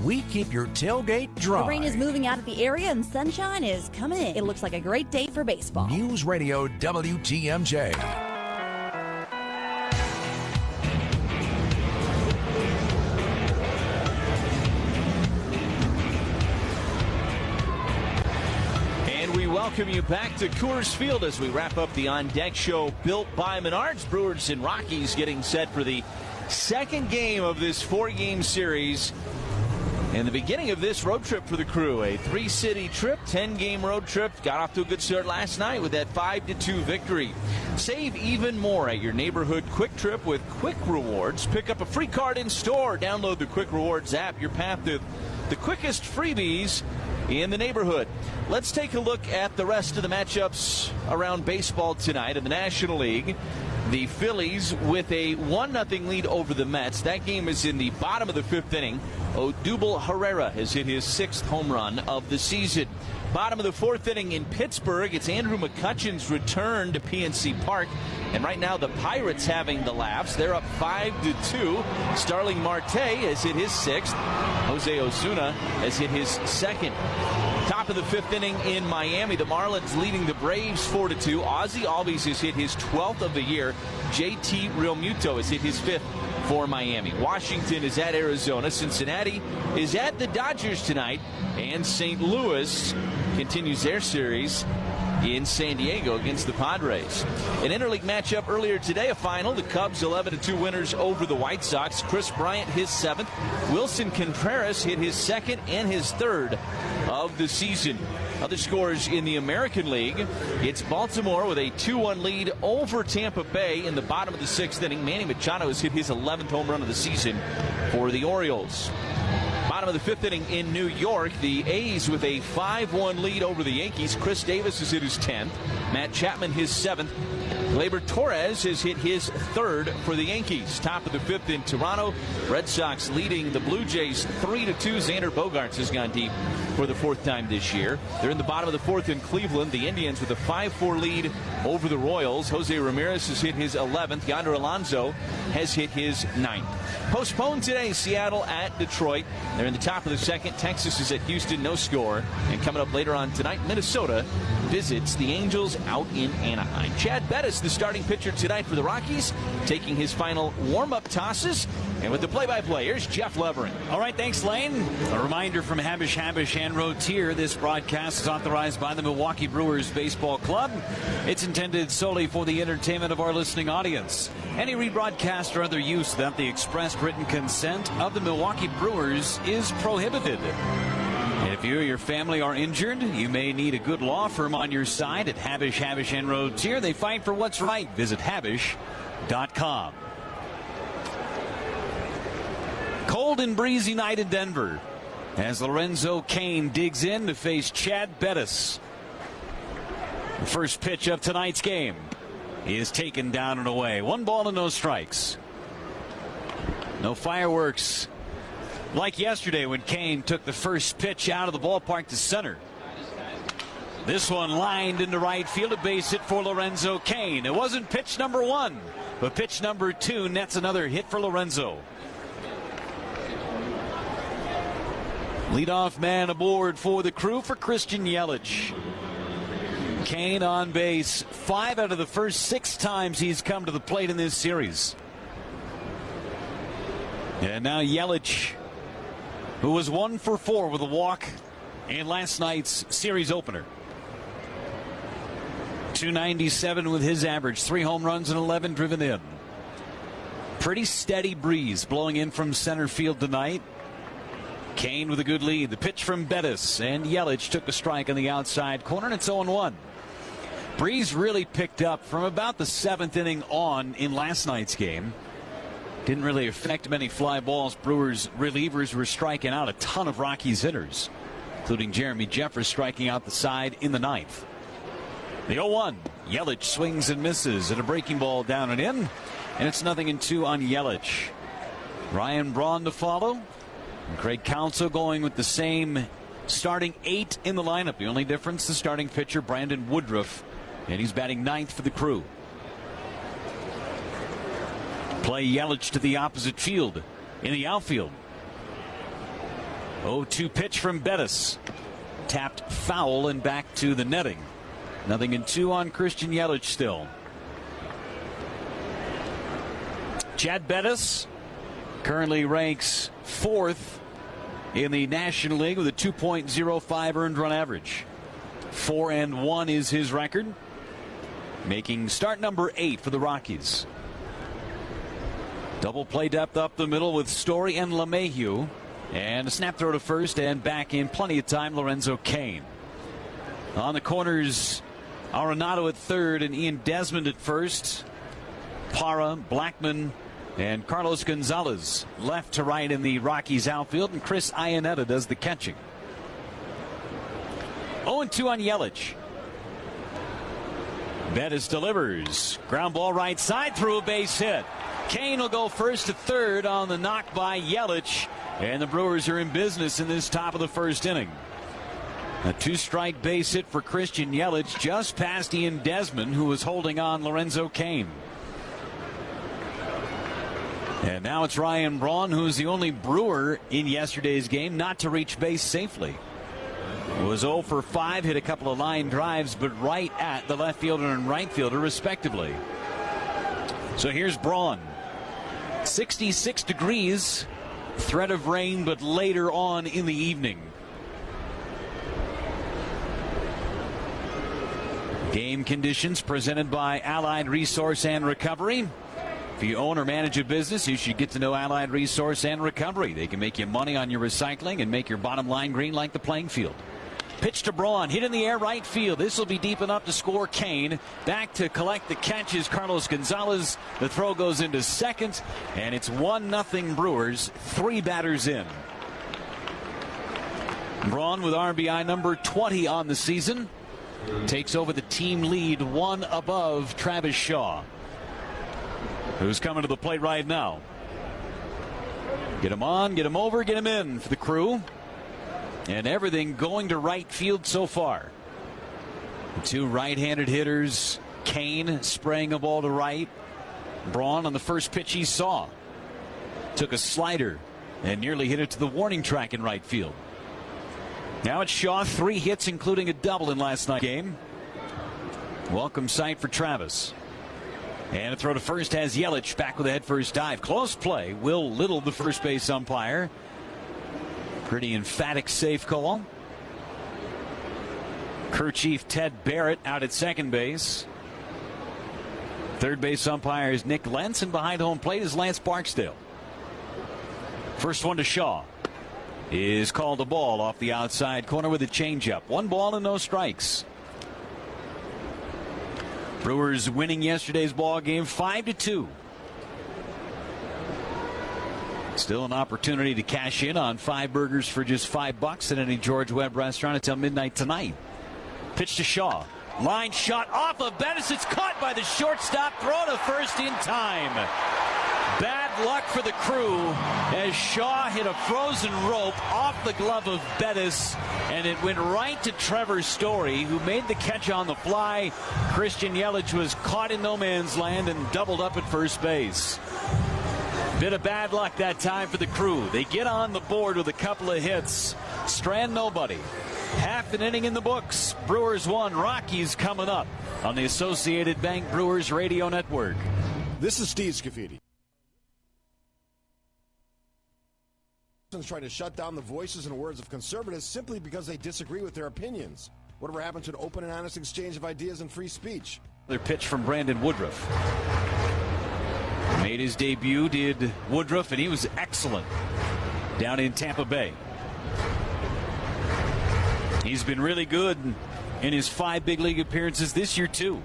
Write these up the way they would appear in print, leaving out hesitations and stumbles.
we keep your tailgate dry. The rain is moving out of the area and sunshine is coming in. It looks like a great day for baseball. News Radio WTMJ. Welcome you back to Coors Field as we wrap up the On Deck show built by Menards. Brewers and Rockies getting set for the second game of this 4-game series and the beginning of this road trip for the crew. A 3-city trip, 10-game road trip. Got off to a good start last night with that 5-2 victory. Save even more at your neighborhood Quick Trip with Quick Rewards. Pick up a free card in store. Download the Quick Rewards app. Your path to the quickest freebies in the neighborhood. Let's take a look at the rest of the matchups around baseball tonight in the National League. The Phillies with a 1-0 lead over the Mets. That game is in the bottom of the 5th inning. Odubel Herrera has hit his 6th home run of the season. Bottom of the 4th inning in Pittsburgh, it's Andrew McCutchen's return to PNC Park. And right now the Pirates having the laughs. They're up 5-2. Starling Marte has hit his 6th. Jose Osuna has hit his 2nd. Top of the 5th inning in Miami, the Marlins leading the Braves 4-2. Ozzie Albies has hit his 12th of the year. JT Realmuto has hit his 5th for Miami. Washington is at Arizona. Cincinnati is at the Dodgers tonight. And St. Louis continues their series in San Diego against the Padres. An interleague matchup earlier today, a final. The Cubs 11-2 winners over the White Sox. Chris Bryant his 7th. Wilson Contreras hit his 2nd and his 3rd of the season. Other scores in the American League. It's Baltimore with a 2-1 lead over Tampa Bay in the bottom of the 6th inning. Manny Machado has hit his 11th home run of the season for the Orioles. Bottom of the 5th inning in New York, the A's with a 5-1 lead over the Yankees. Chris Davis has hit his 10th. Matt Chapman his 7th. Gleyber Torres has hit his 3rd for the Yankees. Top of the 5th in Toronto. Red Sox leading the Blue Jays 3-2. Xander Bogaerts has gone deep for the 4th time this year. They're in the bottom of the 4th in Cleveland. The Indians with a 5-4 lead over the Royals. Jose Ramirez has hit his 11th. Yonder Alonso has hit his 9th. Postponed today, Seattle at Detroit. They're in the top of the 2nd. Texas is at Houston, no score. And coming up later on tonight, Minnesota visits the Angels out in Anaheim. Chad Bettis, the starting pitcher tonight for the Rockies, taking his final warm-up tosses. And with the play-by-play, here's Jeff Levering. All right, thanks, Lane. A reminder from Habish, and Rotier. This broadcast is authorized by the Milwaukee Brewers Baseball Club. It's intended solely for the entertainment of our listening audience. Any rebroadcast or other use without the expressed written consent of the Milwaukee Brewers is prohibited. If you or your family are injured, you may need a good law firm on your side at Habish, and Rotier. They fight for what's right. Visit Habish.com. Cold and breezy night in Denver as Lorenzo Cain digs in to face Chad Bettis. The first pitch of tonight's game is taken down and away. 1 ball and no strikes. No fireworks like yesterday when Cain took the first pitch out of the ballpark to center. This one lined into right field, a base hit for Lorenzo Cain. It wasn't pitch number 1, but pitch number 2 nets another hit for Lorenzo. Leadoff man aboard for the crew for Christian Yelich. Cain on base 5 out of the first 6 times he's come to the plate in this series. And now Yelich, who was 1 for 4 with a walk in last night's series opener. .297 with his average, 3 home runs and 11 driven in. Pretty steady breeze blowing in from center field tonight. Cain with a good lead. The pitch from Bettis, and Yelich took a strike on the outside corner, and it's 0-1. Breeze really picked up from about the 7th inning on in last night's game. Didn't really affect many fly balls. Brewers relievers were striking out a ton of Rockies hitters, including Jeremy Jeffress striking out the side in the 9th. The 0-1. Yelich swings and misses at a breaking ball down and in, and it's 0-2 on Yelich. Ryan Braun to follow. And Craig Counsell going with the same starting 8 in the lineup. The only difference, the starting pitcher, Brandon Woodruff, and he's batting 9th for the crew. Play Yelich to the opposite field in the outfield. 0-2 pitch from Bettis. Tapped foul and back to the netting. 0-2 on Christian Yelich still. Chad Bettis currently ranks 4th in the National League with a 2.05 earned run average. 4-1 is his record, making start number 8 for the Rockies. Double play depth up the middle with Story and LeMahieu. And a snap throw to first, and back in plenty of time, Lorenzo Cain. On the corners, Arenado at third and Ian Desmond at first. Parra, Blackmon, and Carlos Gonzalez left to right in the Rockies outfield, and Chris Iannetta does the catching. 0-2 on Yelich. Bettis delivers. Ground ball right side through a base hit. Cain will go first to third on the knock by Yelich. And the Brewers are in business in this top of the first inning. A 2-strike base hit for Christian Yelich just past Ian Desmond, who was holding on Lorenzo Cain. And now it's Ryan Braun, who's the only Brewer in yesterday's game not to reach base safely. Was 0 for 5, hit a couple of line drives, but right at the left fielder and right fielder respectively. So here's Braun. 66 degrees. Threat of rain, but later on in the evening. Game conditions presented by Allied Resource and Recovery. If you own or manage a business, you should get to know Allied Resource and Recovery. They can make you money on your recycling and make your bottom line green like the playing field. Pitch to Braun, hit in the air right field. This will be deep enough to score Cain. Back to collect the catches, Carlos Gonzalez. The throw goes into second, and it's 1-0 Brewers, 3 batters in. Braun with RBI number 20 on the season. Takes over the team lead, 1 above Travis Shaw, who's coming to the plate right now. Get him on, get him over, get him in for the Crew. And everything going to right field so far. The 2 right-handed hitters. Cain spraying a ball to right. Braun on the first pitch he saw took a slider and nearly hit it to the warning track in right field. Now it's Shaw, 3 hits including a double in last night's game. Welcome sight for Travis. And a throw to first has Yelich back with a head first dive. Close play. Will Little, the first base umpire. Pretty emphatic safe call. Kerchief Ted Barrett out at second base. Third base umpire is Nick Lentz, and behind home plate is Lance Barksdale. First one to Shaw is called a ball off the outside corner with a changeup. 1 ball and no strikes. Brewers winning yesterday's ball game 5-2. Still an opportunity to cash in on 5 burgers for just $5 at any George Webb restaurant until midnight tonight. Pitch to Shaw. Line shot off of Bettis. It's caught by the shortstop. Throw to first in time. Bad luck for the Crew as Shaw hit a frozen rope off the glove of Bettis, and it went right to Trevor Story, who made the catch on the fly. Christian Yelich was caught in no man's land and doubled up at first base. Bit of bad luck that time for the Crew. They get on the board with a couple of hits. Strand nobody. Half an inning in the books. Brewers 1, Rockies coming up on the Associated Bank Brewers Radio Network. This is Steve Scafidi. Trying to shut down the voices and words of conservatives simply because they disagree with their opinions. Whatever happened to an open and honest exchange of ideas and free speech? Another pitch from Brandon Woodruff. Made his debut, did Woodruff, and he was excellent down in Tampa Bay. He's been really good in his 5 big league appearances this year, too.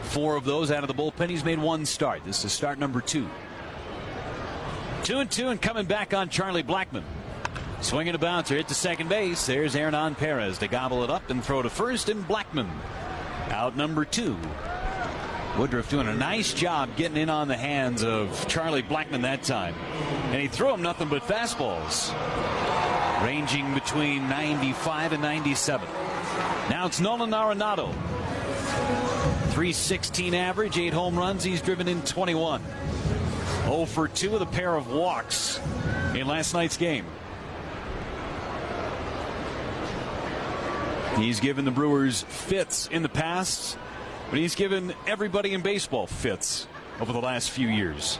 4 of those out of the bullpen. He's made 1 start. This is start number 2. 2-2 and coming back on Charlie Blackmon. Swinging a bouncer, hit to second base. There's Hernan Perez to gobble it up and throw to first, and Blackmon out number 2. Woodruff doing a nice job getting in on the hands of Charlie Blackmon that time. And he threw him nothing but fastballs, ranging between 95 and 97. Now it's Nolan Arenado. 316 average, 8 home runs. He's driven in 21. 0 for 2 with a pair of walks in last night's game. He's given the Brewers fits in the past, but he's given everybody in baseball fits over the last few years.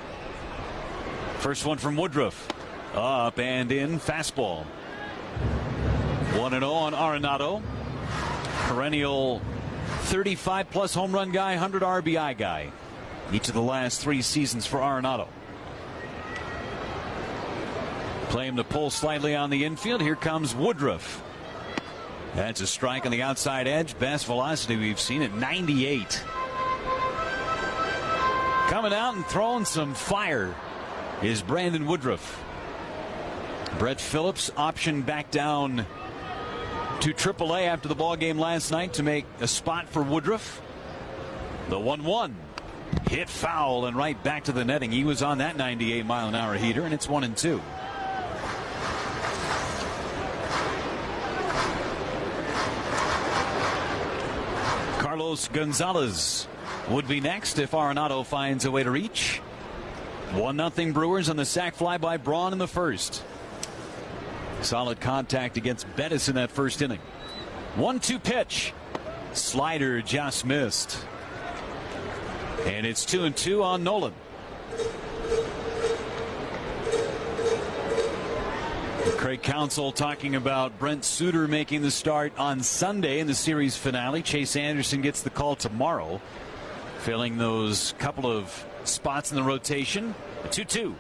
First one from Woodruff. Up and in, fastball. 1-0 on Arenado. Perennial 35-plus home run guy, 100 RBI guy. Each of the last 3 seasons for Arenado. Play him to pull slightly on the infield. Here comes Woodruff. That's a strike on the outside edge. Best velocity we've seen at 98. Coming out and throwing some fire is Brandon Woodruff. Brett Phillips optioned back down to AAA after the ball game last night to make a spot for Woodruff. The 1-1 hit foul and right back to the netting. He was on that 98-mile-an-hour heater, and it's 1-2. Carlos Gonzalez would be next if Arenado finds a way to reach. 1-0 Brewers on the sac fly by Braun in the first. Solid contact against Bettis in that first inning. 1-2 pitch. Slider just missed. And it's 2-2 on Nolan. Craig Counsell talking about Brent Suter making the start on Sunday in the series finale. Chase Anderson gets the call tomorrow, filling those couple of spots in the rotation. 2-2.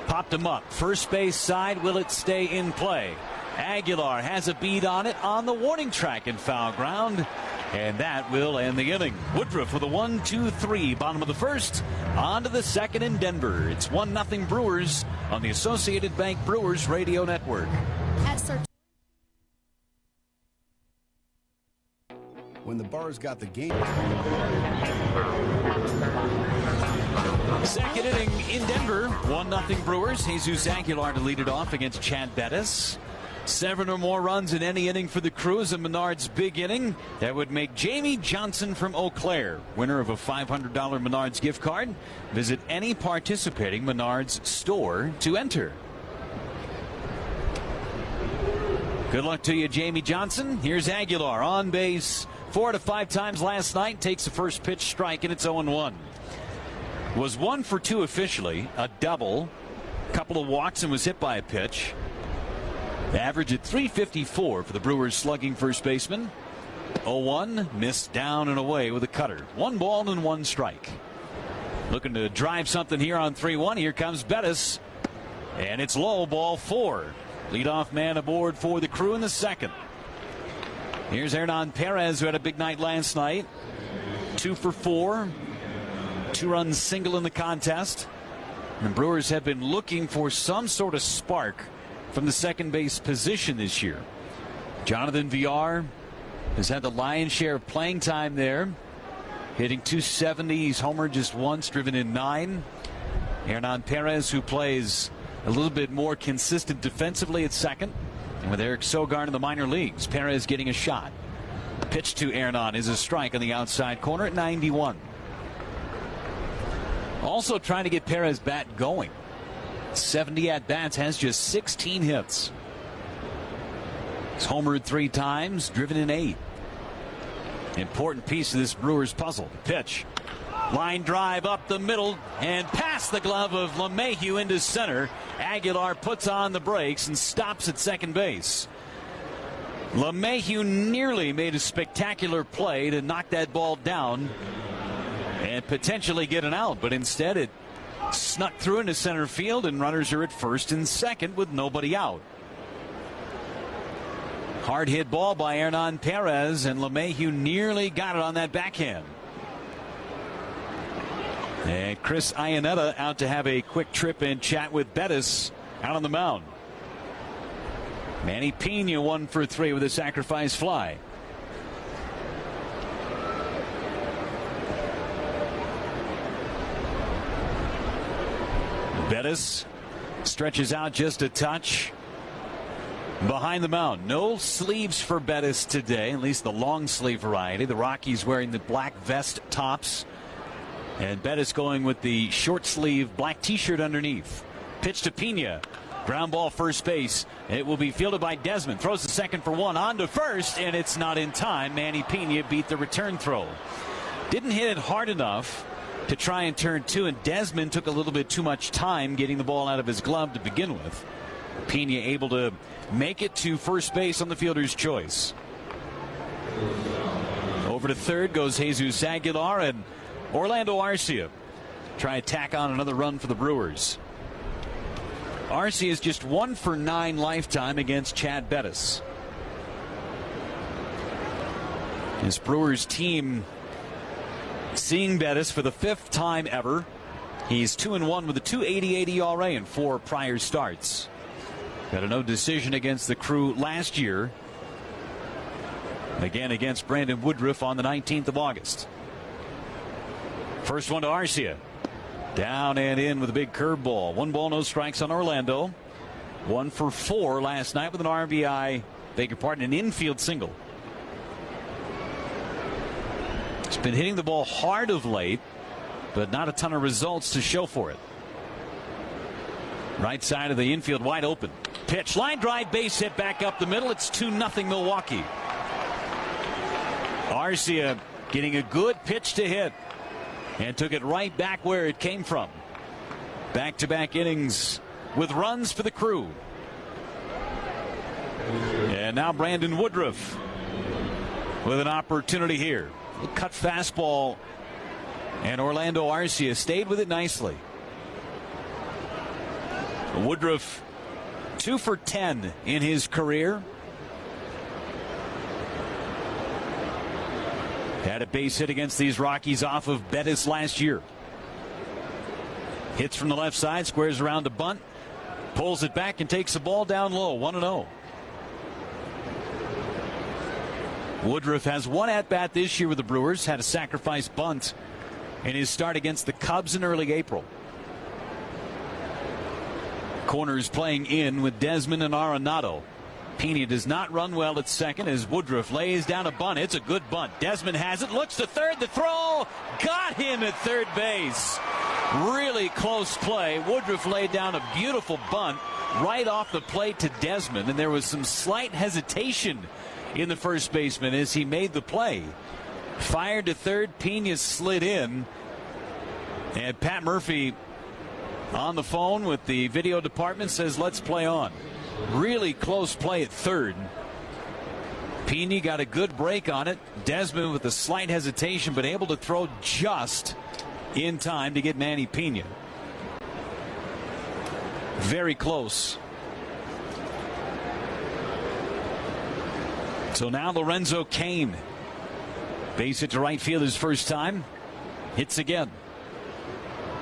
Popped him up. First base side. Will it stay in play? Aguilar has a bead on it on the warning track in foul ground. And that will end the inning. Woodruff with a 1-2-3. Bottom of the first. On to the second in Denver. It's 1-0 Brewers on the Associated Bank Brewers Radio Network. When the Bars got the game. Second inning in Denver. 1-0 Brewers. Jesus Aguilar to lead it off against Chad Bettis. 7 or more runs in any inning for the Crews in Menard's big inning. That would make Jamie Johnson from Eau Claire winner of a $500 Menard's gift card. Visit any participating Menard's store to enter. Good luck to you, Jamie Johnson. Here's Aguilar on base 4 to 5 times last night. Takes the first pitch strike, and it's 0-1. Was 1 for 2 officially. A double. Couple of walks and was hit by a pitch. Average at .354 for the Brewers slugging first baseman. 0-1, missed down and away with a cutter. 1 ball and 1 strike. Looking to drive something here on 3-1. Here comes Bettis. And it's low, ball 4. Leadoff man aboard for the Crew in the second. Here's Hernan Perez, who had a big night last night. 2 for 4. 2-run single in the contest. And the Brewers have been looking for some sort of spark from the second base position this year. Jonathan Villar has had the lion's share of playing time there, hitting .270. He's homered just once, driven in 9. Hernan Perez, who plays a little bit more consistent defensively at second, and with Eric Sogard in the minor leagues. Perez getting a shot. Pitch to Hernan is a strike on the outside corner at 91. Also trying to get Perez bat going. 70 at-bats, has just 16 hits. He's homered 3 times, driven in 8. Important piece of this Brewers puzzle. Pitch. Line drive up the middle and past the glove of LeMahieu into center. Aguilar puts on the brakes and stops at second base. LeMahieu nearly made a spectacular play to knock that ball down and potentially get an out, but instead it snuck through into center field, and runners are at first and second with nobody out. Hard hit ball by Hernan Perez, and LeMahieu nearly got it on that backhand. And Chris Iannetta out to have a quick trip and chat with Bettis out on the mound. Manny Pena 1 for 3 with a sacrifice fly. Bettis stretches out just a touch behind the mound. No sleeves for Bettis today, at least the long sleeve variety. The Rockies wearing the black vest tops, and Bettis going with the short sleeve black t-shirt underneath. Pitch to Pena. Ground ball first base. It will be fielded by Desmond. Throws the second for one. On to first, and it's not in time. Manny Pena beat the return throw. Didn't hit it hard enough to try and turn two, and Desmond took a little bit too much time getting the ball out of his glove to begin with. Pena able to make it to first base on the fielder's choice. Over to third goes Jesus Aguilar, and Orlando Arcia try to tack on another run for the Brewers. Arcia is just 1 for 9 lifetime against Chad Bettis. This Brewers team seeing Bettis for the 5th time ever. He's 2-1 with a 2.88 ERA in 4 prior starts. Got a no decision against the Crew last year. Again against Brandon Woodruff on the 19th of August. First one to Arcia. Down and in with a big curveball. 1 ball, no strikes on Orlando. 1 for 4 last night with an RBI. Beg your pardon, an infield single. He's been hitting the ball hard of late, but not a ton of results to show for it. Right side of the infield wide open. Pitch, line drive, base hit back up the middle. It's 2-0 Milwaukee. Arcia getting a good pitch to hit and took it right back where it came from. Back-to-back innings with runs for the Crew. And now Brandon Woodruff with an opportunity here. Cut fastball, and Orlando Arcia stayed with it nicely. Woodruff 2 for 10 in his career. Had a base hit against these Rockies off of Bettis last year. Hits from the left side, squares around to bunt, pulls it back and takes the ball down low. 1-0. Woodruff has 1 at-bat this year with the Brewers. Had a sacrifice bunt in his start against the Cubs in early April. Corners playing in with Desmond and Arenado. Pena does not run well at second as Woodruff lays down a bunt. It's a good bunt. Desmond has it, looks to third. The throw got him at third base. Really close play. Woodruff laid down a beautiful bunt right off the plate to Desmond, and there was some slight hesitation in the first baseman as he made the play. Fired to third. Pena slid in, and Pat Murphy on the phone with the video department says let's play on. Really close play at third. Pena got a good break on it. Desmond with a slight hesitation, but able to throw just in time to get Manny Pena. Very close. So now Lorenzo Cain. Base hit to right field his first time. Hits again.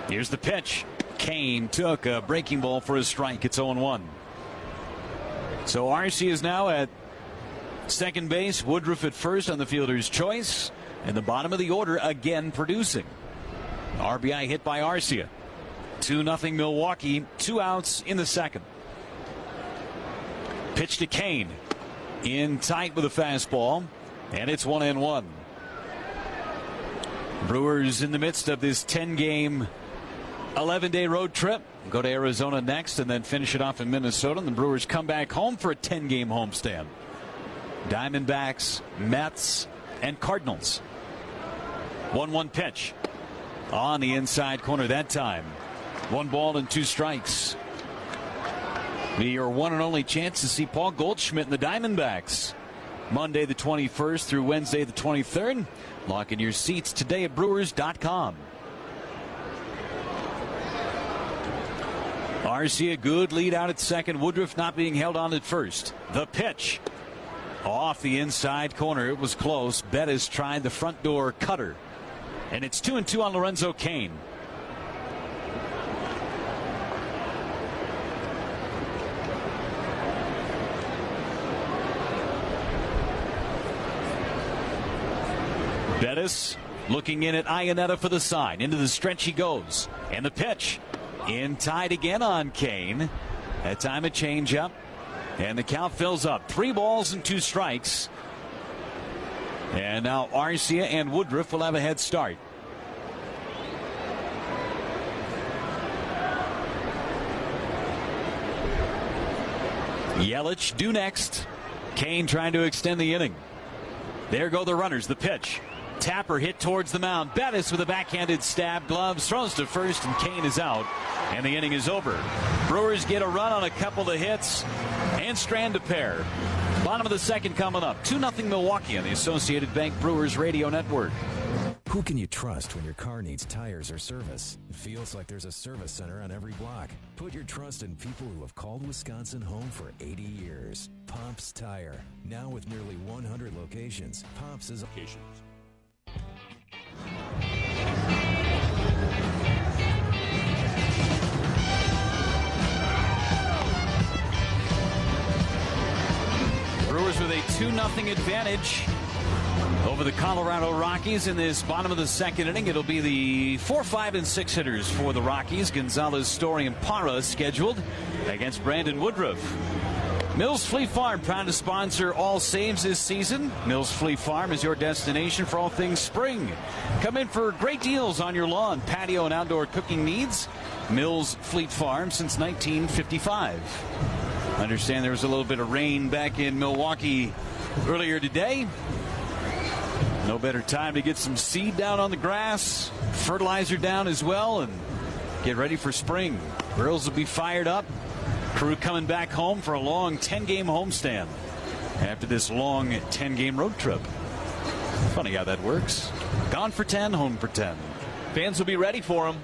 Here's the pitch. Cain took a breaking ball for a strike. It's 0-1. So Arcia is now at second base. Woodruff at first on the fielder's choice. And the bottom of the order again producing. RBI hit by Arcia. 2-0 Milwaukee. 2 outs in the second. Pitch to Cain. In tight with a fastball. And it's 1-1. Brewers in the midst of this 10-game 11-day road trip. Go to Arizona next and then finish it off in Minnesota. And the Brewers come back home for a 10-game homestand. Diamondbacks, Mets, and Cardinals. 1-1 pitch. On the inside corner that time. 1 ball and 2 strikes. Be your one and only chance to see Paul Goldschmidt and the Diamondbacks. Monday the 21st through Wednesday the 23rd. Lock in your seats today at Brewers.com. Arcia, good lead out at second. Woodruff not being held on at first. The pitch. Off the inside corner. It was close. Bettis tried the front door cutter. And it's 2-2 on Lorenzo Cain. Bettis looking in at Iannetta for the sign. Into the stretch he goes. And the pitch. In tied again on Cain. That time a changeup. And the count fills up. 3 balls and 2 strikes. And now Arcia and Woodruff will have a head start. Yelich due next. Kane trying to extend the inning. There go the runners. The pitch. Tapper hit towards the mound. Bettis with a backhanded stab. Gloves throws to first, and Kane is out. And the inning is over. Brewers get a run on a couple of hits and strand a pair. Bottom of the second coming up. 2-0 Milwaukee on the Associated Bank Brewers Radio Network. Who can you trust when your car needs tires or service? It feels like there's a service center on every block. Put your trust in people who have called Wisconsin home for 80 years. Pops Tire. Now with nearly 100 locations. Pops is locations. Brewers with a 2-0 advantage over the Colorado Rockies in this bottom of the second inning. It'll be the 4, 5, and 6 hitters for the Rockies. Gonzalez, Story, and Parra scheduled against Brandon Woodruff. Mills Fleet Farm, proud to sponsor all saves this season. Mills Fleet Farm is your destination for all things spring. Come in for great deals on your lawn, patio, and outdoor cooking needs. Mills Fleet Farm since 1955. Understand there was a little bit of rain back in Milwaukee earlier today. No better time to get some seed down on the grass, fertilizer down as well, and get ready for spring. Grills will be fired up. Crew coming back home for a long 10-game homestand after this long 10-game road trip. Funny how that works. Gone for 10, home for 10. Fans will be ready for them.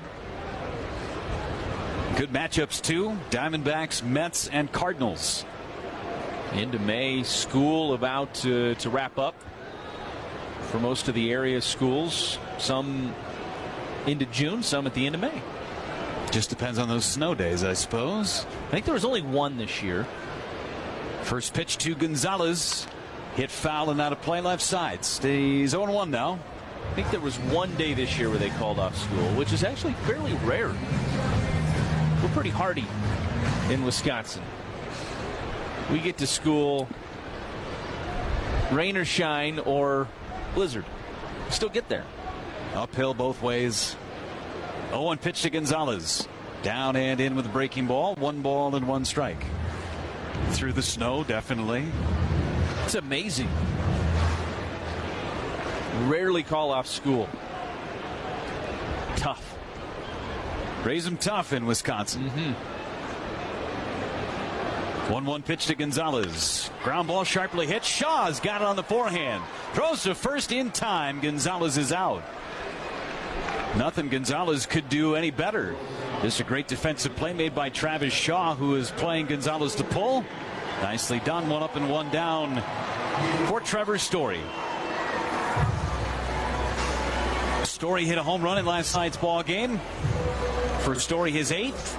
Good matchups, too. Diamondbacks, Mets, and Cardinals. Into May, school about to wrap up for most of the area schools. Some into June, some at the end of May. Just depends on those snow days, I suppose. I think there was only one this year. First pitch to Gonzalez. Hit foul and out of play left side. Stays 0-1 now. I think there was one day this year where they called off school, which is actually fairly rare. We're pretty hardy in Wisconsin. We get to school, rain or shine or blizzard. Still get there. Uphill both ways. 0-1 pitch to Gonzalez. Down and in with a breaking ball. 1 ball and 1 strike. Through the snow, definitely. It's amazing. Rarely call off school. Tough. Raise them tough in Wisconsin. 1-1 pitch to Gonzalez. Ground ball sharply hit. Shaw's got it on the forehand. Throws to first in time. Gonzalez is out. Nothing Gonzalez could do any better. Just a great defensive play made by Travis Shaw, who is playing Gonzalez to pull. Nicely done. 1 up and 1 down for Trevor Story. Story hit a home run in last night's ball game. For Story, his 8th.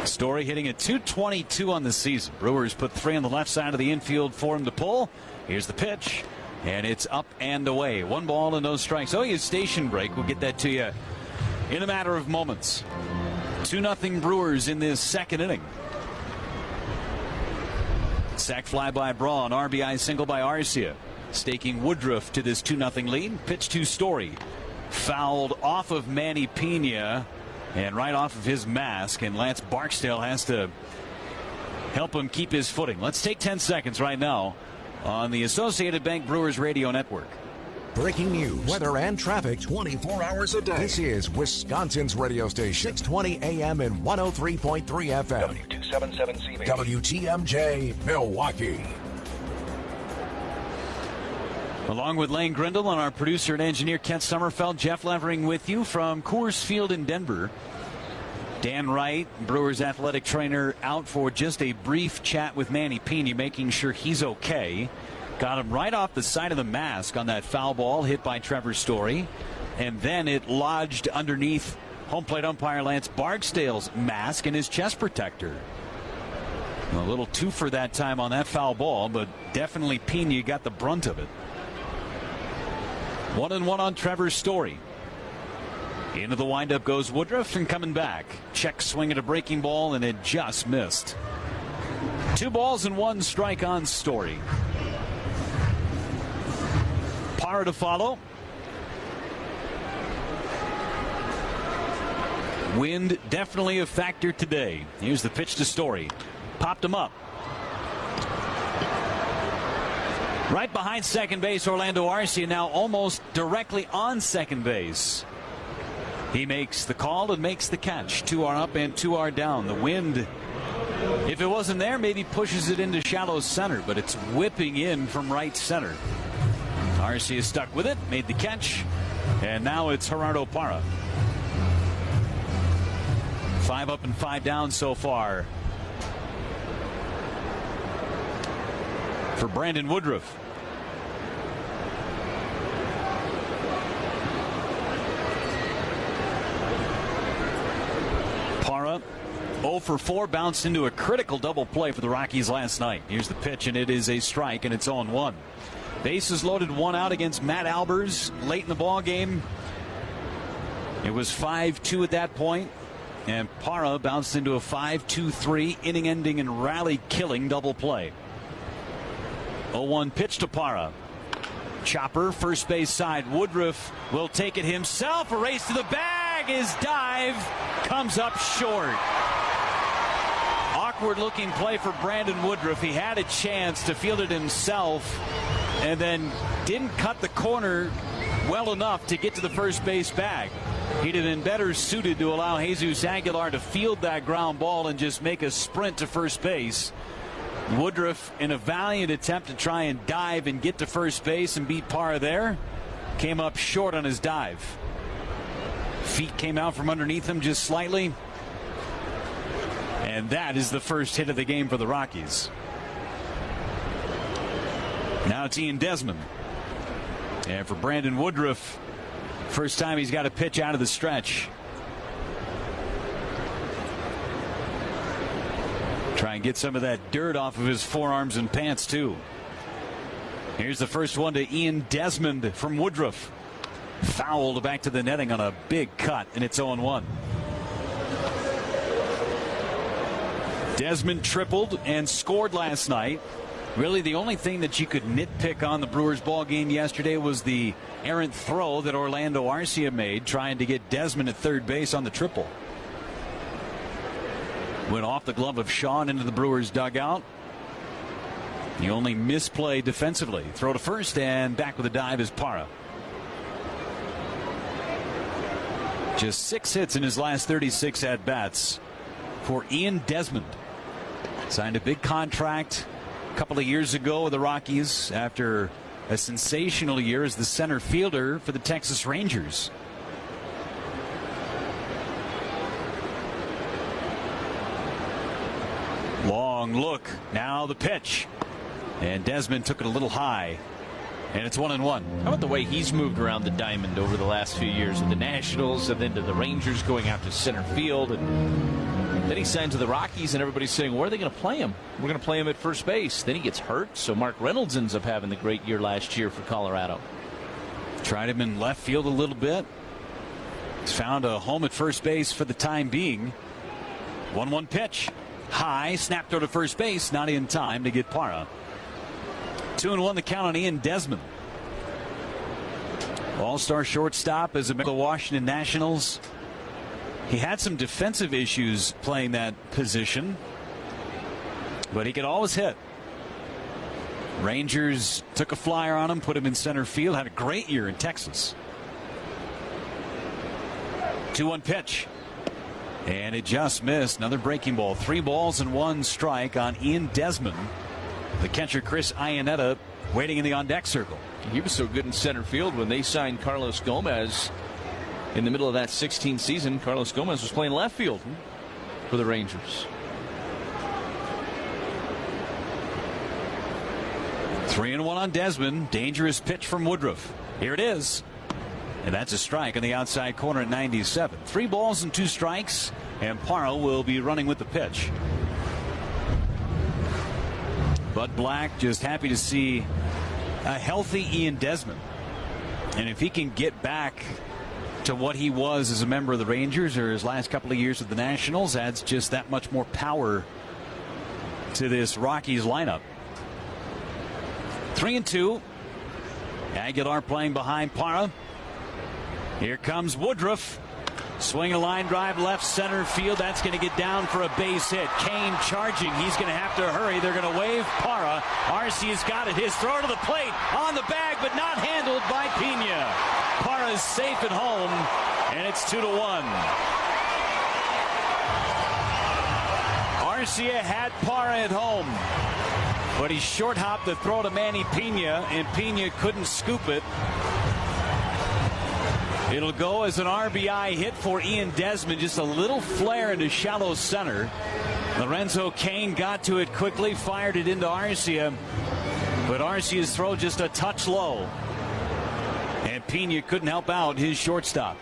Story hitting a .222 on the season. Brewers put 3 on the left side of the infield for him to pull. Here's the pitch, and it's up and away. 1 ball and no strikes. Oh, his station break. We'll get that to you in a matter of moments. 2-0 Brewers in this second inning. Sac fly by Braun. RBI single by Arcia. Staking Woodruff to this 2-0 lead. Pitch to Story. Fouled off of Manny Pena and right off of his mask. And Lance Barksdale has to help him keep his footing. Let's take 10 seconds right now on the Associated Bank Brewers Radio Network. Breaking news, weather, and traffic 24 hours a day. This is Wisconsin's radio station, 620 AM and 103.3 FM. W277CB. WTMJ, Milwaukee. Along with Lane Grindle and our producer and engineer Kent Sommerfeld, Jeff Levering with you from Coors Field in Denver. Dan Wright, Brewers athletic trainer, out for just a brief chat with Manny Pena, making sure he's okay. Got him right off the side of the mask on that foul ball hit by Trevor Story. And then it lodged underneath home plate umpire Lance Barksdale's mask and his chest protector. A little too for that time on that foul ball, but definitely Pena got the brunt of it. 1-1 on Trevor Story. Into the windup goes Woodruff and coming back. Check swing at a breaking ball and it just missed. 2 balls and 1 strike on Story. Parra to follow. Wind definitely a factor today. Here's the pitch to Story. Popped him up. Right behind second base, Orlando Arcia now almost directly on second base. He makes the call and makes the catch. 2 are up and 2 are down. The wind, if it wasn't there, maybe pushes it into shallow center, but it's whipping in from right center. Arcia stuck with it, made the catch, and now it's Gerardo Parra. 5 up and 5 down so far for Brandon Woodruff. Parra 0 for 4, bounced into a critical double play for the Rockies last night. Here's the pitch, and it is a strike, and it's 0-1. Bases loaded, 1 out against Matt Albers late in the ball game. It was 5-2 at that point. And Parra bounced into a 5-2-3 inning-ending and rally-killing double play. 0-1 pitch to Parra. Chopper, first base side. Woodruff will take it himself. A race to the bag. His dive comes up short. Awkward-looking play for Brandon Woodruff. He had a chance to field it himself and then didn't cut the corner well enough to get to the first base bag. He'd have been better suited to allow Jesus Aguilar to field that ground ball and just make a sprint to first base. Woodruff, in a valiant attempt to try and dive and get to first base and beat Parra there, came up short on his dive. Feet came out from underneath him just slightly. And that is the first hit of the game for the Rockies. Now it's Ian Desmond. And for Brandon Woodruff, first time he's got a pitch out of the stretch. Try and get some of that dirt off of his forearms and pants, too. Here's the first one to Ian Desmond from Woodruff. Fouled back to the netting on a big cut, and it's 0-1. Desmond tripled and scored last night. Really, the only thing that you could nitpick on the Brewers ball game yesterday was the errant throw that Orlando Arcia made, trying to get Desmond at third base on the triple. Went off the glove of Sean into the Brewers dugout. The only misplay defensively. Throw to first, and back with a dive is Parra. Just 6 hits in his last 36 at-bats for Ian Desmond. Signed a big contract a couple of years ago with the Rockies after a sensational year as the center fielder for the Texas Rangers. Long look. Now the pitch. And Desmond took it a little high. And it's 1-1. How about the way he's moved around the diamond over the last few years with the Nationals and then to the Rangers, going after center field, and then he signed to the Rockies and everybody's saying, where are they going to play him? We're going to play him at first base. Then he gets hurt, so Mark Reynolds ends up having the great year last year for Colorado. Tried him in left field a little bit. He's found a home at first base for the time being. 1-1 pitch. High, snap throw to first base, not in time to get Parra. 2-1 the count on Ian Desmond. All-star shortstop as a member of the Washington Nationals. He had some defensive issues playing that position, but he could always hit. Rangers took a flyer on him, put him in center field, had a great year in Texas. 2-1 pitch. And it just missed. Another breaking ball. 3 balls and 1 strike on Ian Desmond. The catcher, Chris Iannetta, waiting in the on-deck circle. He was so good in center field when they signed Carlos Gomez in the middle of that 16 season. Carlos Gomez was playing left field for the Rangers. 3-1 on Desmond. Dangerous pitch from Woodruff. Here it is. And that's a strike on the outside corner at 97. 3 balls and 2 strikes. And Parra will be running with the pitch. Bud Black just happy to see a healthy Ian Desmond. And if he can get back to what he was as a member of the Rangers or his last couple of years with the Nationals, adds just that much more power to this Rockies lineup. 3-2. Aguilar playing behind Parra. Here comes Woodruff. Swing a line drive left center field. That's going to get down for a base hit. Kane charging. He's going to have to hurry. They're going to wave Parra. Arcia's got it. His throw to the plate. On the bag, but not handled by Pena. Parra's safe at home, and it's 2-1. Arcia had Parra at home, but he short hopped the throw to Manny Pena, and Pena couldn't scoop it. It'll go as an RBI hit for Ian Desmond. Just a little flare into shallow center. Lorenzo Kane got to it quickly, fired it into Arcia, but Arcia's throw just a touch low, and Pena couldn't help out his shortstop.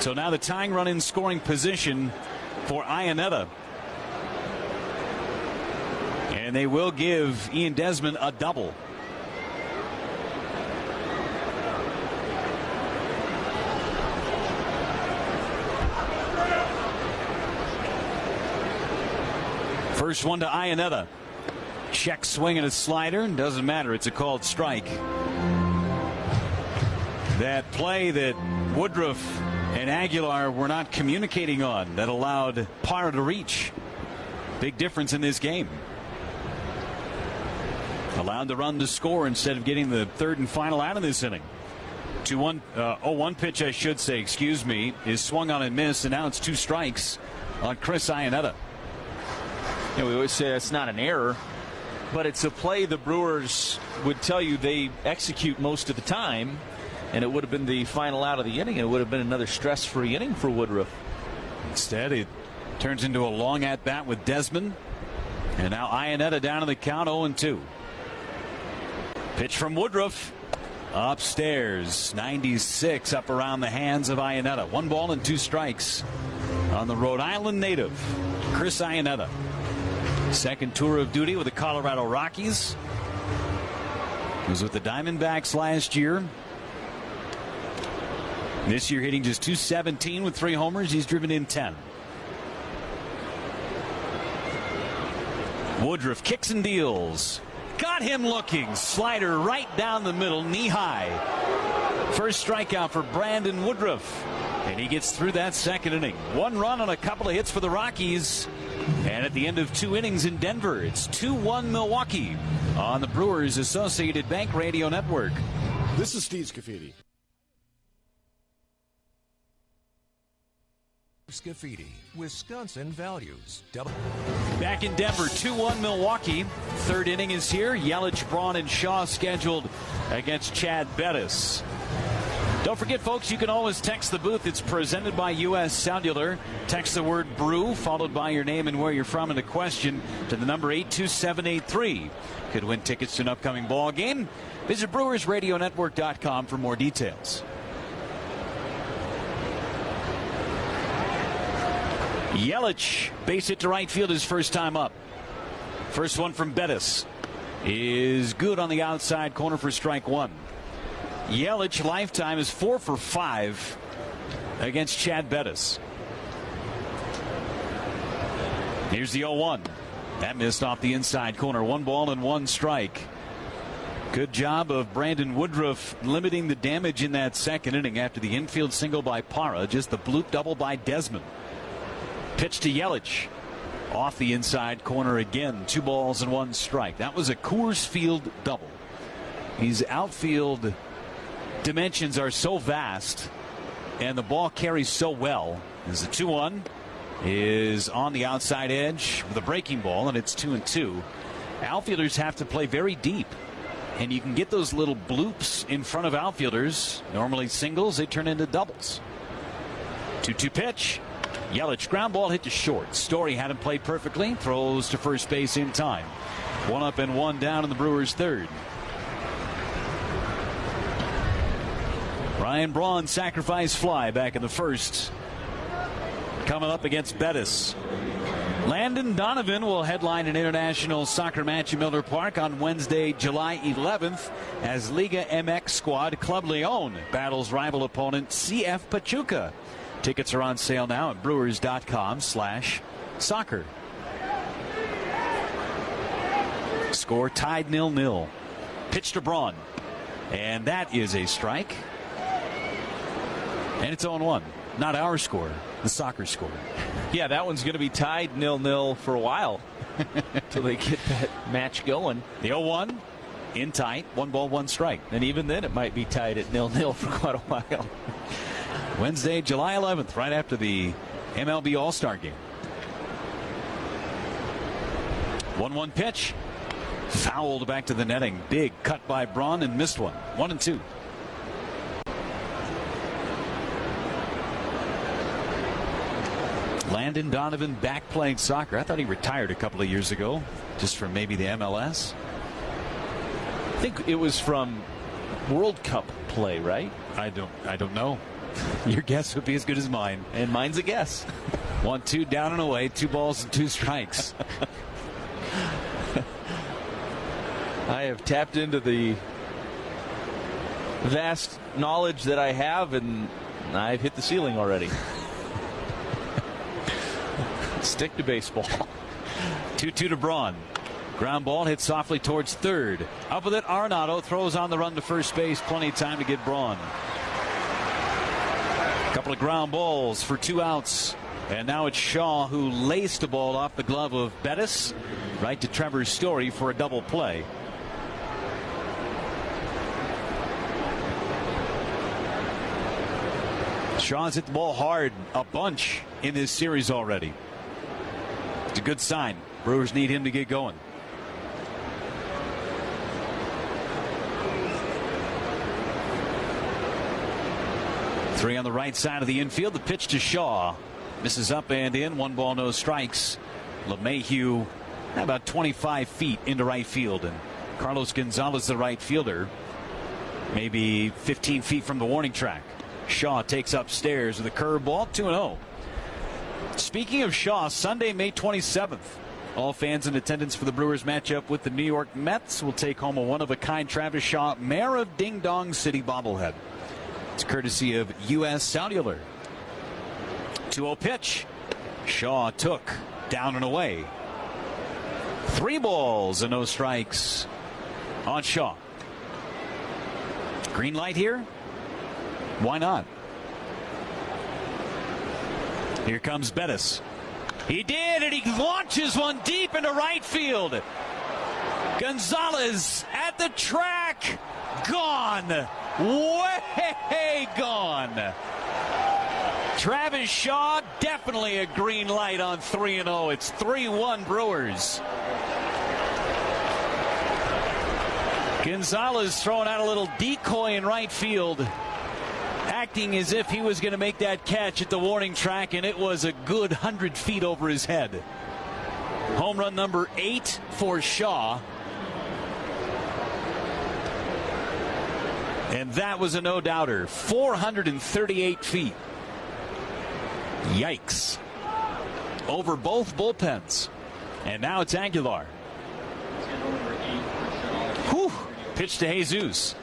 So now the tying run in scoring position for Iannetta. And they will give Ian Desmond a double. First one to Iannetta. Check swing and a slider. Doesn't matter. It's a called strike. That play that Woodruff and Aguilar were not communicating on that allowed Parra to reach. Big difference in this game. Allowed the run to score instead of getting the third and final out of this inning. 0-1 pitch, I should say, excuse me, is swung on and missed, and now it's 2 strikes on Chris Iannetta. We always say that's not an error, but it's a play the Brewers would tell you they execute most of the time, and it would have been the final out of the inning. It would have been another stress-free inning for Woodruff. Instead, it turns into a long at-bat with Desmond, and now Iannetta down in the count, 0-2. Pitch from Woodruff. Upstairs, 96 up around the hands of Iannetta. 1 ball and 2 strikes on the Rhode Island native, Chris Iannetta. Second tour of duty with the Colorado Rockies. He was with the Diamondbacks last year. This year hitting just .217 with 3 homers. He's driven in 10. Woodruff kicks and deals. Got him looking. Slider right down the middle, knee high. First strikeout for Brandon Woodruff. And he gets through that second inning. 1 run on a couple of hits for the Rockies. And at the end of 2 innings in Denver, it's 2-1 Milwaukee on the Brewers Associated Bank Radio Network. This is Steve Scafidi. Scafidi, Wisconsin Values. Back in Denver, 2-1 Milwaukee. Third inning is here. Yelich, Braun, and Shaw scheduled against Chad Bettis. Don't forget, folks, you can always text the booth. It's presented by U.S. Cellular. Text the word brew, followed by your name and where you're from and a question to the number 82783. Could win tickets to an upcoming ball game. Visit BrewersRadioNetwork.com for more details. Yelich, base hit to right field his first time up. First one from Bettis is good on the outside corner for strike 1. Yelich lifetime is 4 for 5 against Chad Bettis. Here's the 0-1. That missed off the inside corner. 1 ball and 1 strike. Good job of Brandon Woodruff limiting the damage in that second inning after the infield single by Parra. Just the bloop double by Desmond. Pitch to Yelich. Off the inside corner again. 2 balls and 1 strike. That was a Coors Field double. His outfield dimensions are so vast, and the ball carries so well. As the 2-1 is on the outside edge with a breaking ball, and it's 2-2. Outfielders have to play very deep, and you can get those little bloops in front of outfielders. Normally singles, they turn into doubles. 2-2 pitch. Yelich ground ball hit to short. Story had him play perfectly. Throws to first base in time. 1 up and 1 down in the Brewers' third. Ryan Braun sacrifice fly back in the first. Coming up against Bettis. Landon Donovan will headline an international soccer match in Miller Park on Wednesday, July 11th, as Liga MX squad Club Leon battles rival opponent CF Pachuca. Tickets are on sale now at brewers.com/soccer. Score tied 0-0. Pitch to Braun. And that is a strike. And it's 0-1. Not our score, the soccer score. Yeah, that one's going to be tied 0-0 for a while until they get that match going. The 0-1 in tight, 1 ball, 1 strike. And even then it might be tied at 0-0 for quite a while. Wednesday, July 11th, right after the MLB All-Star game. 1-1 pitch. Fouled back to the netting. Big cut by Braun and missed one. 1-2. Landon Donovan back playing soccer. I thought he retired a couple of years ago, just from maybe the MLS. I think it was from World Cup play, right? I don't know. Your guess would be as good as mine. And mine's a guess. 1-2 down and away. 2 balls and 2 strikes. I have tapped into the vast knowledge that I have, and I've hit the ceiling already. Stick to baseball. 2-2 to Braun. Ground ball hit softly towards third. Up with it, Arenado throws on the run to first base. Plenty of time to get Braun. Couple of ground balls for 2 outs. And now it's Shaw who laced the ball off the glove of Bettis right to Trevor Story for a double play. Shaw's hit the ball hard a bunch in this series already. It's a good sign. Brewers need him to get going. Three on the right side of the infield. The pitch to Shaw. Misses up and in. 1 ball, no strikes. LeMahieu about 25 feet into right field. And Carlos Gonzalez, the right fielder, maybe 15 feet from the warning track. Shaw takes upstairs with a curveball. 2-0. Speaking of Shaw, Sunday, May 27th. All fans in attendance for the Brewers matchup with the New York Mets will take home a one-of-a-kind Travis Shaw Mayor of Ding Dong City bobblehead. It's courtesy of U.S. Cellular. 2-0 pitch. Shaw took down and away. 3 balls and no strikes on Shaw. Green light here? Why not? Here comes Bettis. He did, and he launches one deep into right field. Gonzalez at the track. Gone. Way gone. Travis Shaw, definitely a green light on 3-0. It's 3-1 Brewers. Gonzalez throwing out a little decoy in right field, acting as if he was going to make that catch at the warning track, and it was a good 100 feet over his head. Home run number 8 for Shaw. And that was a no-doubter. 438 feet. Yikes. Over both bullpens. And now it's Aguilar. Whew. Pitch to Jesus.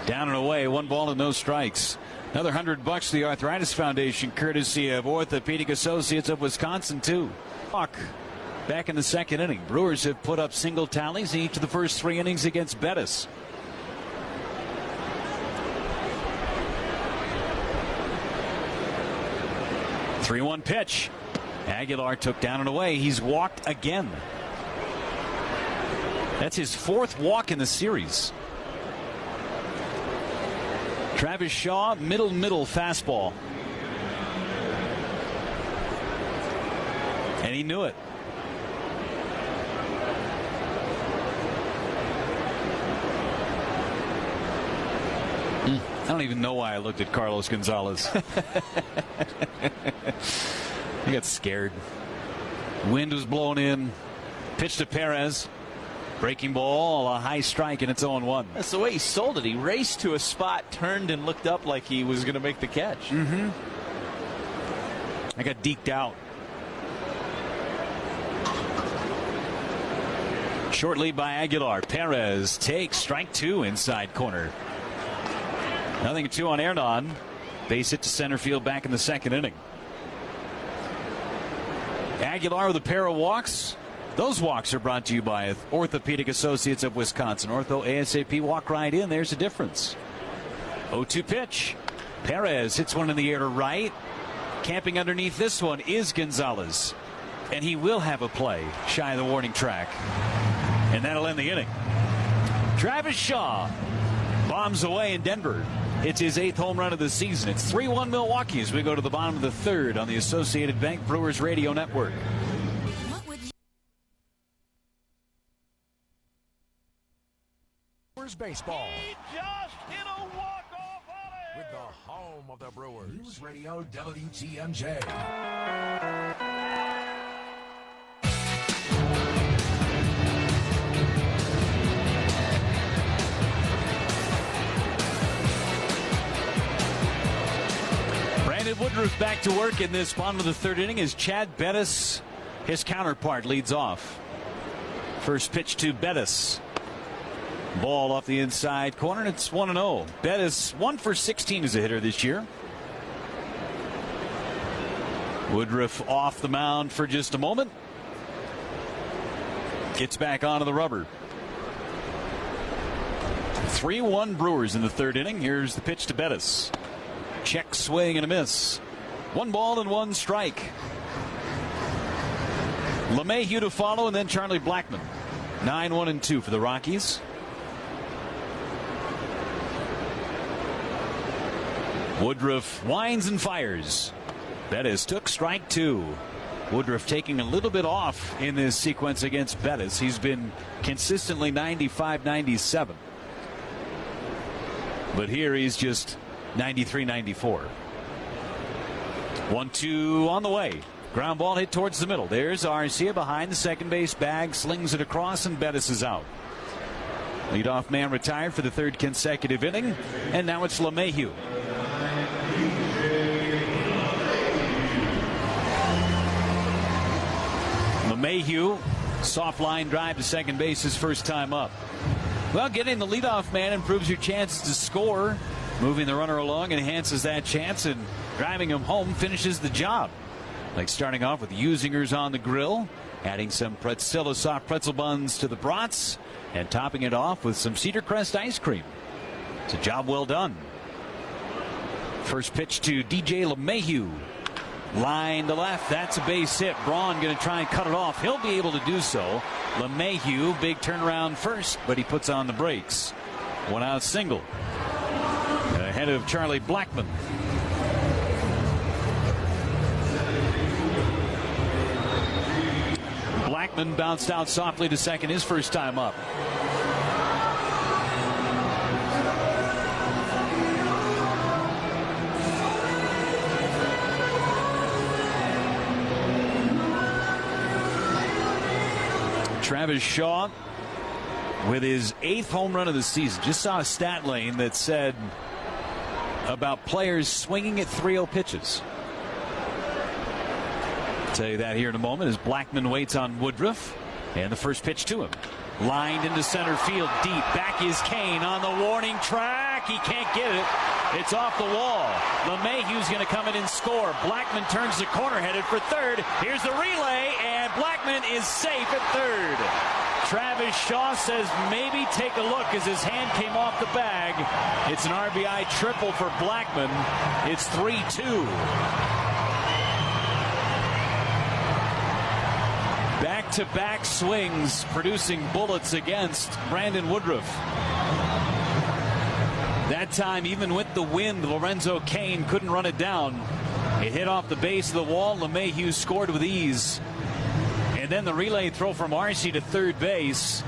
Down and away. 1 ball and no strikes. Another $100 to the Arthritis Foundation, courtesy of Orthopedic Associates of Wisconsin, too. Back in the 2nd inning. Brewers have put up single tallies in each of the first 3 innings against Bettis. Three-one pitch. Aguilar took down and away. He's walked again. That's his 4th walk in the series. Travis Shaw, middle fastball. And he knew it. I don't even know why I looked at Carlos Gonzalez. I got scared. Wind was blowing in. Pitch to Perez. Breaking ball, a high strike, and it's 0-1. That's the way he sold it. He raced to a spot, turned, and looked up like he was going to make the catch. I got deked out. Short lead by Aguilar. Perez takes strike 2 inside corner. 0-2 on Hernan. Base hit to center field back in the 2nd inning. Aguilar with a pair of walks. Those walks are brought to you by Orthopedic Associates of Wisconsin. Ortho ASAP, walk right in. There's a difference. 0-2 pitch. Perez hits one in the air to right. Camping underneath this one is Gonzalez. And he will have a play shy of the warning track. And that'll end the inning. Travis Shaw bombs away in Denver. It's his 8th home run of the season. It's 3-1 Milwaukee as we go to the bottom of the 3rd on the Associated Bank Brewers Radio Network. Baseball. He just hit a walk-off alley. With the home of the Brewers. News Radio WTMJ. Brandon Woodruff back to work in this bottom of the 3rd inning as Chad Bettis, his counterpart, leads off. First pitch to Bettis. Ball off the inside corner, and it's 1-0. Bettis 1 for 16 as a hitter this year. Woodruff off the mound for just a moment. Gets back onto the rubber. 3-1 Brewers in the 3rd inning. Here's the pitch to Bettis. Check swing and a miss. 1 ball and 1 strike. LeMahieu to follow, and then Charlie Blackmon. 9-1-2 for the Rockies. Woodruff winds and fires. Bettis took strike 2. Woodruff taking a little bit off in this sequence against Bettis. He's been consistently 95-97. But here he's just 93-94. 1-2 on the way. Ground ball hit towards the middle. There's Arcia behind the second base bag. Slings it across, and Bettis is out. Leadoff man retired for the 3rd consecutive inning. And now it's LeMahieu. LeMahieu, soft line drive to second base his first time up. Well, getting the leadoff man improves your chances to score. Moving the runner along enhances that chance, and driving him home finishes the job. Like starting off with Usingers on the grill, adding some Pretzilla soft pretzel buns to the brats, and topping it off with some Cedar Crest ice cream. It's a job well done. First pitch to DJ LeMahieu. Line to left. That's a base hit. Braun going to try and cut it off. He'll be able to do so. LeMahieu, big turnaround first, but he puts on the brakes. 1 out single. Ahead of Charlie Blackmon. Blackmon bounced out softly to second his first time up. Travis Shaw with his 8th home run of the season. Just saw a stat lane that said about players swinging at 3-0 pitches. I'll tell you that here in a moment as Blackmon waits on Woodruff. And the first pitch to him. Lined into center field deep. Back is Kane on the warning track. He can't get it. It's off the wall. LeMahieu's going to come in and score. Blackmon turns the corner headed for 3rd. Here's the relay, and Blackmon is safe at 3rd. Travis Shaw says maybe take a look as his hand came off the bag. It's an RBI triple for Blackmon. It's 3-2. Back-to-back swings producing bullets against Brandon Woodruff. That time, even with the wind, Lorenzo Cain couldn't run it down. It hit off the base of the wall. LeMahieu scored with ease. And then the relay throw from Arcia to 3rd base.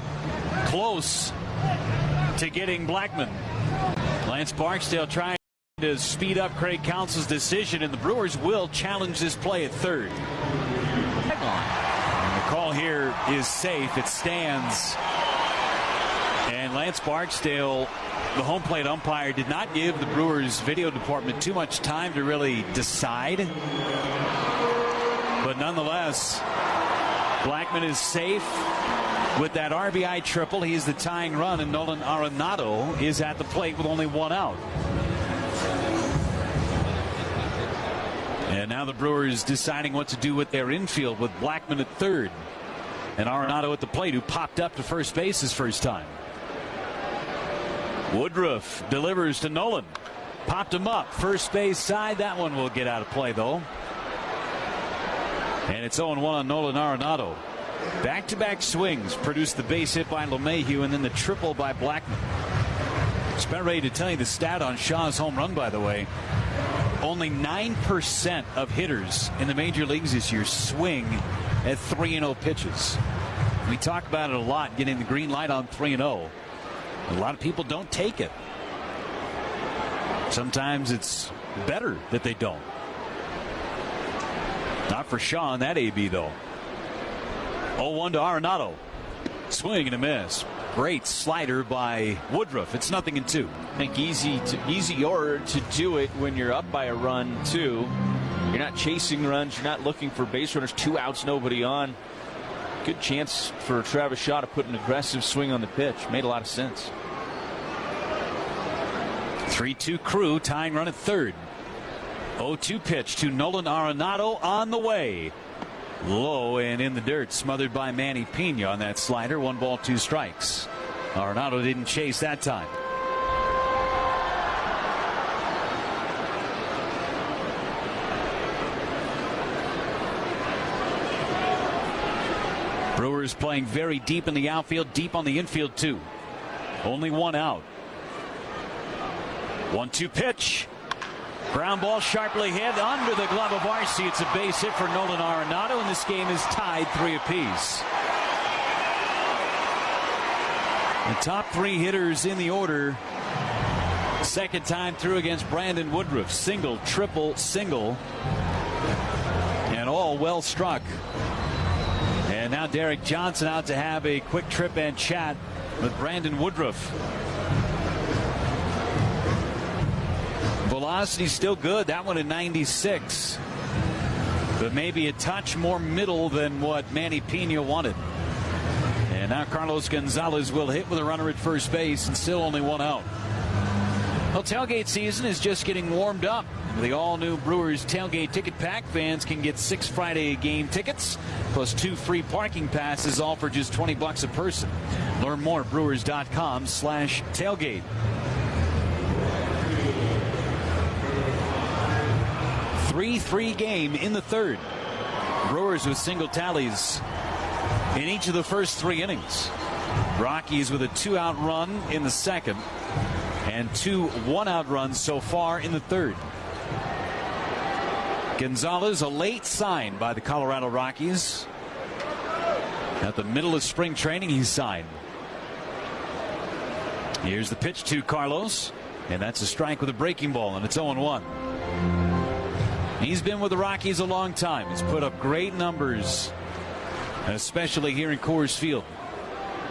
Close to getting Blackmon. Lance Barksdale trying to speed up Craig Counsell's decision, and the Brewers will challenge this play at 3rd. The call here is safe. It stands. And Lance Barksdale, the home plate umpire, did not give the Brewers video department too much time to really decide. But nonetheless, Blackmon is safe with that RBI triple. He is the tying run, and Nolan Arenado is at the plate with only 1 out. And now the Brewers deciding what to do with their infield with Blackmon at 3rd. And Arenado at the plate, who popped up to first base his first time. Woodruff delivers to Nolan. Popped him up. First base side. That one will get out of play, though. And it's 0-1 on Nolan Arenado. Back-to-back swings produced the base hit by LeMahieu and then the triple by Blackman. Just about ready to tell you the stat on Shaw's home run, by the way. Only 9% of hitters in the major leagues this year swing at 3-0 pitches. We talk about it a lot, getting the green light on 3-0. A lot of people don't take it. Sometimes it's better that they don't. Not for Shaw on that AB, though. 0-1 to Arenado. Swing and a miss. Great slider by Woodruff. It's 0-2. I think easier to do it when you're up by a run, too. You're not chasing runs. You're not looking for base runners. 2 outs, nobody on. Good chance for Travis Shaw to put an aggressive swing on the pitch. Made a lot of sense. 3-2 Crew, tying run at third. 0-2 pitch to Nolan Arenado on the way. Low and in the dirt, smothered by Manny Pena on that slider. 1 ball, 2 strikes. Arenado didn't chase that time. Brewers playing very deep in the outfield, deep on the infield too. Only 1 out. 1-2 pitch. Ground ball sharply hit under the glove of Arce. It's a base hit for Nolan Arenado, and this game is tied 3 apiece. The top 3 hitters in the order. Second time through against Brandon Woodruff. Single, triple, single. And all well struck. And now Derek Johnson out to have a quick trip and chat with Brandon Woodruff. Velocity still good. That one at 96. But maybe a touch more middle than what Manny Pena wanted. And now Carlos Gonzalez will hit with a runner at first base and still only 1 out. Well, tailgate season is just getting warmed up. The all-new Brewers tailgate ticket pack. Fans can get 6 Friday game tickets plus 2 free parking passes, all for just $20 a person. Learn more at brewers.com/tailgate. 3-3 game in the third. Brewers with single tallies in each of the first 3 innings. Rockies with a 2-out run in the second and 2 1-out runs so far in the third. Gonzalez, a late sign by the Colorado Rockies. At the middle of spring training, he signed. Here's the pitch to Carlos, and that's a strike with a breaking ball, and it's 0-1. He's been with the Rockies a long time. He's put up great numbers, especially here in Coors Field.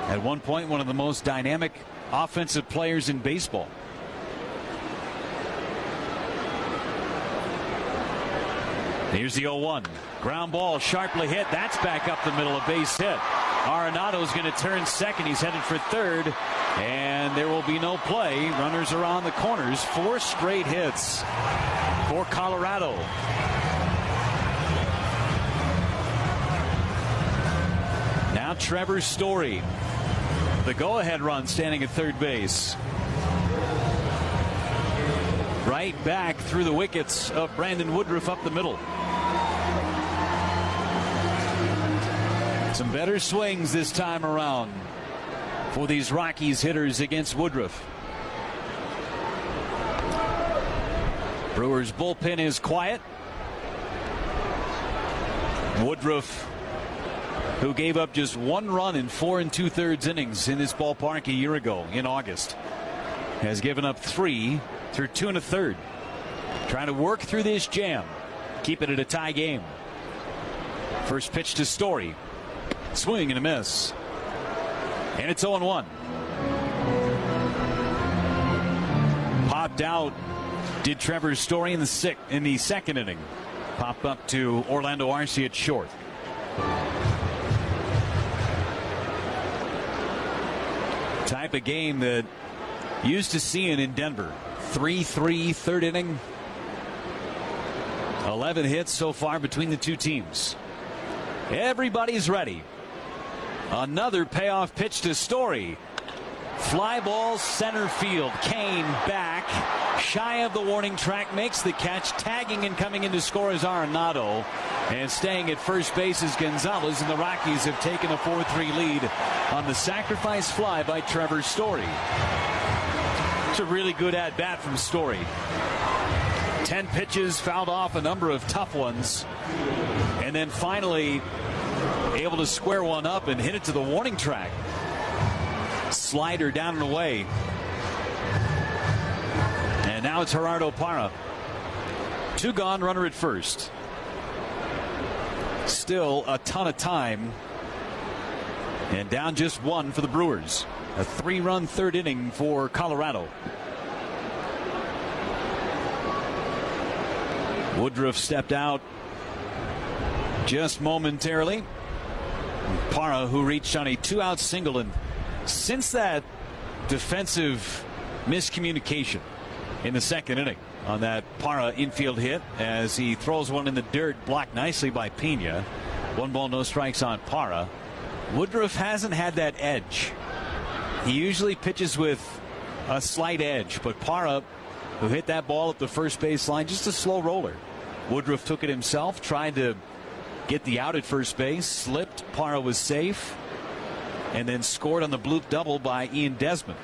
At one point, one of the most dynamic offensive players in baseball. Here's the 0-1. Ground ball sharply hit. That's back up the middle, a base hit. Arenado's going to turn second. He's headed for third, and there will be no play. Runners are on the corners. 4 straight hits for Colorado. Now Trevor Story, the go-ahead run, standing at third base. Right back through the wickets of Brandon Woodruff up the middle. Some better swings this time around for these Rockies hitters against Woodruff. Brewers bullpen is quiet. Woodruff, who gave up just 1 run in 4 2/3 innings in this ballpark a year ago in August, has given up 3 through 2 1/3. Trying to work through this jam, keep it at a tie game. First pitch to Story. Swing and a miss. And it's 0-1. Popped out did Trevor Story in the second inning. Popped up to Orlando Arce at short. Type of game that used to seeing in Denver. 3-3 third inning. 11 hits so far between the two teams. Everybody's ready. Another payoff pitch to Story. Fly ball center field. Kane back. Shy of the warning track. Makes the catch. Tagging and coming in to score is Arenado. And staying at first base is Gonzalez. And the Rockies have taken a 4-3 lead on the sacrifice fly by Trevor Story. It's a really good at-bat from Story. 10 pitches, fouled off a number of tough ones. And then finally able to square one up and hit it to the warning track. Slider down and away. And now it's Gerardo Parra. 2 gone, runner at first. Still a ton of time. And down just 1 for the Brewers. A 3-run third inning for Colorado. Woodruff stepped out just momentarily. Parra, who reached on a 2-out single, and since that defensive miscommunication in the second inning on that Parra infield hit as he throws one in the dirt, blocked nicely by Pena. 1 ball, no strikes on Parra. Woodruff hasn't had that edge. He usually pitches with a slight edge, but Parra, who hit that ball up the first base line, just a slow roller. Woodruff took it himself, tried to get the out at first base, slipped. Parra was safe, and then scored on the bloop double by Ian Desmond.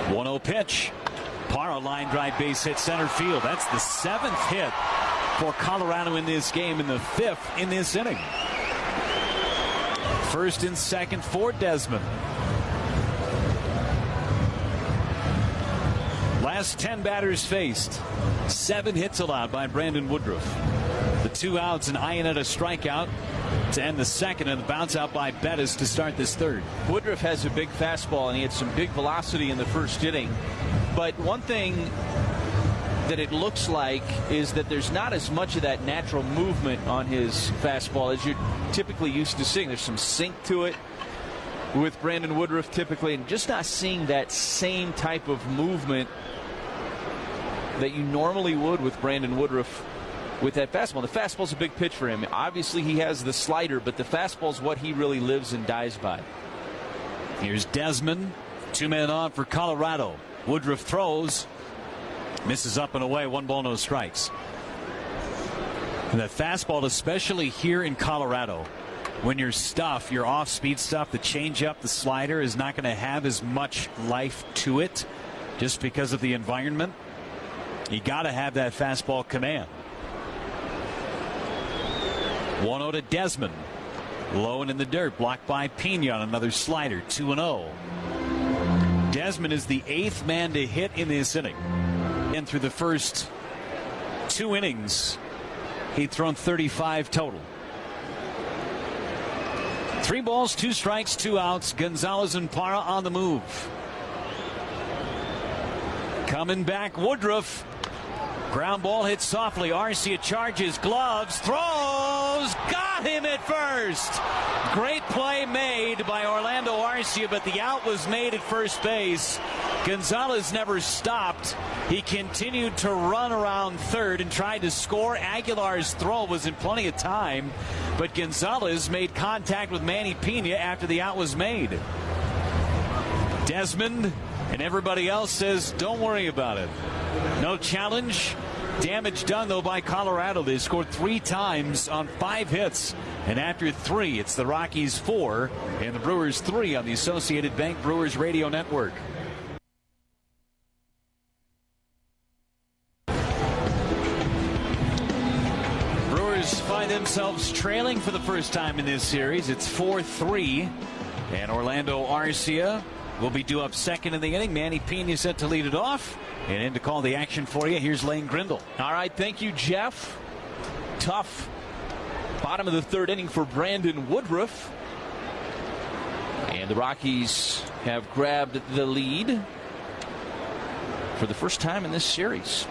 One-0 pitch. Parra line drive base hit center field. That's the 7th hit for Colorado in this game and the 5th in this inning. First and second for Desmond. Last 10 batters faced. 7 hits allowed by Brandon Woodruff. The 2 outs and Iannetta strikeout to end the second, and the bounce out by Bettis to start this third. Woodruff has a big fastball, and he had some big velocity in the first inning. But one thing that it looks like is that there's not as much of that natural movement on his fastball as you're typically used to seeing. There's some sink to it with Brandon Woodruff typically, and just not seeing that same type of movement that you normally would with Brandon Woodruff with that fastball. The fastball's a big pitch for him. Obviously he has the slider, but the fastball's what he really lives and dies by. Here's Desmond. 2 men on for Colorado. Woodruff throws. Misses up and away. 1 ball, no strikes. And that fastball, especially here in Colorado, when your stuff, your off-speed stuff, the changeup, the slider is not going to have as much life to it just because of the environment. You got to have that fastball command. 1-0 to Desmond. Low and in the dirt. Blocked by Pena on another slider. 2-0. Desmond is the 8th man to hit in this inning. And through the first 2 innings, he'd thrown 35 total. 3 balls, 2 strikes, 2 outs. Gonzalez and Parra on the move. Coming back, Woodruff. Ground ball hit softly. Arcia charges, gloves, throws, got him at first. Great play made by Orlando Arcia, but the out was made at first base. Gonzalez never stopped. He continued to run around third and tried to score. Aguilar's throw was in plenty of time, but Gonzalez made contact with Manny Pena after the out was made. Desmond and everybody else says, don't worry about it. No challenge. Damage done, though, by Colorado. They scored 3 times on 5 hits. And after 3, it's the Rockies 4 and the Brewers 3 on the Associated Bank Brewers Radio Network. Brewers find themselves trailing for the first time in this series. It's 4-3. And Orlando Arcia will be due up second in the inning. Manny Pena set to lead it off. And in to call the action for you, here's Lane Grindle. All right, thank you, Jeff. Tough bottom of the third inning for Brandon Woodruff. And the Rockies have grabbed the lead for the first time in this series.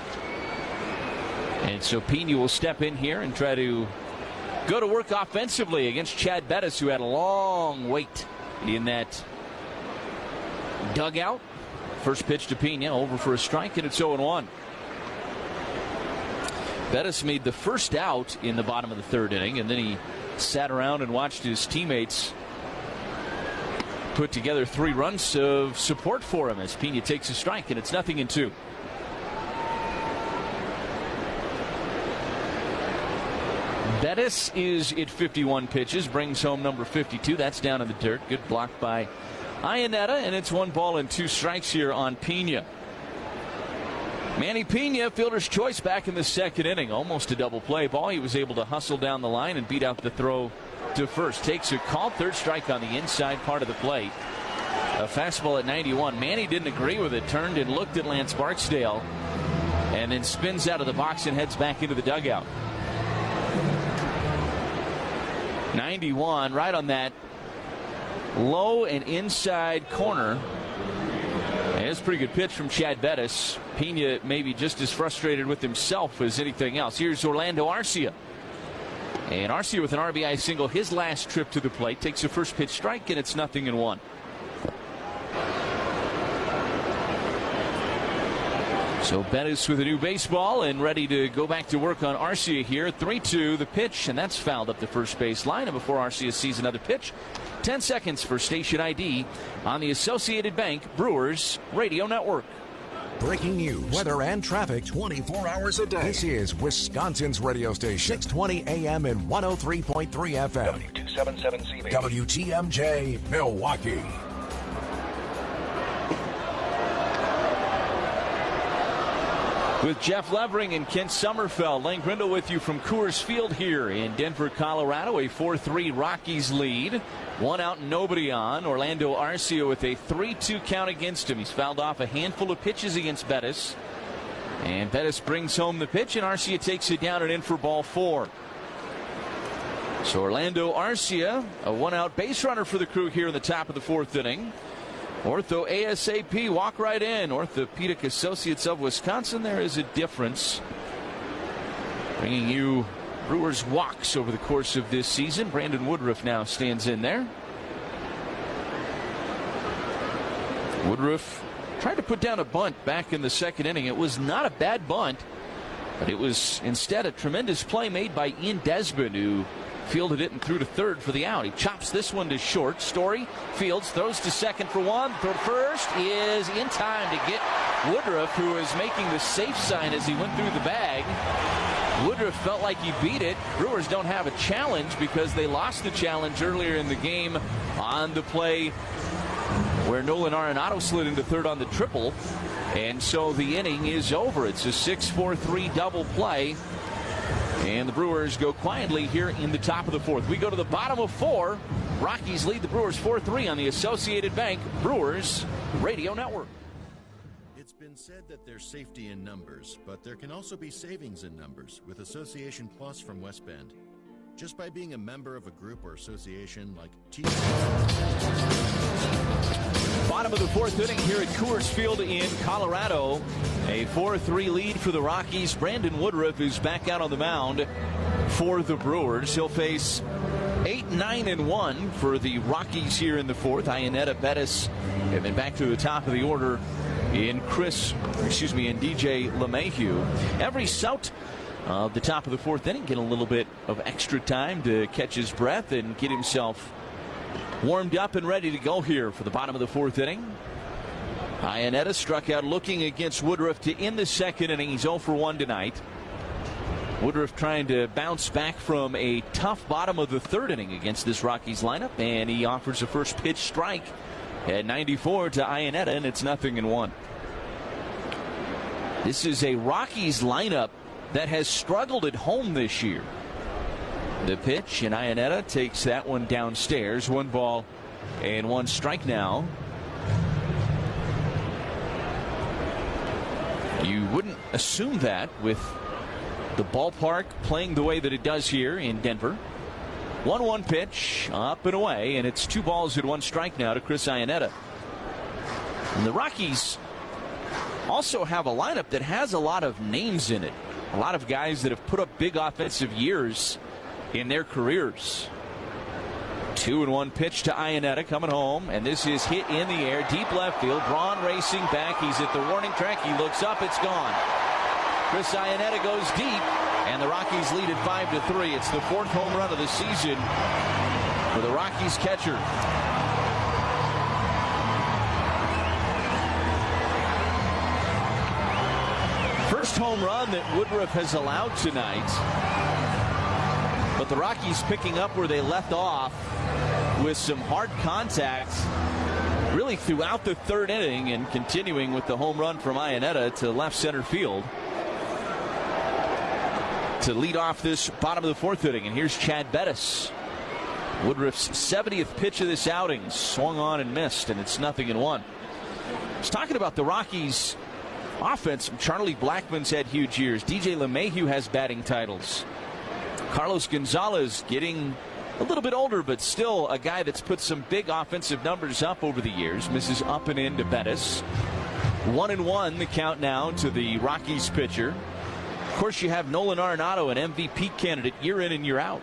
And so Pena will step in here and try to go to work offensively against Chad Bettis, who had a long wait in that dugout. First pitch to Pena, over for a strike, and it's 0-1. Bettis made the first out in the bottom of the third inning, and then he sat around and watched his teammates put together 3 runs of support for him as Pena takes a strike, and it's 0-2. Bettis is at 51 pitches, brings home number 52. That's down in the dirt. Good block by Iannetta, and it's 1-2 strikes here on Pena. Manny Pena, fielder's choice back in the second inning. Almost a double play ball. He was able to hustle down the line and beat out the throw to first. Takes a called third strike on the inside part of the plate. A fastball at 91. Manny didn't agree with it. Turned and looked at Lance Barksdale. And then spins out of the box and heads back into the dugout. 91 right on that low and inside corner. And it's a pretty good pitch from Chad Bettis. Pena maybe just as frustrated with himself as anything else. Here's Orlando Arcia. And Arcia with an RBI single his last trip to the plate. Takes a first pitch strike, and it's 0-1. So Bettis with a new baseball and ready to go back to work on Arcia here. 3-2 the pitch, and that's fouled up the first base line. And before Arcia sees another pitch, 10 seconds for station ID on the Associated Bank Brewers Radio Network. Breaking news, weather, and traffic 24 hours a day. This is Wisconsin's radio station, 620 AM and 103.3 FM. W277CB. WTMJ, Milwaukee. With Jeff Levering and Kent Sommerfeld, Lane Grindle with you from Coors Field here in Denver, Colorado. A 4-3 Rockies lead. 1 out, nobody on. Orlando Arcia with a 3-2 count against him. He's fouled off a handful of pitches against Bettis. And Bettis brings home the pitch, and Arcia takes it down and in for ball 4. So Orlando Arcia, a 1-out base runner for the Crew here in the top of the 4th inning. Ortho ASAP, walk right in. Orthopedic Associates of Wisconsin, there is a difference. Bringing you Brewers walks over the course of this season. Brandon Woodruff now stands in there. Woodruff tried to put down a bunt back in the second inning. It was not a bad bunt, but it was instead a tremendous play made by Ian Desmond, who fielded it and threw to third for the out. He chops this one to short. Story fields, throws to second for one. Throw to first is in time to get Woodruff, who is making the safe sign as he went through the bag. Woodruff felt like he beat it. Brewers don't have a challenge because they lost the challenge earlier in the game on the play where Nolan Arenado slid into third on the triple. And so the inning is over. It's a 6-4-3 double play. And the Brewers go quietly here in the top of the 4th. We go to the bottom of 4. Rockies lead the Brewers 4-3 on the Associated Bank Brewers Radio Network. It's been said that there's safety in numbers, but there can also be savings in numbers with Association Plus from West Bend. Just by being a member of a group or association like Bottom of the 4th inning here at Coors Field in Colorado. A 4-3 lead for the Rockies. Brandon Woodruff is back out on the mound for the Brewers. He'll face 8-9-1 for the Rockies here in the 4th. Iannetta, Bettis, and then back to the top of the order in DJ LeMahieu. Every Sout of the top of the 4th inning get a little bit of extra time to catch his breath and get himself warmed up and ready to go here for the bottom of the 4th inning. Iannetta struck out looking against Woodruff to end the second inning. He's 0 for 1 tonight. Woodruff trying to bounce back from a tough bottom of the 3rd inning against this Rockies lineup, and he offers a first pitch strike at 94 to Iannetta, and it's 0-1. This is a Rockies lineup that has struggled at home this year. The pitch, and Iannetta takes that one downstairs. 1 ball and 1 strike now. You wouldn't assume that with the ballpark playing the way that it does here in Denver. 1-1 pitch, up and away, and it's 2 balls and 1 strike now to Chris Iannetta. And the Rockies also have a lineup that has a lot of names in it. A lot of guys that have put up big offensive years in their careers. 2-1 pitch to Iannetta coming home, and this is hit in the air, deep left field. Braun racing back. He's at the warning track. He looks up. It's gone. Chris Iannetta goes deep. And the Rockies lead at 5-3. It's the 4th home run of the season for the Rockies catcher. First home run that Woodruff has allowed tonight. But the Rockies picking up where they left off with some hard contact really throughout the 3rd inning, and continuing with the home run from Iannetta to left center field to lead off this bottom of the 4th inning. And here's Chad Bettis. Woodruff's 70th pitch of this outing, swung on and missed, and it's 0-1. I was talking about the Rockies offense. Charlie Blackmon's had huge years. DJ LeMahieu has batting titles. Carlos Gonzalez getting a little bit older, but still a guy that's put some big offensive numbers up over the years. Misses up and in to Bettis. 1-1 the count now to the Rockies pitcher. Of course, you have Nolan Arenado, an MVP candidate year in and year out.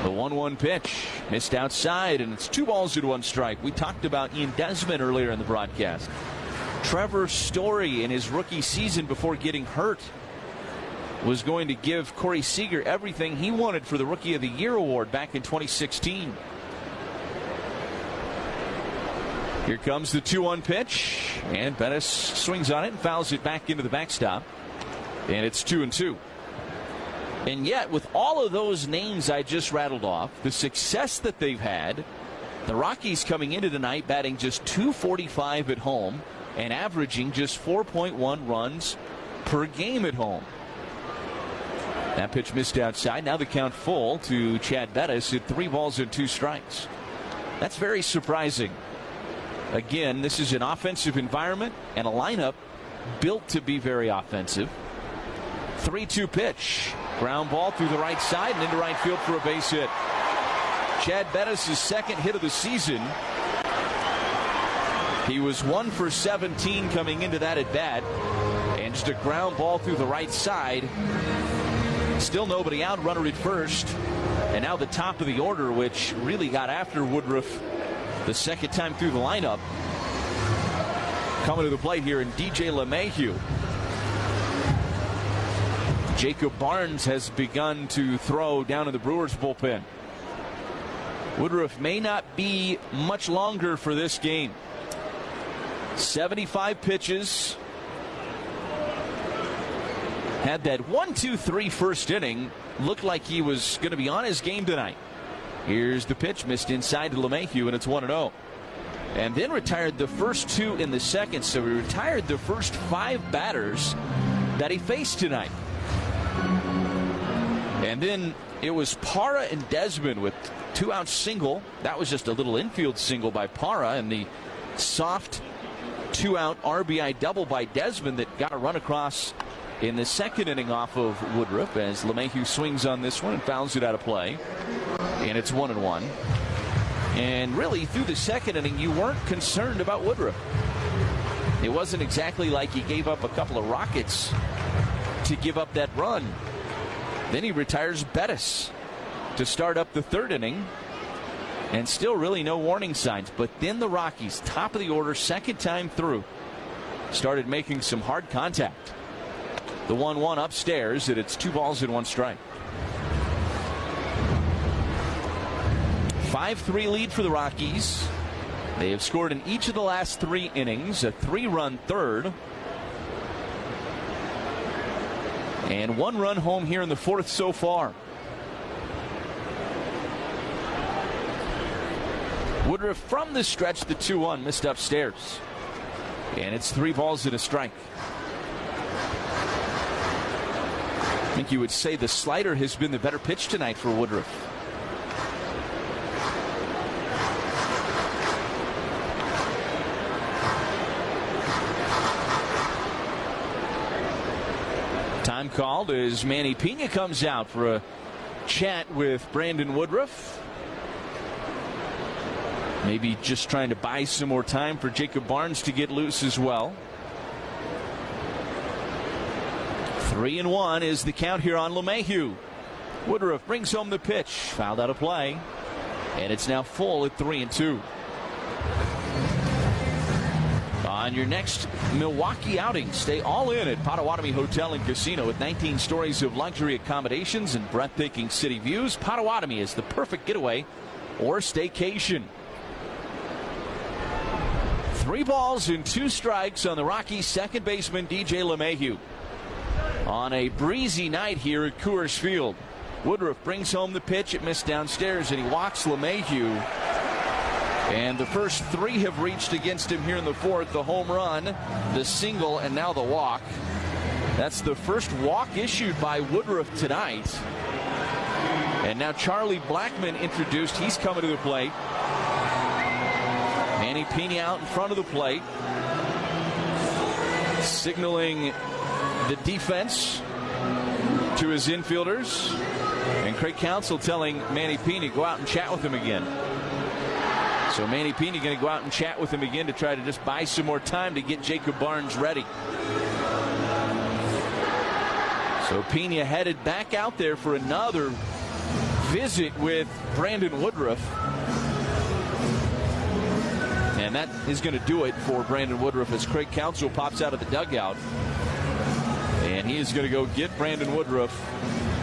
The 1-1 pitch missed outside, and it's 2-1 strike. We talked about Ian Desmond earlier in the broadcast. Trevor Story in his rookie season before getting hurt was going to give Corey Seager everything he wanted for the Rookie of the Year award back in 2016. Here comes the 2-1 pitch, and Bettis swings on it and fouls it back into the backstop, and it's 2-2. And yet, with all of those names I just rattled off, the success that they've had, the Rockies coming into tonight batting just .245 at home and averaging just 4.1 runs per game at home. That pitch missed outside. Now the count full to Chad Bettis at 3-2 strikes. That's very surprising. Again, this is an offensive environment and a lineup built to be very offensive. 3-2 pitch. Ground ball through the right side and into right field for a base hit. Chad Bettis' 2nd hit of the season. He was 1 for 17 coming into that at bat. And just a ground ball through the right side. Still nobody out, runner at first. And now the top of the order, which really got after Woodruff the 2nd time through the lineup. Coming to the plate here in DJ LeMahieu. Jacob Barnes has begun to throw down in the Brewers bullpen. Woodruff may not be much longer for this game. 75 pitches. Had that 1-2-3 first inning. Looked like he was going to be on his game tonight. Here's the pitch, missed inside to LeMahieu, and it's 1-0. And then retired the first 2 in the 2nd, so he retired the first 5 batters that he faced tonight. And then it was Parra and Desmond with 2-out single. That was just a little infield single by Parra, and the soft 2-out RBI double by Desmond that got a run across in the 2nd inning off of Woodruff, as LeMahieu swings on this one and fouls it out of play. And it's 1-1. And really, through the 2nd inning, you weren't concerned about Woodruff. It wasn't exactly like he gave up a couple of rockets to give up that run. Then he retires Bettis to start up the 3rd inning. And still really no warning signs. But then the Rockies, top of the order, 2nd time through, started making some hard contact. The 1-1 upstairs, and it's 2-1 strike. 5-3 lead for the Rockies. They have scored in each of the last 3 innings, a 3-run 3rd. And 1 run home here in the 4th so far. Woodruff from the stretch, the 2-1, missed upstairs. And it's 3 strike. I think you would say the slider has been the better pitch tonight for Woodruff. Time called as Manny Pena comes out for a chat with Brandon Woodruff. Maybe just trying to buy some more time for Jacob Barnes to get loose as well. 3-1 is the count here on LeMahieu. Woodruff brings home the pitch. Fouled out of play. And it's now full at 3-2. on your next Milwaukee outing. Stay all in at Potawatomi Hotel and Casino with 19 stories of luxury accommodations and breathtaking city views. Potawatomi is the perfect getaway or staycation. 3 balls and 2 strikes on the Rockies' second baseman, DJ LeMahieu. On a breezy night here at Coors Field. Woodruff brings home the pitch. It missed downstairs, and he walks LeMahieu. And the first 3 have reached against him here in the 4th. The home run, the single, and now the walk. That's the first walk issued by Woodruff tonight. And now Charlie Blackmon introduced. He's coming to the plate. Manny Pena out in front of the plate, signaling the defense to his infielders. And Craig Counsell telling Manny Pena, go out and chat with him again. So Manny Pena going to go out and chat with him again to try to just buy some more time to get Jacob Barnes ready. So Pena headed back out there for another visit with Brandon Woodruff. And that is going to do it for Brandon Woodruff as Craig Counsell pops out of the dugout. And he is going to go get Brandon Woodruff.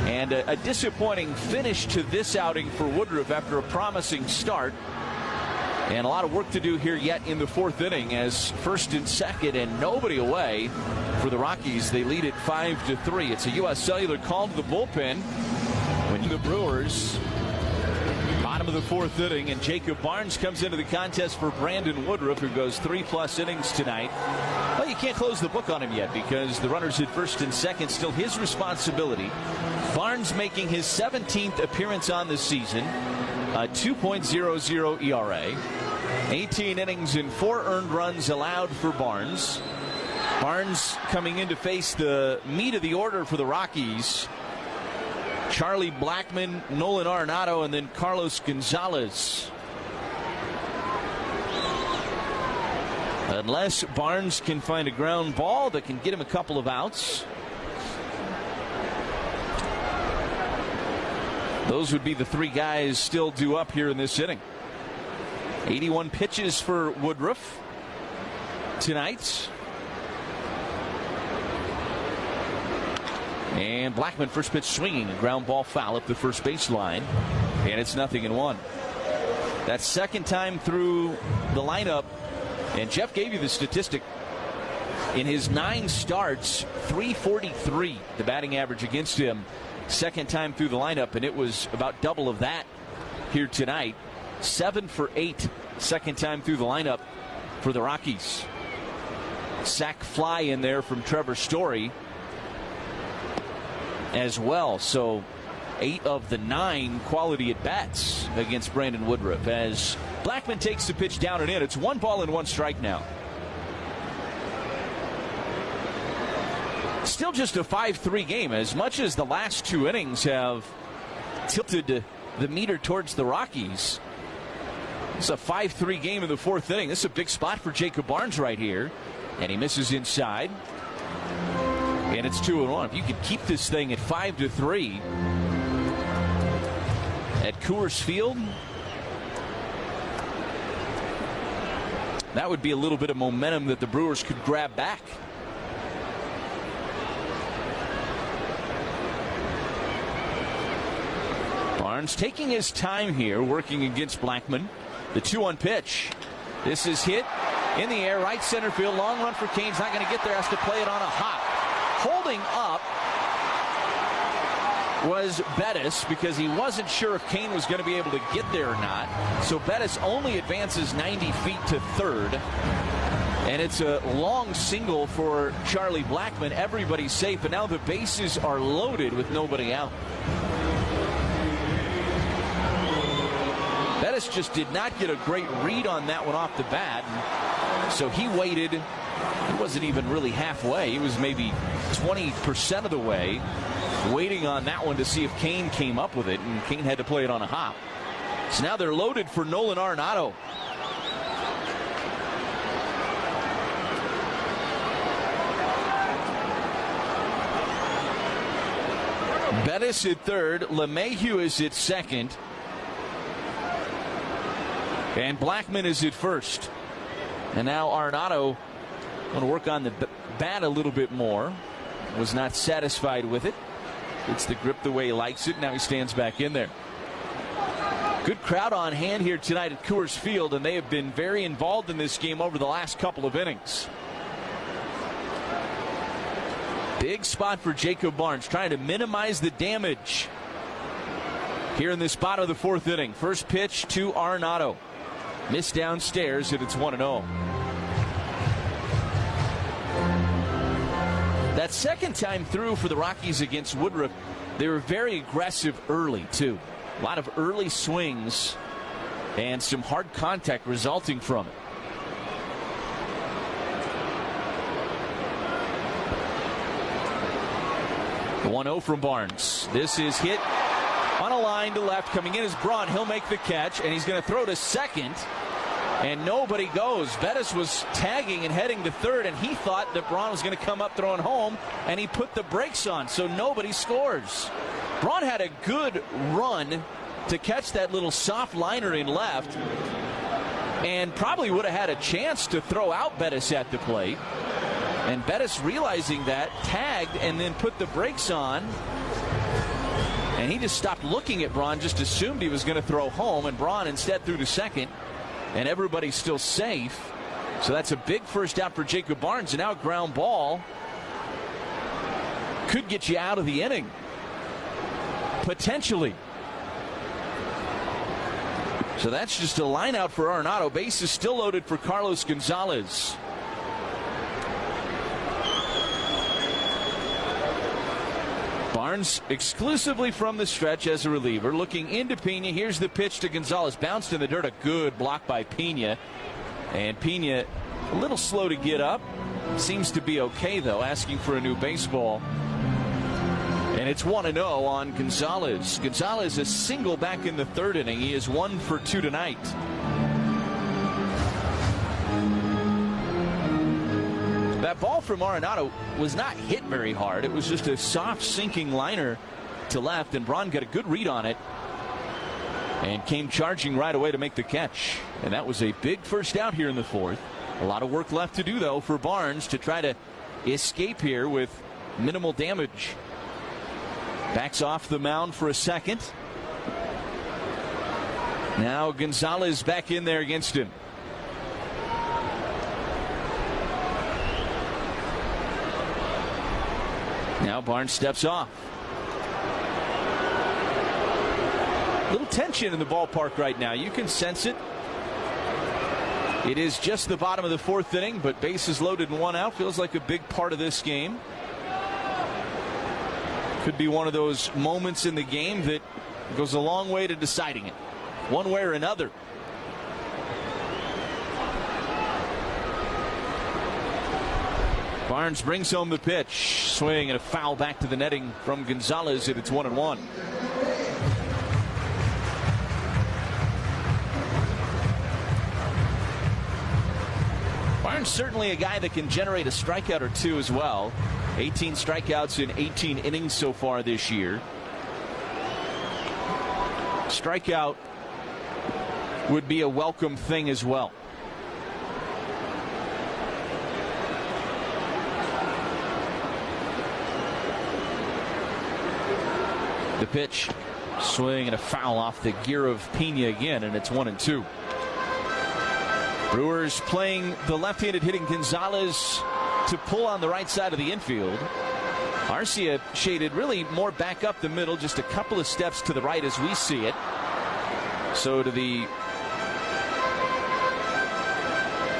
And a disappointing finish to this outing for Woodruff after a promising start. And a lot of work to do here yet in the 4th inning as first and second and nobody away for the Rockies. They lead it 5-3. It's a U.S. Cellular call to the bullpen when the Brewers, bottom of the 4th inning, and Jacob Barnes comes into the contest for Brandon Woodruff, who goes 3+ innings tonight. Well, you can't close the book on him yet because the runners at first and second, still his responsibility. Barnes making his 17th appearance on the season, a 2.00 ERA, 18 innings and 4 earned runs allowed for Barnes. Barnes coming in to face the meat of the order for the Rockies. Charlie Blackmon, Nolan Arenado, and then Carlos Gonzalez. Unless Barnes can find a ground ball that can get him a couple of outs, those would be the 3 guys still due up here in this inning. 81 pitches for Woodruff tonight. And Blackmon first pitch swinging, a ground ball foul up the first baseline, and it's 0-1. That's second time through the lineup, and Jeff gave you the statistic. In his 9 starts, .343 the batting average against him. Second time through the lineup, and it was about double of that here tonight. 7 for 8 second time through the lineup for the Rockies. Sac fly in there from Trevor Story as well. So 8 of the 9 quality at bats against Brandon Woodruff as Blackmon takes the pitch down and in. It's 1 ball and 1 strike now. Still just a 5-3 game. As much as the last 2 innings have tilted the meter towards the Rockies, it's a 5-3 game in the 4th inning. This is a big spot for Jacob Barnes right here, and he misses inside. And it's 2-1. If you could keep this thing at 5-3 at Coors Field, that would be a little bit of momentum that the Brewers could grab back. Barnes taking his time here, working against Blackmon. The 2-1 pitch. This is hit in the air, right center field. Long run for Kane's not going to get there. Has to play it on a hop. Holding up was Bettis because he wasn't sure if Kane was going to be able to get there or not. So Bettis only advances 90 feet to third. And it's a long single for Charlie Blackmon. Everybody's safe, and now the bases are loaded with nobody out. Bettis just did not get a great read on that one off the bat. And so he waited. He wasn't even really halfway. He was maybe 20% of the way, waiting on that one to see if Kane came up with it, and Kane had to play it on a hop. So now they're loaded for Nolan Arenado. Bettis at third. LeMahieu is at second. And Blackmon is at first. And now Arenado Want to work on the bat a little bit more. Was not satisfied with it. It's the grip the way he likes it. Now he stands back in there. Good crowd on hand here tonight at Coors Field, and they have been very involved in this game over the last couple of innings. Big spot for Jacob Barnes, trying to minimize the damage here in this bottom of the fourth inning. First pitch to Arenado. Missed downstairs, and it's 1-0. That second time through for the Rockies against Woodruff, they were very aggressive early, too. A lot of early swings and some hard contact resulting from it. The 1-0 from Barnes. This is hit on a line to left. Coming in is Braun. He'll make the catch, and he's going to throw to second. And nobody goes. Bettis was tagging and heading to third, and he thought that Braun was going to come up throwing home, and he put the brakes on, so nobody scores. Braun had a good run to catch that little soft liner in left, and probably would have had a chance to throw out Bettis at the plate. And Bettis, realizing that, tagged and then put the brakes on. And he just stopped looking at Braun, just assumed he was going to throw home, and Braun instead threw to second. And everybody's still safe. So that's a big first out for Jacob Barnes. And now a ground ball could get you out of the inning. Potentially. So that's just a line out for Arenado. Base is still loaded for Carlos Gonzalez. Barnes exclusively from the stretch as a reliever. Looking into Pena. Here's the pitch to Gonzalez. Bounced in the dirt. A good block by Pena. And Pena a little slow to get up. Seems to be okay, though. Asking for a new baseball. And it's 1-0 on Gonzalez. Gonzalez a single back in the third inning. He is 1 for 2 tonight. That ball from Arenado was not hit very hard. It was just a soft sinking liner to left, and Braun got a good read on it and came charging right away to make the catch. And that was a big first out here in the fourth. A lot of work left to do, though, for Barnes to try to escape here with minimal damage. Backs off the mound for a second. Now Gonzalez back in there against him. Now Barnes steps off. Little tension in the ballpark right now. You can sense it. It is just the bottom of the fourth inning, but bases loaded and 1 out. Feels like a big part of this game. Could be one of those moments in the game that goes a long way to deciding it, one way or another. Barnes brings home the pitch. Swing and a foul back to the netting from Gonzalez, and it's 1-1. Barnes certainly a guy that can generate a strikeout or two as well. 18 strikeouts in 18 innings so far this year. Strikeout would be a welcome thing as well. The pitch, swing and a foul off the gear of Pena again, and it's 1-2. Brewers playing the left-handed hitting Gonzalez to pull on the right side of the infield. Arcia shaded really more back up the middle, just a couple of steps to the right as we see it. So to the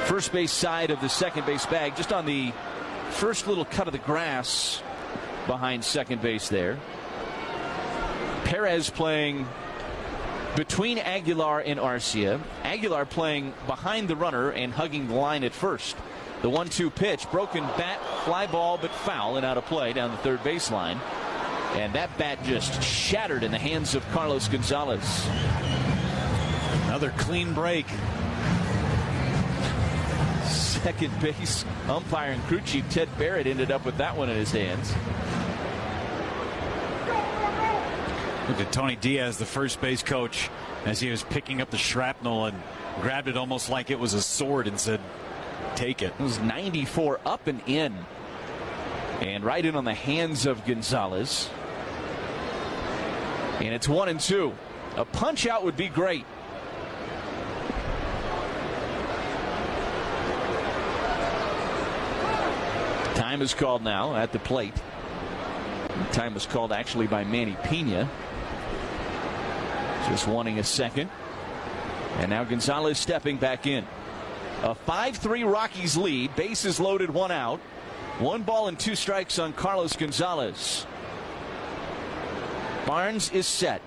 first base side of the second base bag, just on the first little cut of the grass behind second base there. Perez playing between Aguilar and Arcia. Aguilar playing behind the runner and hugging the line at first. The 1-2 pitch, broken bat, fly ball, but foul and out of play down the third baseline. And that bat just shattered in the hands of Carlos Gonzalez. Another clean break. Second base umpire and crew chief Ted Barrett ended up with that one in his hands. Look at Tony Diaz, the first base coach, as he was picking up the shrapnel and grabbed it almost like it was a sword and said, Take it. It was 94 up and in. And right in on the hands of Gonzalez. And it's 1-2. A punch out would be great. Time is called now at the plate. Time was called actually by Manny Pena. Just wanting a second. And now Gonzalez stepping back in. A 5-3 Rockies lead. Bases loaded, 1 out. 1 ball and 2 strikes on Carlos Gonzalez. Barnes is set.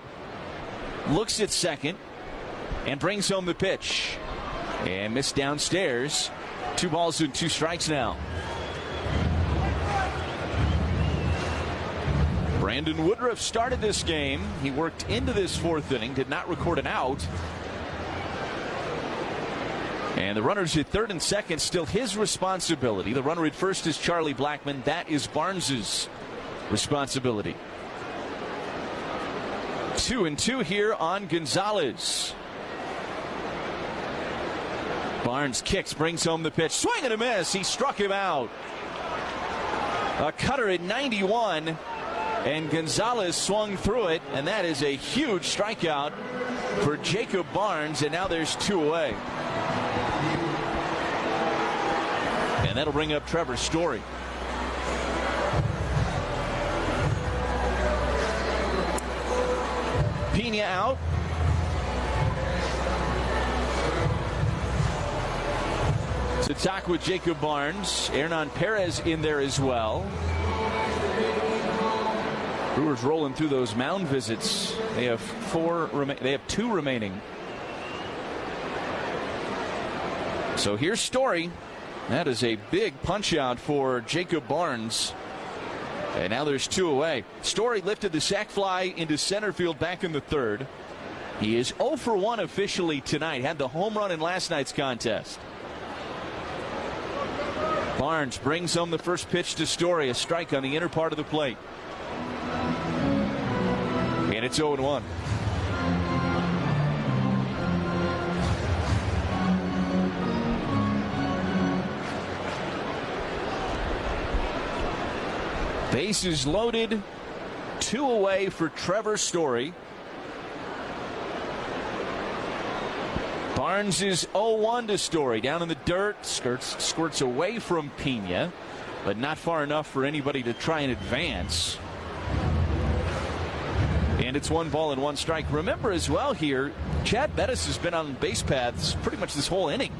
Looks at second. And brings home the pitch. And missed downstairs. 2 balls and 2 strikes now. Brandon Woodruff started this game. He worked into this 4th inning. Did not record an out. And the runners at 3rd and 2nd, still his responsibility. The runner at 1st is Charlie Blackmon. That is Barnes's responsibility. 2-2 here on Gonzalez. Barnes kicks, brings home the pitch. Swing and a miss. He struck him out. A cutter at 91. And Gonzalez swung through it. And that is a huge strikeout for Jacob Barnes. And now there's 2 away. And that'll bring up Trevor Story. Pena out. To talk with Jacob Barnes. Hernan Perez in there as well. Brewers rolling through those mound visits. They have 2 remaining. So here's Story. That is a big punch out for Jacob Barnes. And now there's 2 away. Story lifted the sac fly into center field back in the 3rd. He is 0 for 1 officially tonight. Had the home run in last night's contest. Barnes brings home the first pitch to Story. A strike on the inner part of the plate. And it's 0-1. Bases loaded. 2 away for Trevor Story. Barnes is 0-1 to Story. Down in the dirt. Squirts away from Pena, but not far enough for anybody to try and advance. And it's 1 ball and 1 strike. Remember as well here, Chad Bettis has been on base paths pretty much this whole inning.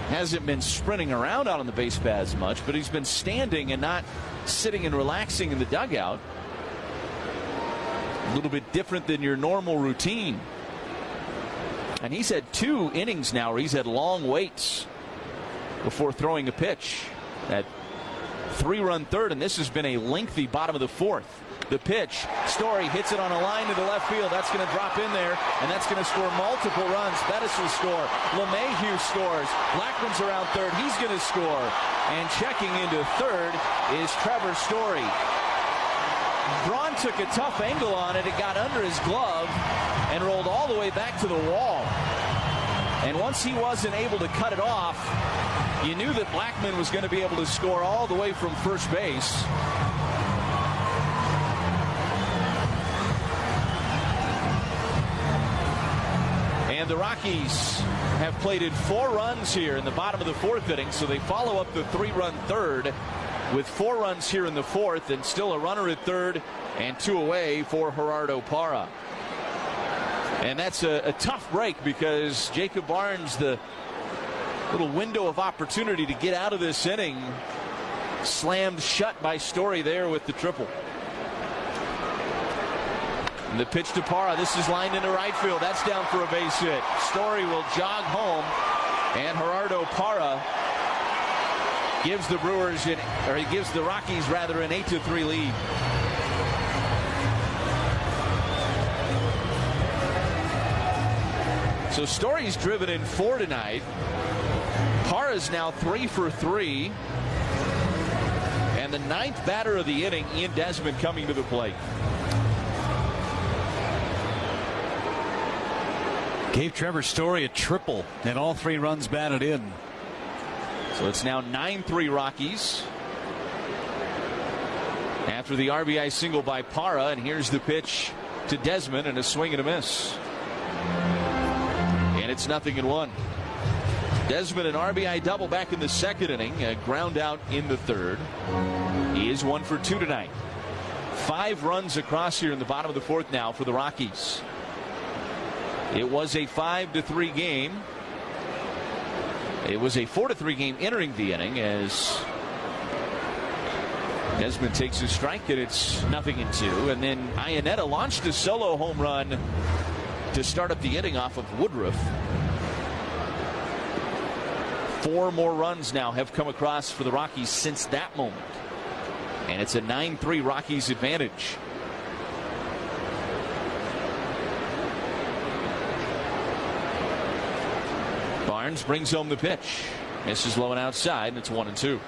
Hasn't been sprinting around out on the base paths much, but he's been standing and not sitting and relaxing in the dugout. A little bit different than your normal routine. And he's had 2 innings now where he's had long waits before throwing a pitch. That 3-run 3rd, and this has been a lengthy bottom of the 4th. The pitch, Story hits it on a line to the left field. That's going to drop in there, and that's going to score multiple runs. Bettis will score. LeMahieu scores. Blackman's around 3rd. He's going to score. And checking into 3rd is Trevor Story. Braun took a tough angle on it. It got under his glove and rolled all the way back to the wall. And once he wasn't able to cut it off, you knew that Blackmon was going to be able to score all the way from first base. And the Rockies have plated 4 runs here in the bottom of the 4th inning, so they follow up the 3-run 3rd with 4 runs here in the 4th, and still a runner at 3rd and 2 away for Gerardo Parra. And that's a tough break because Jacob Barnes, the little window of opportunity to get out of this inning, slammed shut by Story there with the triple. And the pitch to Parra. This is lined into right field. That's down for a base hit. Story will jog home, and Gerardo Parra gives the he gives the Rockies rather an 8-3 lead. So Story's driven in 4 tonight. Parra's now 3 for 3. And the 9th batter of the inning, Ian Desmond, coming to the plate. Gave Trevor Story a triple, and all 3 runs batted in. So it's now 9-3 Rockies after the RBI single by Parra, and here's the pitch to Desmond, and a swing and a miss. And it's 0-1. Desmond an RBI double back in the second inning, a ground out in the third. He is 1 for 2 tonight. 5 runs across here in the bottom of the fourth now for the Rockies. It was a 5-3 game. It was a 4-3 game entering the inning as Desmond takes his strike, and it's 0-2. And then Iannetta launched a solo home run to start up the inning off of Woodruff. 4 more runs now have come across for the Rockies since that moment. And it's a 9-3 Rockies advantage. Barnes brings home the pitch. Misses low and outside, and it's 1-2.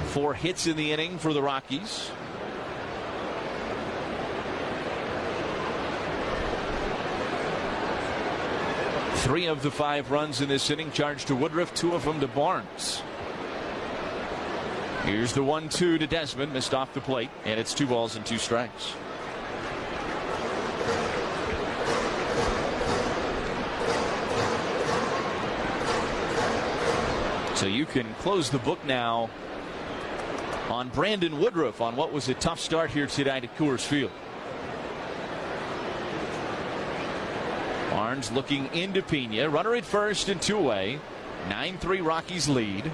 Four hits in the inning for the Rockies. Three of the 5 runs in this inning charged to Woodruff, 2 of them to Barnes. Here's the 1-2 to Desmond, missed off the plate, and it's 2 balls and 2 strikes. So you can close the book now on Brandon Woodruff on what was a tough start here tonight at Coors Field. Barnes looking into Pena, runner at first and 2 away. 9-3 Rockies lead.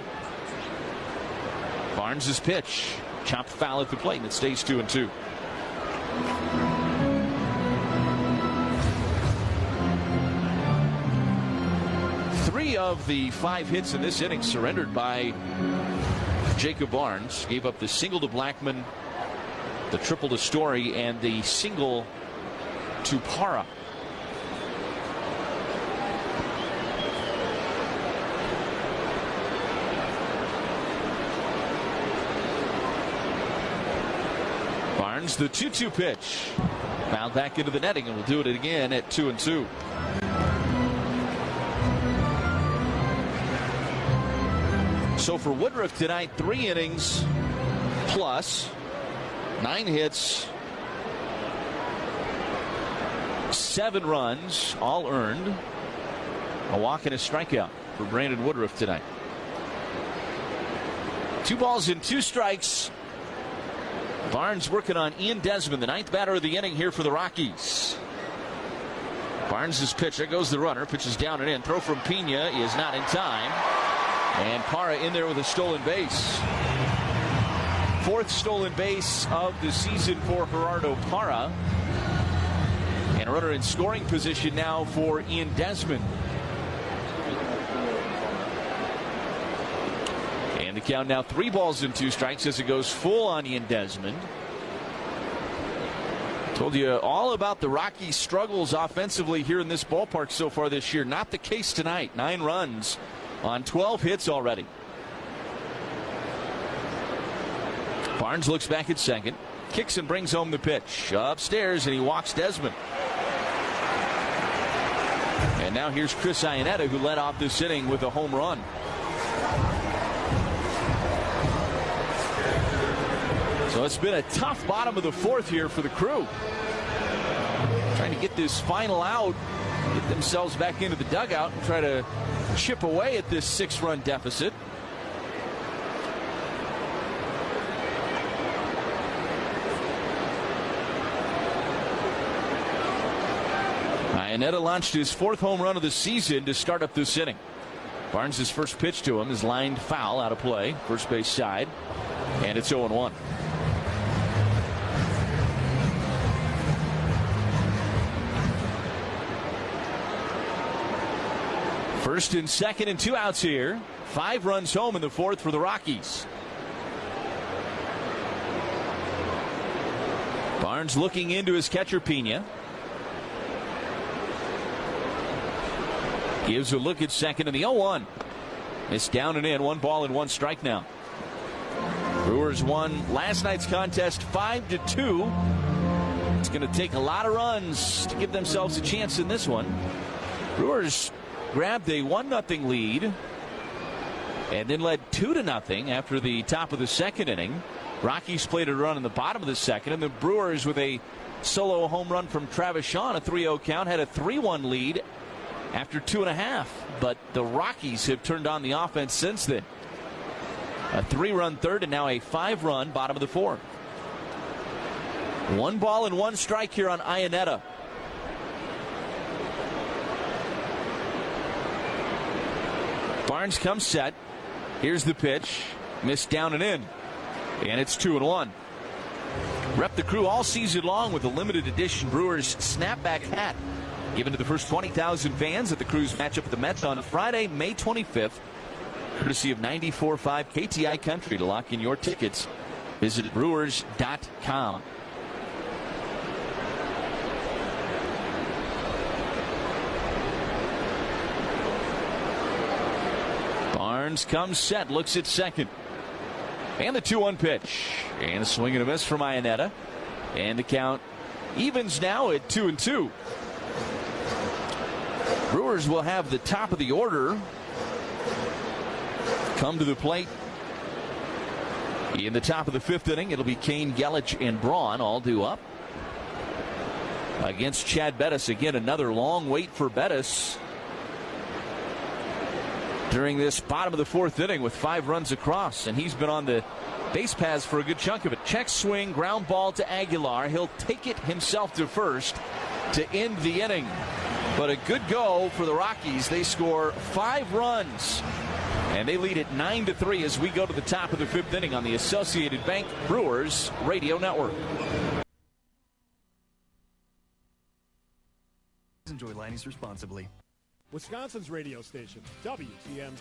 Barnes' pitch chopped foul at the plate, and it stays 2-2. Three of the 5 hits in this inning surrendered by Jacob Barnes. Gave up the single to Blackman, the triple to Story, and the single to Parra. The 2-2 pitch fouled back into the netting, and will do it again at 2-2. So for Woodruff tonight, 3 innings plus 9 hits, 7 runs, all earned. A walk and a strikeout for Brandon Woodruff tonight. 2 balls and 2 strikes. Barnes working on Ian Desmond, the 9th batter of the inning here for the Rockies. Barnes' pitch, there goes the runner, pitches down and in. Throw from Pena is not in time. And Parra in there with a stolen base. 4th stolen base of the season for Gerardo Parra. And a runner in scoring position now for Ian Desmond. The count now 3 balls and 2 strikes as it goes full on Ian Desmond. Told you all about the Rockies' struggles offensively here in this ballpark so far this year. Not the case tonight. 9 runs on 12 hits already. Barnes looks back at second. Kicks and brings home the pitch. Upstairs, and he walks Desmond. And now here's Chris Iannetta, who led off this inning with a home run. So it's been a tough bottom of the 4th here for the Crew. Trying to get this final out, get themselves back into the dugout and try to chip away at this 6-run deficit. Iannetta launched his 4th home run of the season to start up this inning. Barnes' first pitch to him is lined foul, out of play, first base side, and it's 0-1. First and second and 2 outs here. 5 runs home in the 4th for the Rockies. Barnes looking into his catcher Pena. Gives a look at second in the 0-1. It's down and in. 1 ball and 1 strike now. Brewers won last night's contest 5-2. It's going to take a lot of runs to give themselves a chance in this one. Brewers grabbed a 1-0 lead and then led 2-0 after the top of the second inning. Rockies played a run in the bottom of the second, and the Brewers, with a solo home run from Travis Shaw, a 3-0 count, had a 3-1 lead after 2.5. But the Rockies have turned on the offense since then. A 3-run third and now a 5-run bottom of the fourth. 1 ball and 1 strike here on Iannetta. Barnes comes set. Here's the pitch. Missed down and in. And it's 2-1. Rep the Crew all season long with a limited edition Brewers snapback hat given to the first 20,000 fans at the Crew's matchup with the Mets on Friday, May 25th. Courtesy of 94.5 KTI Country. To lock in your tickets, visit Brewers.com. Barnes comes set, looks at second. And the 2-1 pitch. And a swing and a miss from Iannetta. And the count evens now at 2-2. Brewers will have the top of the order come to the plate in the top of the fifth inning. It'll be Kane, Yelich, and Braun all due up against Chad Bettis. Again, another long wait for Bettis during this bottom of the fourth inning with 5 runs across, and he's been on the base paths for a good chunk of it. Check swing, ground ball to Aguilar. He'll take it himself to first to end the inning. But a good go for the Rockies. They score 5 runs, and they lead it 9-3 as we go to the top of the fifth inning on the Associated Bank Brewers Radio Network. Enjoy Liney's responsibly. Wisconsin's radio station, WTMJ.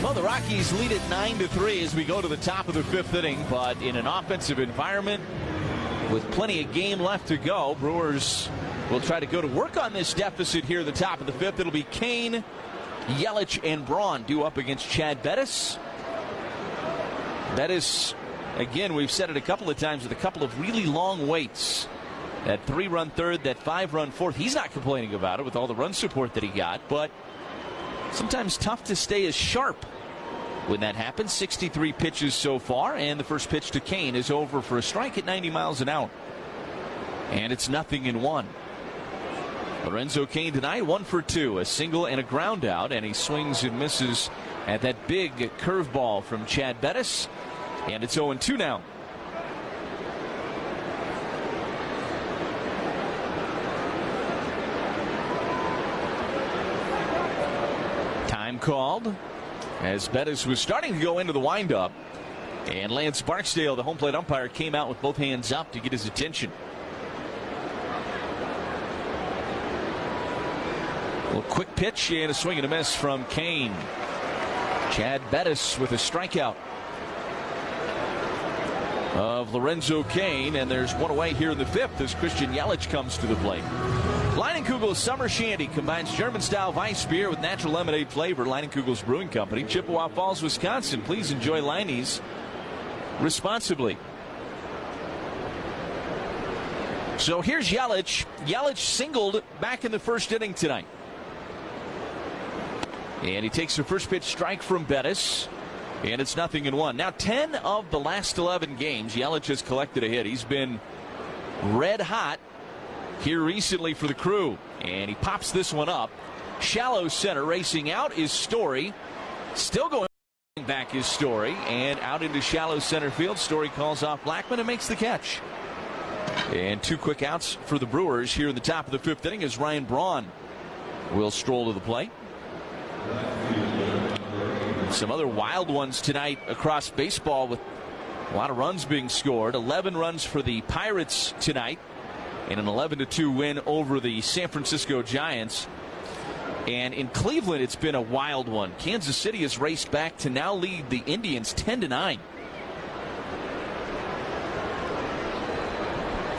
Well, the Rockies lead it 9-3 as we go to the top of the fifth inning, but in an offensive environment with plenty of game left to go, Brewers will try to go to work on this deficit here at the top of the fifth. It'll be Kane, Yelich, and Braun due up against Chad Bettis. Bettis, again, we've said it a couple of times, with a couple of really long waits. That 3-run third, that 5-run fourth. He's not complaining about it with all the run support that he got, but sometimes tough to stay as sharp when that happens. 63 pitches so far, and the first pitch to Kane is over for a strike at 90 miles an hour. And it's 0-1. Lorenzo Cain tonight, 1 for 2, a single and a ground out, and he swings and misses at that big curveball from Chad Bettis. And it's 0-2 now. Time called as Bettis was starting to go into the windup. And Lance Barksdale, the home plate umpire, came out with both hands up to get his attention. A quick pitch and a swing and a miss from Kane. Chad Bettis with a strikeout of Lorenzo Cain, and there's one away here in the fifth as Christian Yelich comes to the plate. Leinenkugel's Summer Shandy combines German-style Weiss beer with natural lemonade flavor. Leinenkugel's Brewing Company, Chippewa Falls, Wisconsin. Please enjoy Leinie's responsibly. So here's Yelich. Yelich singled back in the first inning tonight. And he takes the first pitch strike from Bettis. And it's 0-1. Now, 10 of the last 11 games, Yelich has collected a hit. He's been red hot here recently for the Crew. And he pops this one up. Shallow center, racing out is Story. Still going back is Story. And out into shallow center field. Story calls off Blackman and makes the catch. And 2 quick outs for the Brewers here in the top of the fifth inning as Ryan Braun will stroll to the plate. Some other wild ones tonight across baseball with a lot of runs being scored. 11 runs for the Pirates tonight in an 11-2 win over the San Francisco Giants. And in Cleveland, it's been a wild one. Kansas City has raced back to now lead the Indians 10-9.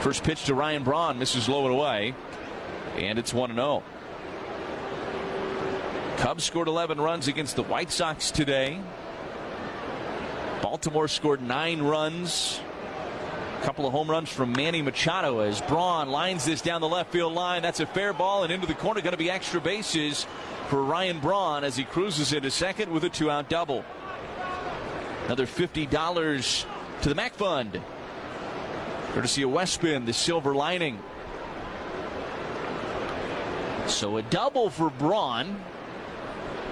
First pitch to Ryan Braun, misses low and away, and it's 1-0. Cubs scored 11 runs against the White Sox today. Baltimore scored 9 runs. A couple of home runs from Manny Machado as Braun lines this down the left field line. That's a fair ball and into the corner. Going to be extra bases for Ryan Braun as he cruises into second with a 2-out double. Another $50 to the MAC Fund, courtesy of Westbin, the silver lining. So a double for Braun,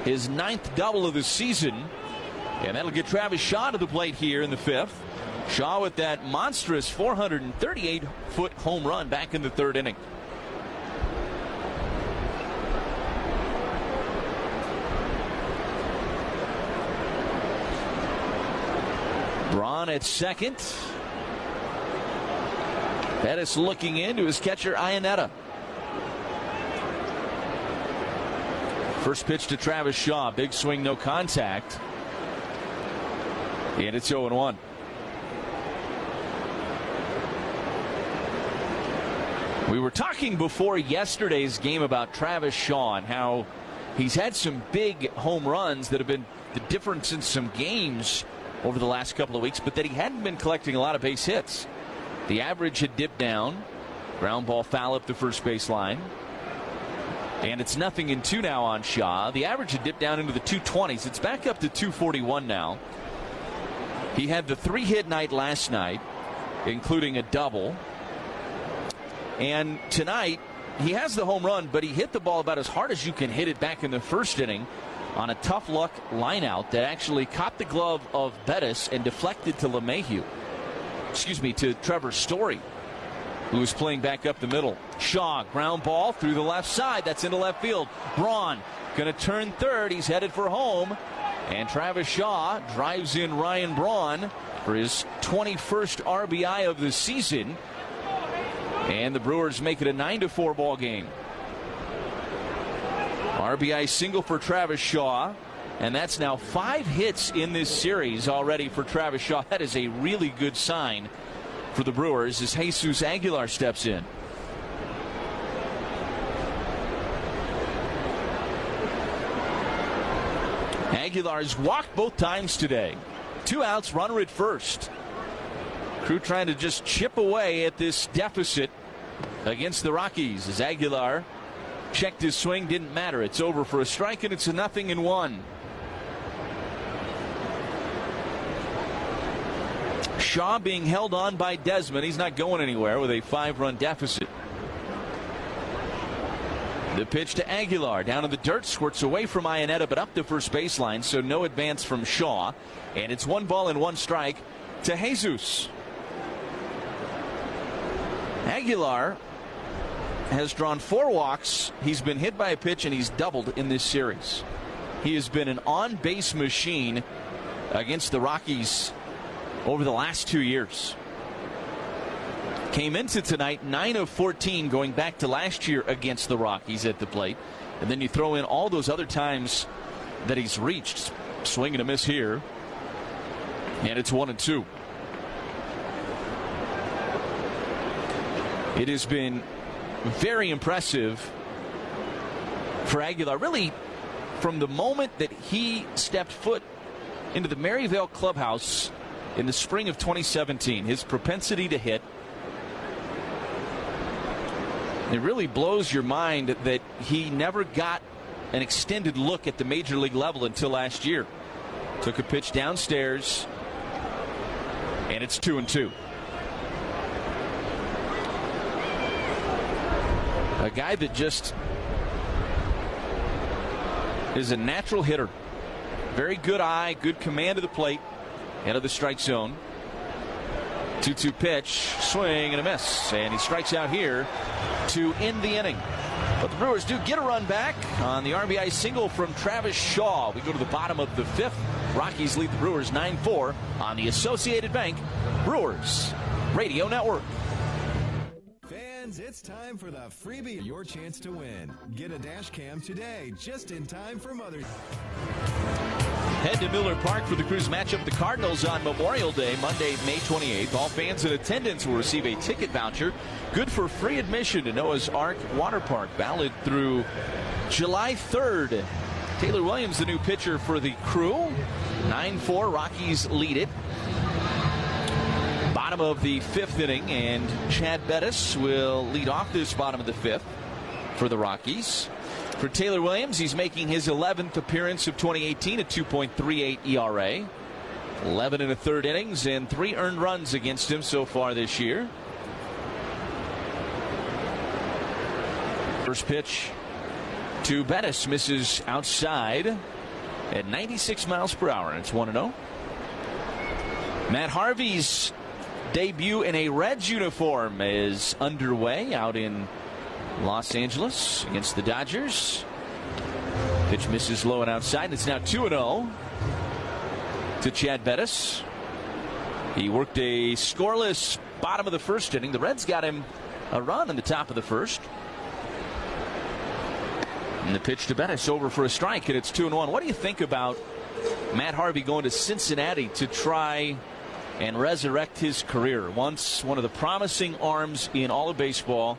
his 9th double of the season, and that'll get Travis Shaw to the plate here in the 5th. Shaw with that monstrous 438-foot home run back in the 3rd inning. Braun at second. Pettis looking into his catcher, Iannetta. First pitch to Travis Shaw. Big swing, no contact. And it's 0-1. We were talking before yesterday's game about Travis Shaw and how he's had some big home runs that have been the difference in some games over the last couple of weeks, but that he hadn't been collecting a lot of base hits. The average had dipped down. Ground ball foul up the first base line. And it's 0-2 now on Shaw. The average had dipped down into the 220s. It's back up to 241 now. He had the 3-hit night last night, including a double. And tonight, he has the home run, but he hit the ball about as hard as you can hit it back in the 1st inning on a tough luck line out that actually caught the glove of Bettis and deflected to to Trevor Story, who was playing back up the middle. Shaw, ground ball through the left side. That's into left field. Braun going to turn third. He's headed for home. And Travis Shaw drives in Ryan Braun for his 21st RBI of the season. And the Brewers make it a 9-4 ball game. RBI single for Travis Shaw. And that's now 5 hits in this series already for Travis Shaw. That is a really good sign for the Brewers as Jesus Aguilar steps in. Aguilar's walked both times today. 2 outs, runner at first. Crew trying to just chip away at this deficit against the Rockies as Aguilar checked his swing, didn't matter. It's over for a strike, and it's a 0-1. Shaw being held on by Desmond. He's not going anywhere with a 5-run deficit. The pitch to Aguilar. Down in the dirt. Squirts away from Iannetta, but up the first baseline, so no advance from Shaw. And it's 1 ball and 1 strike to Jesus. Aguilar has drawn 4 walks. He's been hit by a pitch, and he's doubled in this series. He has been an on-base machine against the Rockies over the last 2 years. Came into tonight 9 of 14 going back to last year against the Rockies at the plate. And then you throw in all those other times that he's reached. Swing and a miss here. And it's 1-2. It has been very impressive for Aguilar. Really, from the moment that he stepped foot into the Maryvale clubhouse in the spring of 2017, his propensity to hit, it really blows your mind that he never got an extended look at the major league level until last year. Took a pitch downstairs, and it's 2-2. A guy that just is a natural hitter. Very good eye, good command of the plate, out of the strike zone. 2-2 pitch, swing and a miss, and he strikes out here to end the inning. But the Brewers do get a run back on the RBI single from Travis Shaw. We go to the bottom of the 5th. Rockies lead the Brewers 9-4 on the Associated Bank Brewers Radio Network. Fans, it's time for the freebie. Your chance to win. Get a dash cam today, just in time for Mother's Day. Head to Miller Park for the Crew's matchup. The Cardinals on Memorial Day, Monday, May 28th. All fans in attendance will receive a ticket voucher, good for free admission to Noah's Ark Water Park. Valid through July 3rd. Taylor Williams, the new pitcher for the Crew. 9-4, Rockies lead it. Bottom of the 5th inning, and Chad Bettis will lead off this bottom of the 5th for the Rockies. For Taylor Williams, he's making his 11th appearance of 2018, a 2.38 ERA. 11 1/3 innings and 3 earned runs against him so far this year. First pitch to Bettis, misses outside at 96 miles per hour, and it's 1-0. Matt Harvey's debut in a Reds uniform is underway out in Los Angeles against the Dodgers. Pitch misses low and outside. It's now 2-0 to Chad Bettis. He worked a scoreless bottom of the 1st inning. The Reds got him a run in the top of the 1st. And the pitch to Bettis over for a strike, and it's 2-1. What do you think about Matt Harvey going to Cincinnati to try and resurrect his career? Once one of the promising arms in all of baseball.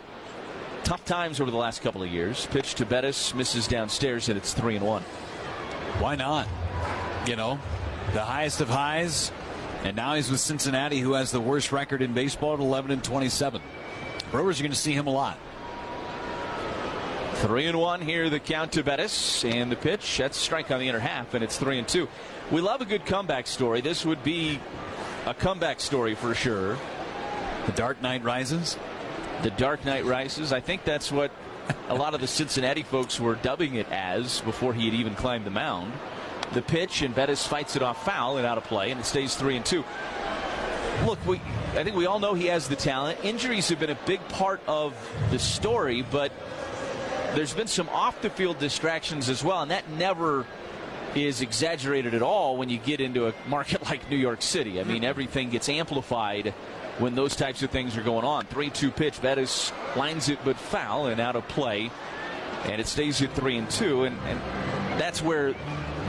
Tough times over the last couple of years. Pitch to Bettis, misses downstairs, and it's 3-1. Why not? You know, the highest of highs, and now he's with Cincinnati, who has the worst record in baseball at 11-27. Brewers are going to see him a lot. 3-1 here, the count to Bettis, and the pitch. That's a strike on the inner half, and it's 3-2. We love a good comeback story. This would be a comeback story for sure. The Dark Knight Rises. The Dark Knight Rises. I think that's what a lot of the Cincinnati folks were dubbing it as before he had even climbed the mound. The pitch, and Bettis fights it off foul and out of play, and it stays 3-2. Look, I think we all know he has the talent. Injuries have been a big part of the story, but there's been some off-the-field distractions as well, and that never is exaggerated at all when you get into a market like New York City. I mean, everything gets amplified when those types of things are going on. 3-2 pitch. Bettis lines it but foul and out of play, and it stays at 3-2, and that's where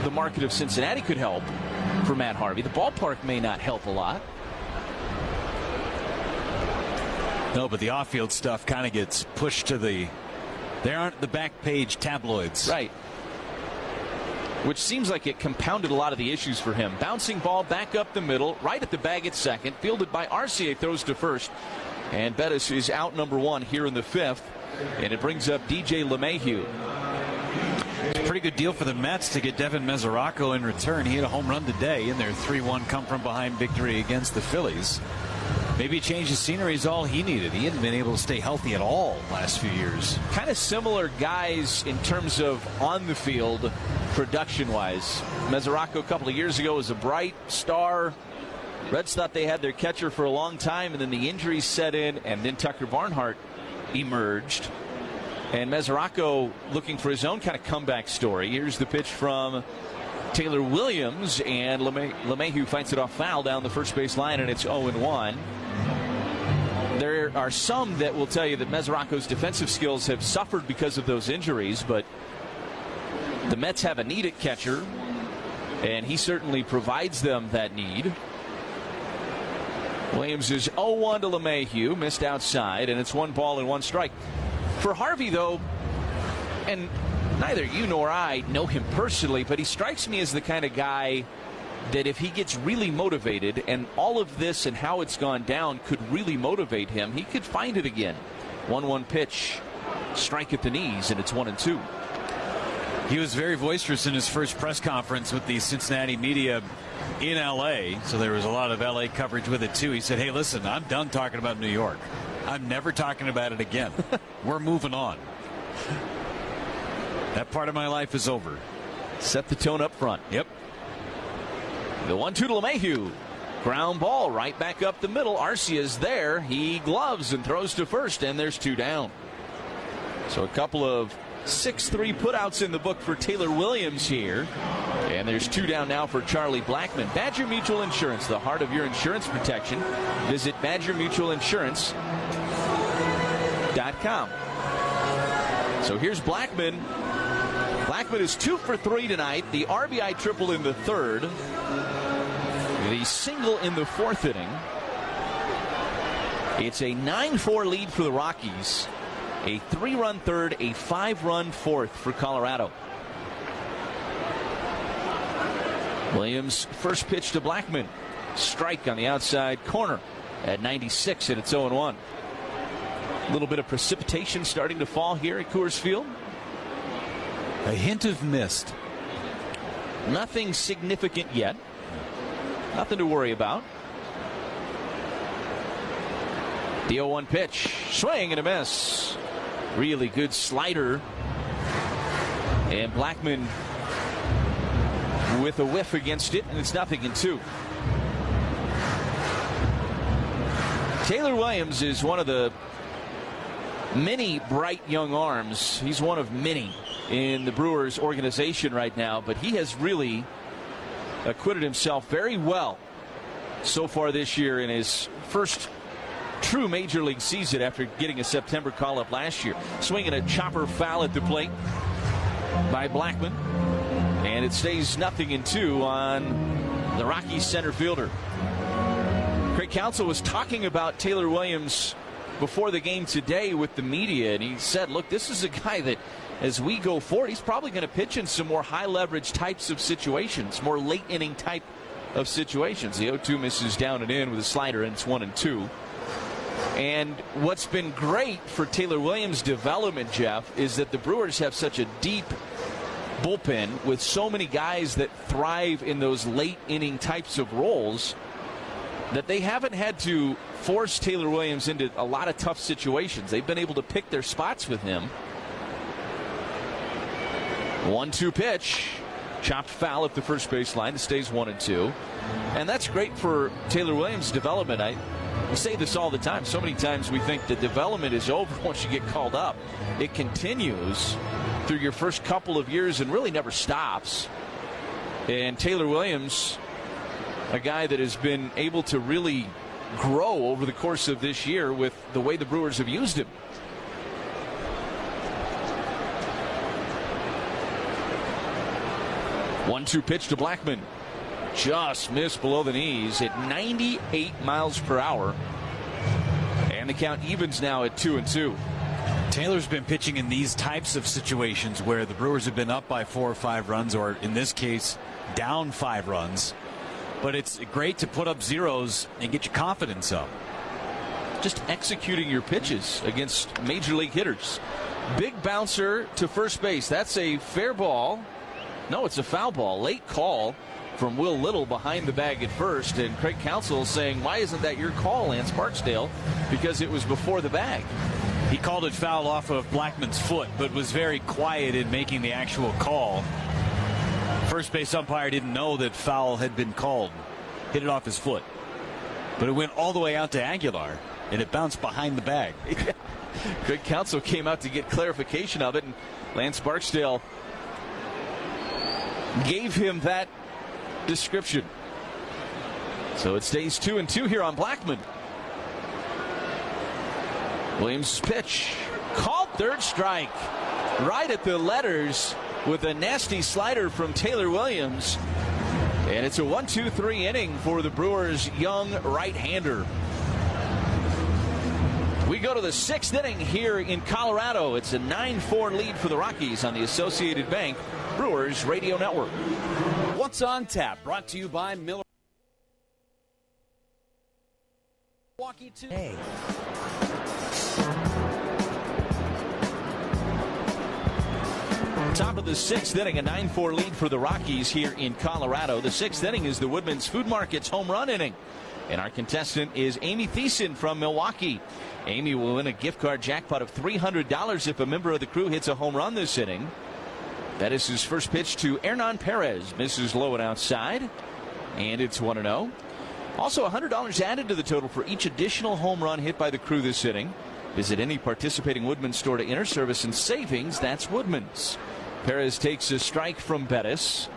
the market of Cincinnati could help for Matt Harvey. The ballpark may not help a lot. No, but the off-field stuff kind of gets pushed to they aren't the back page tabloids. Right. Which seems like it compounded a lot of the issues for him. Bouncing ball back up the middle, right at the bag at second, fielded by Arcia, throws to first, and Bettis is out number 1 here in the 5th, and it brings up DJ LeMahieu. It's a pretty good deal for the Mets to get Devin Mesoraco in return. He had a home run today in their 3-1 come-from-behind victory against the Phillies. Maybe a change of scenery is all he needed. He hadn't been able to stay healthy at all last few years. Kind of similar guys in terms of on the field, production-wise. Mesoraco a couple of years ago was a bright star. Reds thought they had their catcher for a long time, and then the injuries set in, and then Tucker Barnhart emerged. And Mesoraco looking for his own kind of comeback story. Here's the pitch from Taylor Williams, and LeMahieu fights it off foul down the first base line, and it's 0-1. There are some that will tell you that Mesoraco's defensive skills have suffered because of those injuries, but the Mets have a need at catcher, and he certainly provides them that need. Williams is 0-1 to LeMahieu, missed outside, and it's 1 ball and 1 strike. For Harvey, though, and neither you nor I know him personally, but he strikes me as the kind of guy that if he gets really motivated, and all of this and how it's gone down could really motivate him, he could find it again. 1-1 pitch, strike at the knees, and it's 1-2. He was very boisterous in his first press conference with the Cincinnati media in L.A., so there was a lot of L.A. coverage with it, too. He said, hey, listen, I'm done talking about New York. I'm never talking about it again. We're moving on. That part of my life is over. Set the tone up front. Yep. The 1-2 to LeMahieu. Ground ball right back up the middle. Arcia's there. He gloves and throws to first, and there's 2 down. So a couple of 6-3 putouts in the book for Taylor Williams here. And there's 2 down now for Charlie Blackmon. Badger Mutual Insurance, the heart of your insurance protection. Visit BadgerMutualInsurance.com. So here's Blackmon. Blackmon is 2 for 3 tonight. The RBI triple in the 3rd. The single in the 4th inning. It's a 9-4 lead for the Rockies. A 3-run 3rd, a 5-run 4th for Colorado. Williams, first pitch to Blackman. Strike on the outside corner at 96, and it's 0-1. A little bit of precipitation starting to fall here at Coors Field. A hint of mist. Nothing significant yet. Nothing to worry about. The 0-1 pitch. Swing and a miss. Really good slider. And Blackman with a whiff against it, and it's 0-2. Taylor Williams is one of the many bright young arms. He's one of many in the Brewers organization right now, but he has really acquitted himself very well so far this year in his first true major league season after getting a September call-up last year. Swinging a chopper foul at the plate by Blackman, and it stays 0-2 on the Rockies center fielder. Craig Counsell was talking about Taylor Williams before the game today with the media, and he said, look, this is a guy that as we go forward, he's probably going to pitch in some more high leverage types of situations, more late inning type of situations. The 0-2 misses down and in with a slider, and it's 1-2. And what's been great for Taylor Williams' development, Jeff, is that the Brewers have such a deep bullpen with so many guys that thrive in those late inning types of roles that they haven't had to force Taylor Williams into a lot of tough situations. They've been able to pick their spots with him. 1-2 pitch. Chopped foul at the first baseline. It stays 1-2. And that's great for Taylor Williams' development. We say this all the time. So many times we think the development is over once you get called up. It continues through your first couple of years and really never stops. And Taylor Williams, a guy that has been able to really grow over the course of this year with the way the Brewers have used him. One-two pitch to Blackman. Just missed below the knees at 98 miles per hour. And the count evens now at 2-2. Taylor's been pitching in these types of situations where the Brewers have been up by 4 or 5 runs, or in this case, down 5 runs. But it's great to put up zeros and get your confidence up. Just executing your pitches against major league hitters. Big bouncer to first base. That's a fair ball. No, it's a foul ball. Late call from Will Little behind the bag at first. And Craig Counsell saying, why isn't that your call, Lance Barksdale? Because it was before the bag. He called it foul off of Blackman's foot, but was very quiet in making the actual call. First base umpire didn't know that foul had been called. Hit it off his foot. But it went all the way out to Aguilar, and it bounced behind the bag. Craig Counsell came out to get clarification of it, and Lance Barksdale gave him that description. So it stays 2-2 here on Blackman. Williams' pitch. Called third strike. Right at the letters with a nasty slider from Taylor Williams. And it's a 1-2-3 inning for the Brewers' young right-hander. We go to the 6th inning here in Colorado. It's a 9-4 lead for the Rockies on the Associated Bank Brewers Radio Network. What's on tap? Brought to you by Milwaukee today. Top of the 6th inning, a 9-4 lead for the Rockies here in Colorado. The 6th inning is the Woodman's Food Market's home run inning. And our contestant is Amy Thiessen from Milwaukee. Amy will win a gift card jackpot of $300 if a member of the crew hits a home run this inning. That is his first pitch to Hernan Perez. Misses low and outside. And it's 1-0. Also, $100 added to the total for each additional home run hit by the crew this inning. Visit any participating Woodman's store to enter. Service and savings, that's Woodman's. Perez takes a strike from Bettis.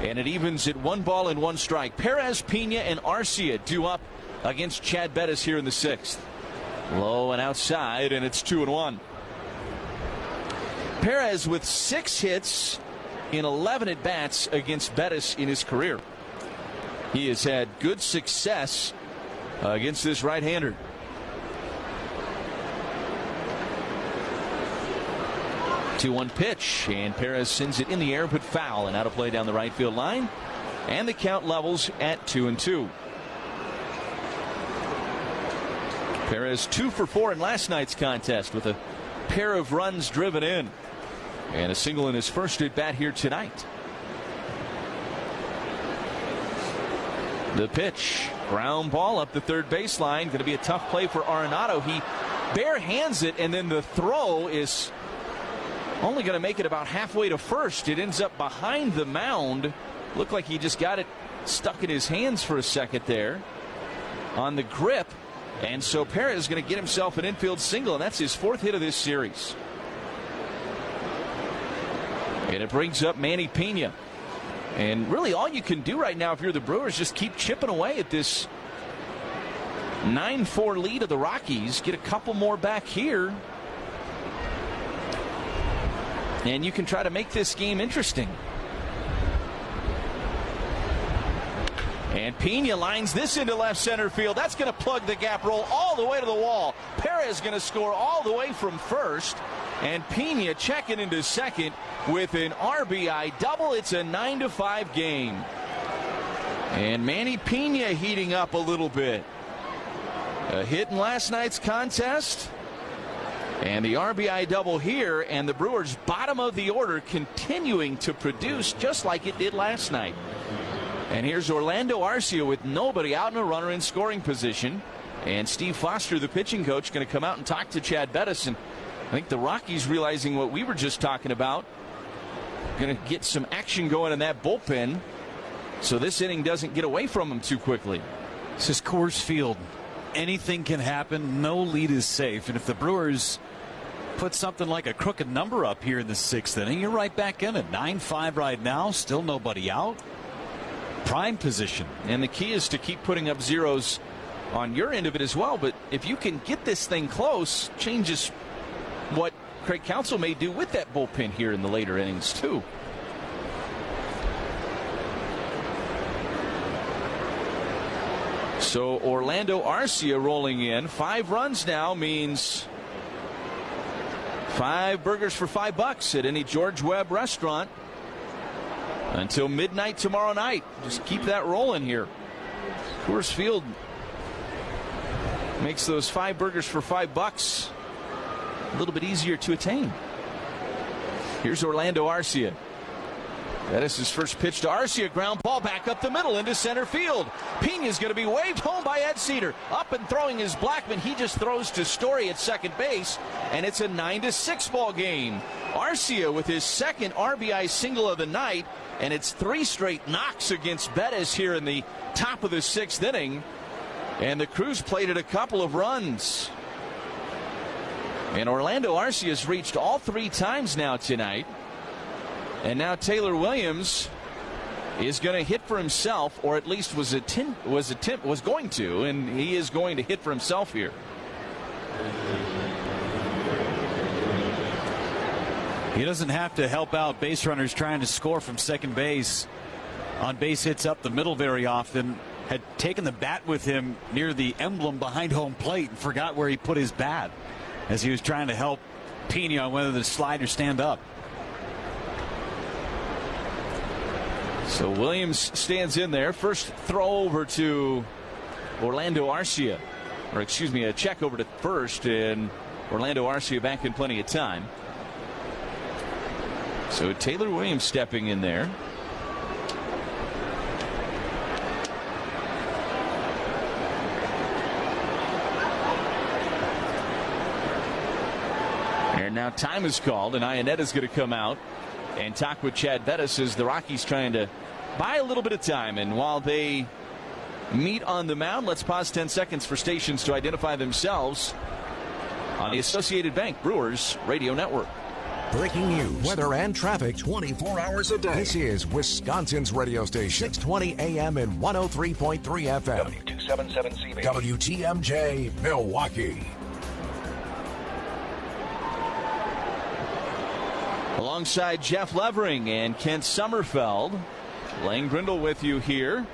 And it evens at 1 ball and 1 strike. Perez, Pena, and Arcia due up against Chad Bettis here in the 6th. Low and outside, and it's 2-1. Perez with 6 hits in 11 at-bats against Bettis in his career. He has had good success against this right-hander. 2-1 pitch, and Perez sends it in the air but foul and out of play down the right field line. And the count levels at 2-2. Perez 2 for 4 in last night's contest with a pair of runs driven in. And a single in his first at bat here tonight. The pitch, ground ball up the third baseline. Going to be a tough play for Arenado. He bare hands it, and then the throw is only going to make it about halfway to first. It ends up behind the mound. Looked like he just got it stuck in his hands for a second there on the grip. And so Perez is going to get himself an infield single, and that's his 4th hit of this series. And it brings up Manny Pena. And really all you can do right now if you're the Brewers, just keep chipping away at this 9-4 lead of the Rockies. Get a couple more back here. And you can try to make this game interesting. And Pena lines this into left center field. That's going to plug the gap, roll all the way to the wall. Perez going to score all the way from first. And Pena checking into second with an RBI double. It's a 9-5 game. And Manny Pena heating up a little bit. A hit in last night's contest. And the RBI double here. And the Brewers' bottom of the order continuing to produce just like it did last night. And here's Orlando Arcia with nobody out and a runner in scoring position. And Steve Foster, the pitching coach, going to come out and talk to Chad Bettis. And I think the Rockies, realizing what we were just talking about, going to get some action going in that bullpen so this inning doesn't get away from them too quickly. This is Coors Field. Anything can happen. No lead is safe. And if the Brewers put something like a crooked number up here in the 6th inning, you're right back in it. 9-5 right now. Still nobody out. Prime position. And the key is to keep putting up zeros on your end of it as well. But if you can get this thing close, changes what Craig Counsell may do with that bullpen here in the later innings too. So Orlando Arcia rolling in. 5 runs now means 5 burgers for $5 at any George Webb restaurant until midnight tomorrow night. Just keep that rolling here. Coors Field makes those 5 burgers for $5 a little bit easier to attain. Here's Orlando Arcia. That is his first pitch to Arcia. Ground ball back up the middle into center field. Pena's going to be waved home by Ed Cedar. Up and throwing is Blackman. He just throws to Story at second base, and it's a 9-6 ball game. Arcia with his second RBI single of the night, and it's 3 straight knocks against Bettis here in the top of the 6th inning. And the Crews plated a couple of runs. And Orlando Arcia has reached all 3 times now tonight. And now Taylor Williams is going to hit for himself, or at least was going to, and he is going to hit for himself here. He doesn't have to help out base runners trying to score from second base on base hits up the middle very often. Had taken the bat with him near the emblem behind home plate and forgot where he put his bat as he was trying to help Pena on whether to slide or stand up. So Williams stands in there. First throw over to Orlando Arcia, or excuse me, a check over to first, and Orlando Arcia back in plenty of time. So Taylor Williams stepping in there. And now time is called, and Ionetta's going to come out and talk with Chad Bettis as the Rockies trying to buy a little bit of time. And while they meet on the mound, let's pause 10 seconds for stations to identify themselves on the Associated Bank Brewers Radio Network. Breaking news, weather, and traffic 24 hours a day. This is Wisconsin's radio station, 620 AM and 103.3 FM. W277CB. WTMJ, Milwaukee. Alongside Jeff Levering and Kent Sommerfeld, Lang Grindle with you here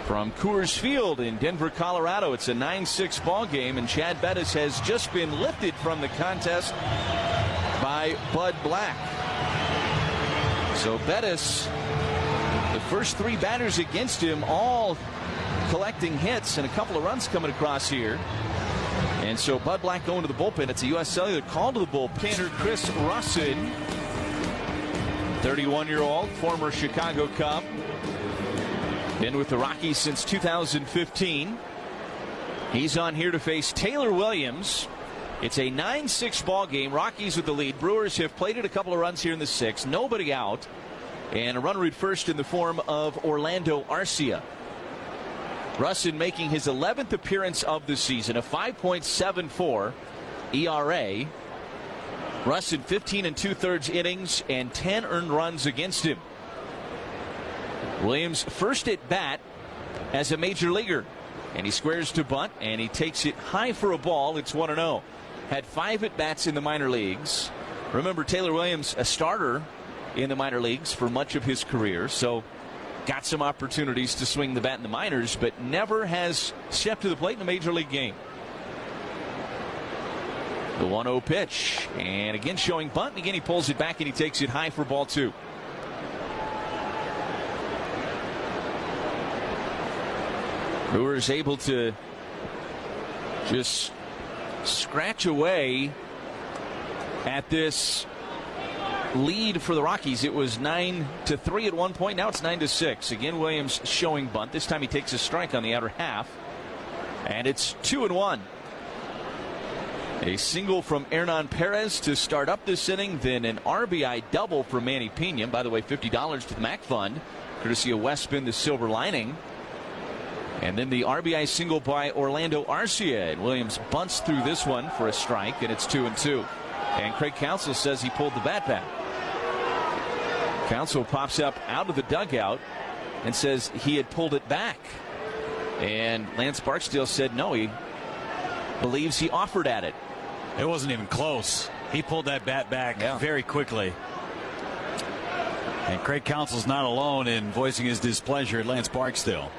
from Coors Field in Denver, Colorado. It's a 9-6 ball game, and Chad Bettis has just been lifted from the contest by Bud Black. So Bettis, the First 3 batters against him, all collecting hits and a couple of runs coming across here. And so Bud Black going to the bullpen. It's a U.S. Cellular call to the bullpen. Chris Russin, 31-year-old, former Chicago Cub. Been with the Rockies since 2015. He's on here to face Taylor Williams. It's a 9-6 ball game. Rockies with the lead. Brewers have played it a couple of runs here in the 6th. Nobody out. And a runner at first in the form of Orlando Arcia. Russin making his 11th appearance of the season, a 5.74 ERA. Russin 15 2/3 innings and 10 earned runs against him. Williams first at bat as a major leaguer, and he squares to bunt and he takes it high for a ball. It's 1-0. Had 5 at bats in the minor leagues. Remember, Taylor Williams, a starter in the minor leagues for much of his career, so got some opportunities to swing the bat in the minors, but never has stepped to the plate in a major league game. The 1-0 pitch, and again showing bunt, and again he pulls it back and he takes it high for ball 2. Brewers able to just scratch away at this lead for the Rockies. It was 9-3 at one point. Now it's 9-6. Again, Williams showing bunt. This time he takes a strike on the outer half, and it's 2-1. A single from Hernan Perez to start up this inning, then an RBI double from Manny Pena. By the way, $50 to the MAC Fund, courtesy of Westspin, the Silver Lining. And then the RBI single by Orlando Arcia, and Williams bunts through this one for a strike, and it's 2-2. And Craig Counsell says he pulled the bat back. Counsell pops up out of the dugout and says he had pulled it back. And Lance Barksdale said no, he believes he offered at it. It wasn't even close. He pulled that bat back very quickly. And Craig Counsell's not alone in voicing his displeasure at Lance Barksdale.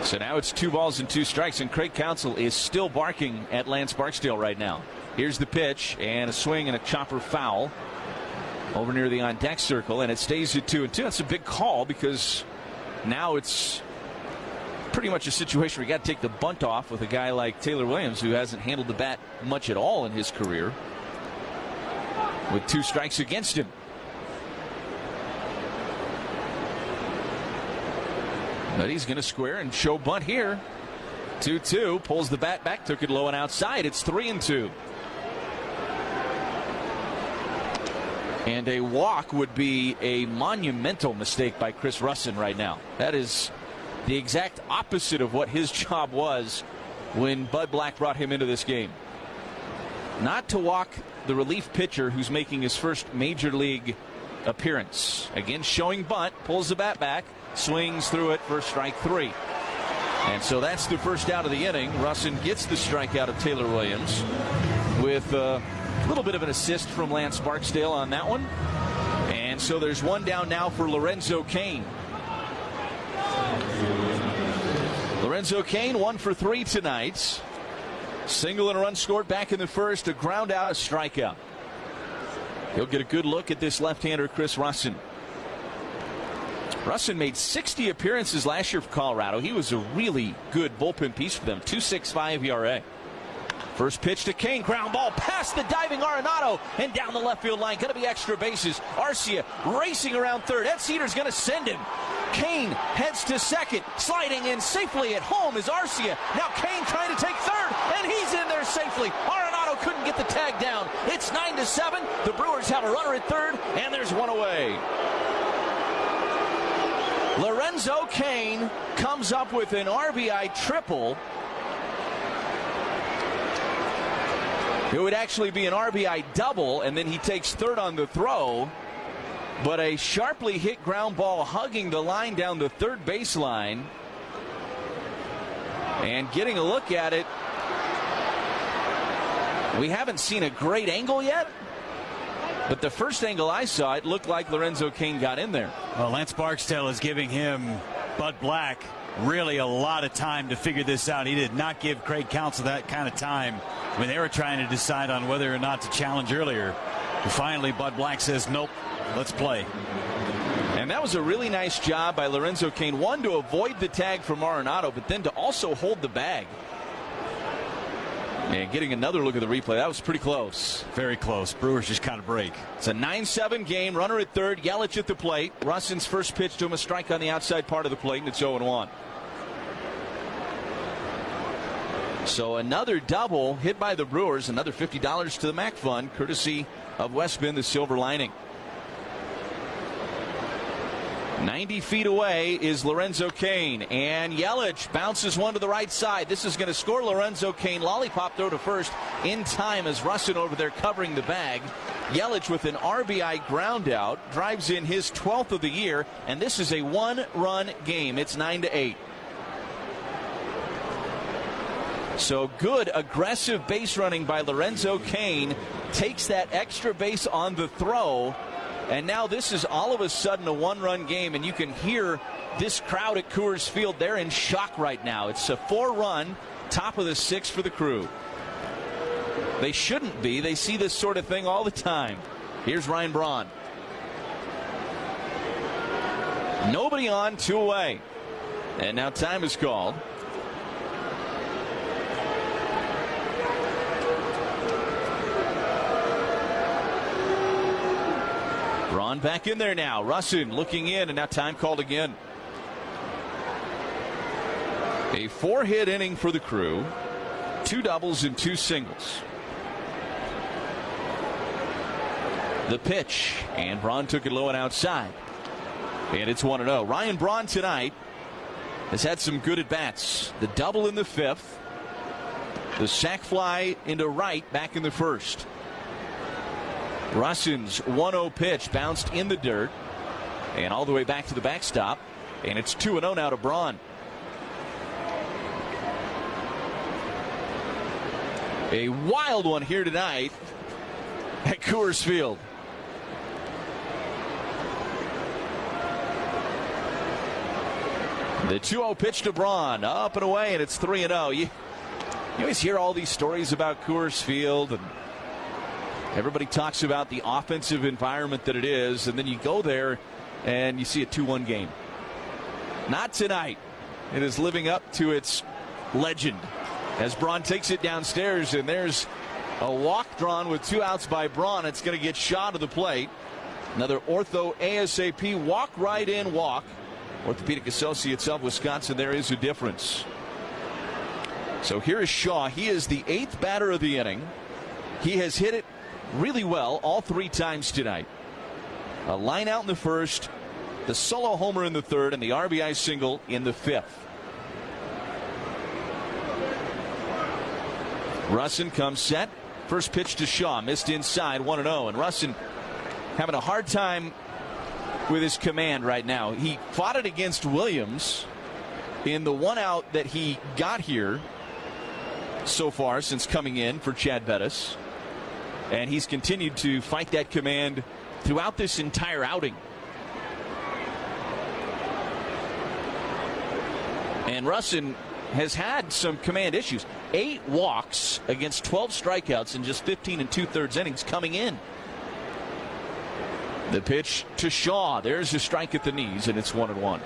So now it's 2 balls and 2 strikes, and Craig Counsell is still barking at Lance Barksdale right now. Here's the pitch, and a swing and a chopper foul over near the on-deck circle, and it stays at 2-2. That's a big call because now it's pretty much a situation where you got to take the bunt off with a guy like Taylor Williams, who hasn't handled the bat much at all in his career, with 2 strikes against him. But he's going to square and show bunt here. 2-2, pulls the bat back, took it low and outside. It's 3-2. And a walk would be a monumental mistake by Chris Russin right now. That is the exact opposite of what his job was when Bud Black brought him into this game. Not to walk the relief pitcher who's making his first major league appearance. Again, showing bunt, pulls the bat back, swings through it for strike 3. And so that's the first out of the inning. Russin gets the strikeout of Taylor Williams with a little bit of an assist from Lance Barksdale on that one. And so there's 1 down now for Lorenzo Cain. Lorenzo Cain 1 for 3 tonight. Single and a run scored back in the first, a ground out, a strikeout. He'll get a good look at this left-hander, Chris Russin. Russin made 60 appearances last year for Colorado. He was a really good bullpen piece for them. 2.65 ERA. First pitch to Cain, ground ball past the diving Arenado and down the left field line. Going to be extra bases. Arcia racing around third. Ed Cedar's going to send him. Cain heads to second, sliding in safely at home is Arcia. Now Cain trying to take third, and he's in there safely. Arenado couldn't get the tag down. It's 9-7. The Brewers have a runner at third, and there's 1 away. Lorenzo Cain comes up with an RBI triple. It would actually be an RBI double, and then he takes third on the throw. But a sharply hit ground ball hugging the line down the third baseline. And getting a look at it, we haven't seen a great angle yet. But the first angle I saw, it looked like Lorenzo Cain got in there. Well, Lance Barksdale is giving him, Bud Black, really a lot of time to figure this out. He did not give Craig Counsell that kind of time when they were trying to decide on whether or not to challenge earlier. Finally, Bud Black says, nope, let's play. And that was a really nice job by Lorenzo Cain. One, to avoid the tag from Arenado, but then to also hold the bag. And getting another look at the replay, that was pretty close. Very close. Brewers just kind of break. It's a 9-7 game. Runner at third. Yelich at the plate. Russin's first pitch to him, a strike on the outside part of the plate, and it's 0-1. So another double hit by the Brewers. Another $50 to the MAC Fund, courtesy of West Bend, the Silver Lining. 90 feet away is Lorenzo Cain, and Yelich bounces one to the right side. This is going to score Lorenzo Cain. Lollipop throw to first in time as Russin over there covering the bag. Yelich with an RBI ground out drives in his 12th of the year, and this is a one-run game. It's 9-8. So good aggressive base running by Lorenzo Cain, takes that extra base on the throw. And now this is all of a sudden a one-run game, and you can hear this crowd at Coors Field. They're in shock right now. It's a 4-run, top of the 6th for the Crew. They shouldn't be. They see this sort of thing all the time. Here's Ryan Braun. Nobody on, 2 away. And now time is called. Braun back in there now. Russin looking in, and now time called again. A 4-hit inning for the Crew. 2 doubles and 2 singles. The pitch, and Braun took it low and outside. And it's 1-0. Ryan Braun tonight has had some good at-bats. The double in the 5th. The sac fly into right back in the 1st. Russin's 1-0 pitch bounced in the dirt and all the way back to the backstop, and it's 2-0 now to Braun. A wild one here tonight at Coors Field. The 2-0 pitch to Braun, up and away, and it's 3-0. You always hear all these stories about Coors Field, and everybody talks about the offensive environment that it is, and then you go there and you see a 2-1 game. Not tonight. It is living up to its legend as Braun takes it downstairs, and there's a walk drawn with 2 outs by Braun. It's going to get shot to the plate. Another ortho ASAP walk right in walk. Orthopedic Associates of Wisconsin, there is a difference. So here is Shaw. He is the 8th batter of the inning. He has hit it really well all 3 times tonight. A line out in the 1st, the solo homer in the 3rd, and the RBI single in the 5th. Russin comes set. First pitch to Shaw, missed inside, 1-0. And Russin having a hard time with his command right now. He fought it against Williams in the 1 out that he got here so far since coming in for Chad Bettis. And he's continued to fight that command throughout this entire outing. And Russin has had some command issues. 8 walks against 12 strikeouts in just 15 2/3 innings coming in. The pitch to Shaw. There's a strike at the knees, and it's 1-1.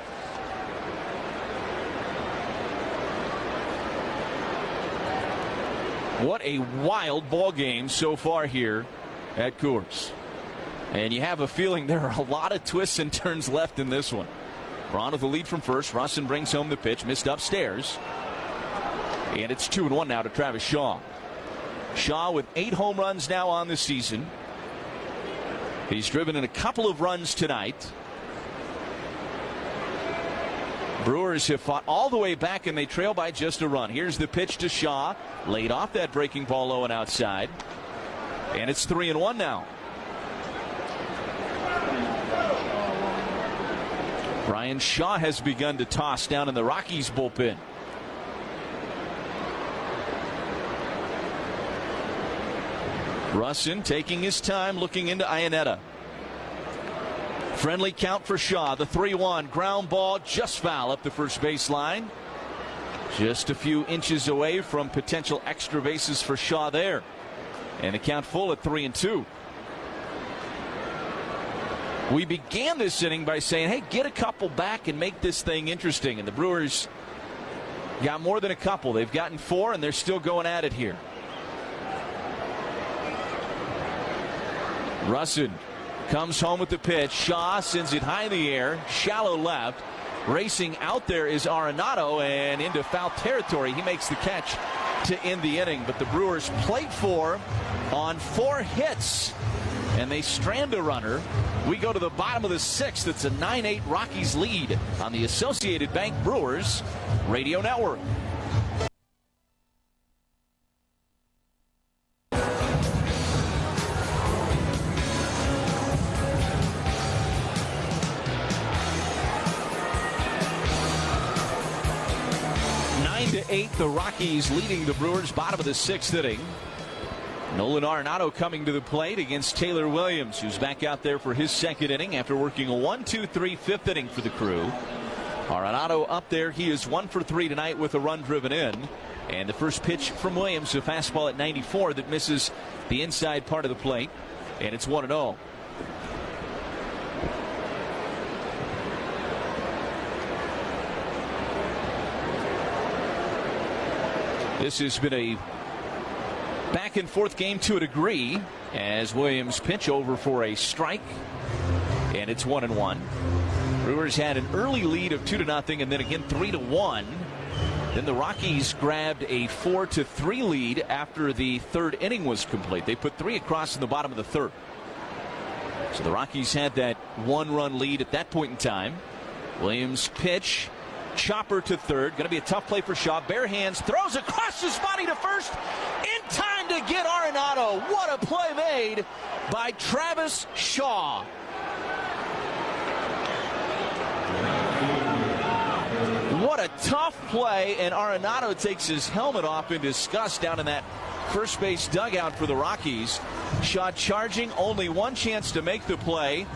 What a wild ball game so far here at Coors. And you have a feeling there are a lot of twists and turns left in this one. Braun with the lead from first. Russin brings home the pitch, missed upstairs. And it's 2-1 now to Travis Shaw. Shaw with 8 home runs now on the season. He's driven in a couple of runs tonight. Brewers have fought all the way back, and they trail by just a run. Here's the pitch to Shaw. Laid off that breaking ball low and outside. And it's 3-1 now. Brian Shaw has begun to toss down in the Rockies bullpen. Russin taking his time, looking into Iannetta. Friendly count for Shaw. The 3-1 ground ball, just foul up the first baseline. Just a few inches away from potential extra bases for Shaw there. And the count full at 3-2. We began this inning by saying, hey, get a couple back and make this thing interesting. And the Brewers got more than a couple. They've gotten 4, and they're still going at it here. Russin comes home with the pitch. Shaw sends it high in the air, shallow left. Racing out there is Arenado, and into foul territory. He makes the catch to end the inning. But the Brewers played for on 4 hits, and they strand a runner. We go to the bottom of the 6th. It's a 9-8 Rockies lead on the Associated Bank Brewers Radio Network. The Rockies leading the Brewers, bottom of the 6th inning. Nolan Arenado coming to the plate against Taylor Williams, who's back out there for his 2nd inning after working a 1-2-3 5th inning for the Crew. Arenado up there. He is 1 for 3 tonight with a run driven in. And the first pitch from Williams, a fastball at 94 that misses the inside part of the plate. And it's 1-0. This has been a back and forth game to a degree as Williams pitch over for a strike, and it's 1-1. Brewers had an early lead of 2-0 and then again 3-1. Then the Rockies grabbed a 4-3 lead after the 3rd inning was complete. They put 3 across in the bottom of the 3rd. So the Rockies had that 1-run lead at that point in time. Williams pitch. Chopper to 3rd. Going to be a tough play for Shaw. Bare hands. Throws across his body to 1st. In time to get Arenado. What a play made by Travis Shaw. What a tough play. And Arenado takes his helmet off in disgust down in that first base dugout for the Rockies. Shaw charging. Only one chance to make the play.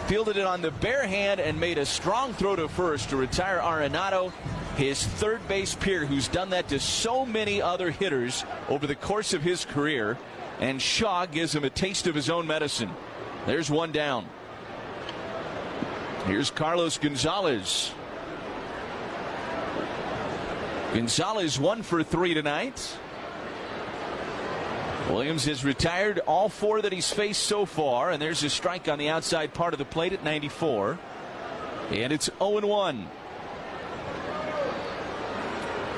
Fielded it on the bare hand and made a strong throw to 1st to retire Arenado, his 3rd base peer, who's done that to so many other hitters over the course of his career. And Shaw gives him a taste of his own medicine. There's one down. Here's Carlos Gonzalez. Gonzalez 1 for 3 tonight. Williams has retired all 4 that he's faced so far, and there's a strike on the outside part of the plate at 94. And it's 0-1.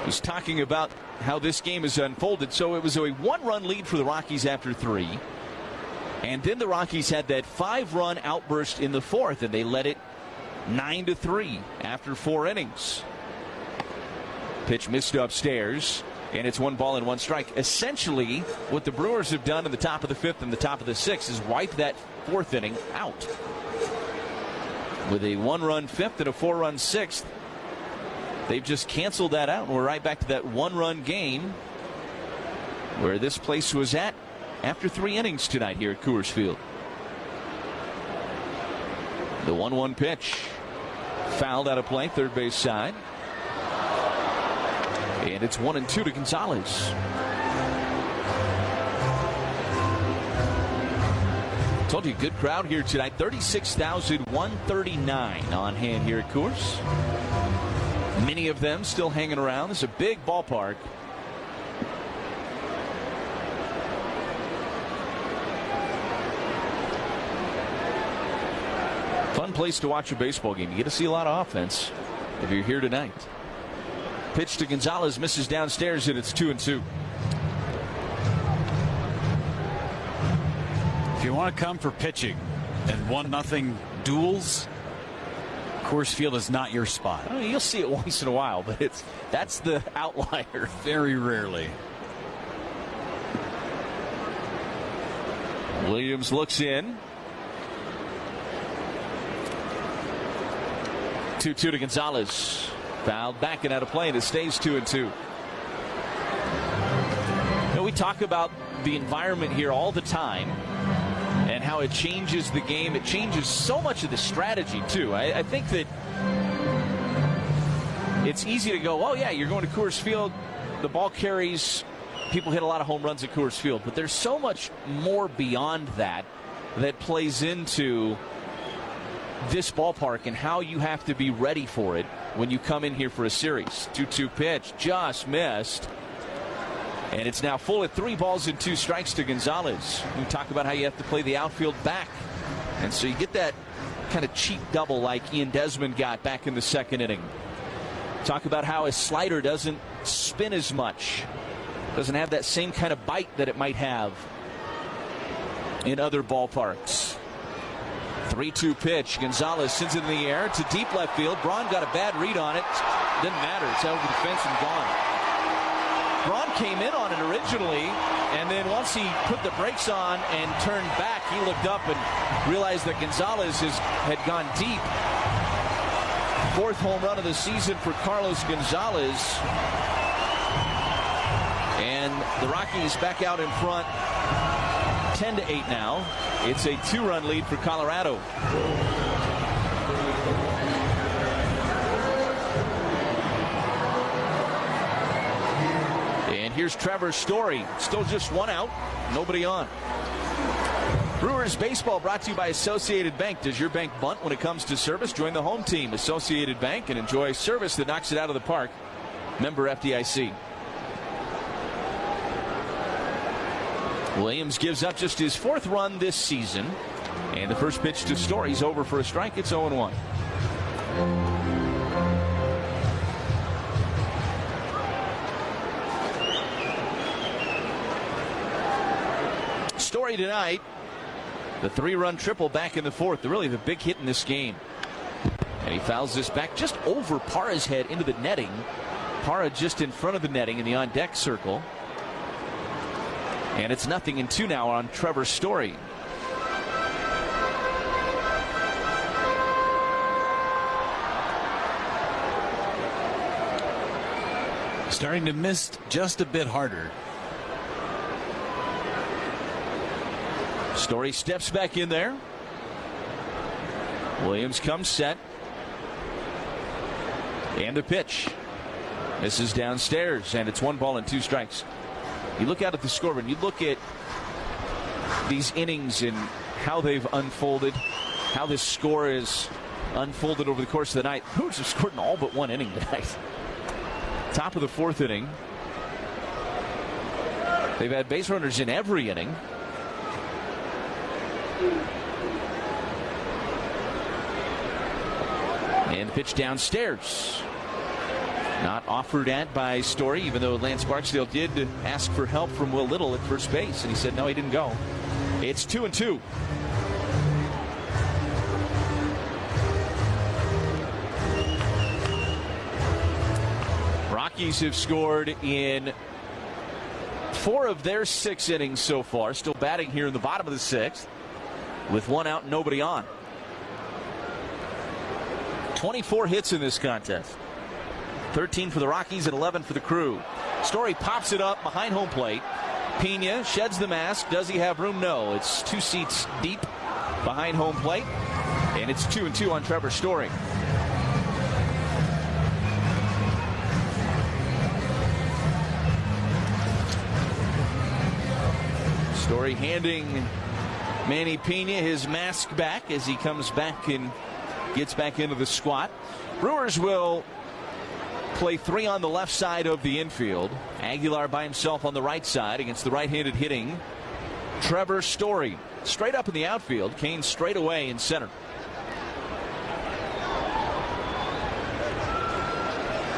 He's talking about how this game has unfolded. So it was a 1-run lead for the Rockies after 3. And then the Rockies had that 5-run outburst in the 4th, and they led it 9-3 after 4 innings. Pitch missed upstairs. And it's 1 ball and 1 strike. Essentially, what the Brewers have done in the top of the 5th and the top of the 6th is wipe that 4th inning out. With a 1-run 5th and a 4-run 6th, they've just canceled that out. And we're right back to that 1-run game where this place was at after 3 innings tonight here at Coors Field. The 1-1 pitch. Fouled out of play, 3rd base side. And it's 1-2 to Gonzalez. Told you, good crowd here tonight. 36,139 on hand here at Coors. Many of them still hanging around. It's a big ballpark. Fun place to watch a baseball game. You get to see a lot of offense if you're here tonight. Pitch to Gonzalez, misses downstairs, and it's 2-2. If you want to come for pitching and 1-0 duels, Coors Field is not your spot. I mean, you'll see it once in a while, but that's the outlier. Very rarely. Williams looks in. 2-2 to Gonzalez. Fouled back and out of play, and it stays 2-2. You know, we talk about the environment here all the time and how it changes the game. It changes so much of the strategy, too. I think that it's easy to go, oh, yeah, you're going to Coors Field. The ball carries. People hit a lot of home runs at Coors Field. But there's so much more beyond that that plays into this ballpark and how you have to be ready for it when you come in here for a series. 2-2 pitch, just missed. And it's now full at 3 balls and 2 strikes to Gonzalez. We talk about how you have to play the outfield back. And so you get that kind of cheap double like Ian Desmond got back in the second inning. Talk about how his slider doesn't spin as much. Doesn't have that same kind of bite that it might have in other ballparks. 3-2 pitch. Gonzalez sends it in the air to deep left field. Braun got a bad read on it. Didn't matter. It's over the fence and gone. Braun came in on it originally, and then once he put the brakes on and turned back, he looked up and realized that Gonzalez had gone deep. 4th home run of the season for Carlos Gonzalez. And the Rockies back out in front 10-8 now. It's a 2-run lead for Colorado. And here's Trevor Story. Still just 1 out. Nobody on. Brewers baseball brought to you by Associated Bank. Does your bank bunt when it comes to service? Join the home team, Associated Bank, and enjoy service that knocks it out of the park. Member FDIC. Williams gives up just his 4th run this season. And the first pitch to Story's over for a strike. It's 0-1. Story tonight. The 3-run triple back in the 4th. Really the big hit in this game. And he fouls this back just over Parra's head into the netting. Parra just in front of the netting in the on-deck circle. And it's 0-2 now on Trevor Story. Starting to miss just a bit harder. Story steps back in there. Williams comes set. And the pitch. This is downstairs, and it's 1 ball and 2 strikes. You look out at the scoreboard, you look at these innings and how they've unfolded, how this score is unfolded over the course of the night. Brewers have scored in all but 1 inning tonight. Top of the 4th inning. They've had base runners in every inning. And the pitch downstairs. Not offered at by Story, even though Lance Barksdale did ask for help from Will Little at first base, and he said no, he didn't go. It's 2-2. Rockies have scored in 4 of their 6 innings so far, still batting here in the bottom of the 6th with 1 out and nobody on. 24 hits in this contest. 13 for the Rockies and 11 for the Crew. Story pops it up behind home plate. Pena sheds the mask. Does he have room? No. It's 2 seats deep behind home plate. And it's 2-2 on Trevor Story. Story handing Manny Pena his mask back as he comes back and gets back into the squat. Brewers will play 3 on the left side of the infield. Aguilar by himself on the right side against the right-handed hitting Trevor Story. Straight up in the outfield. Kane straight away in center.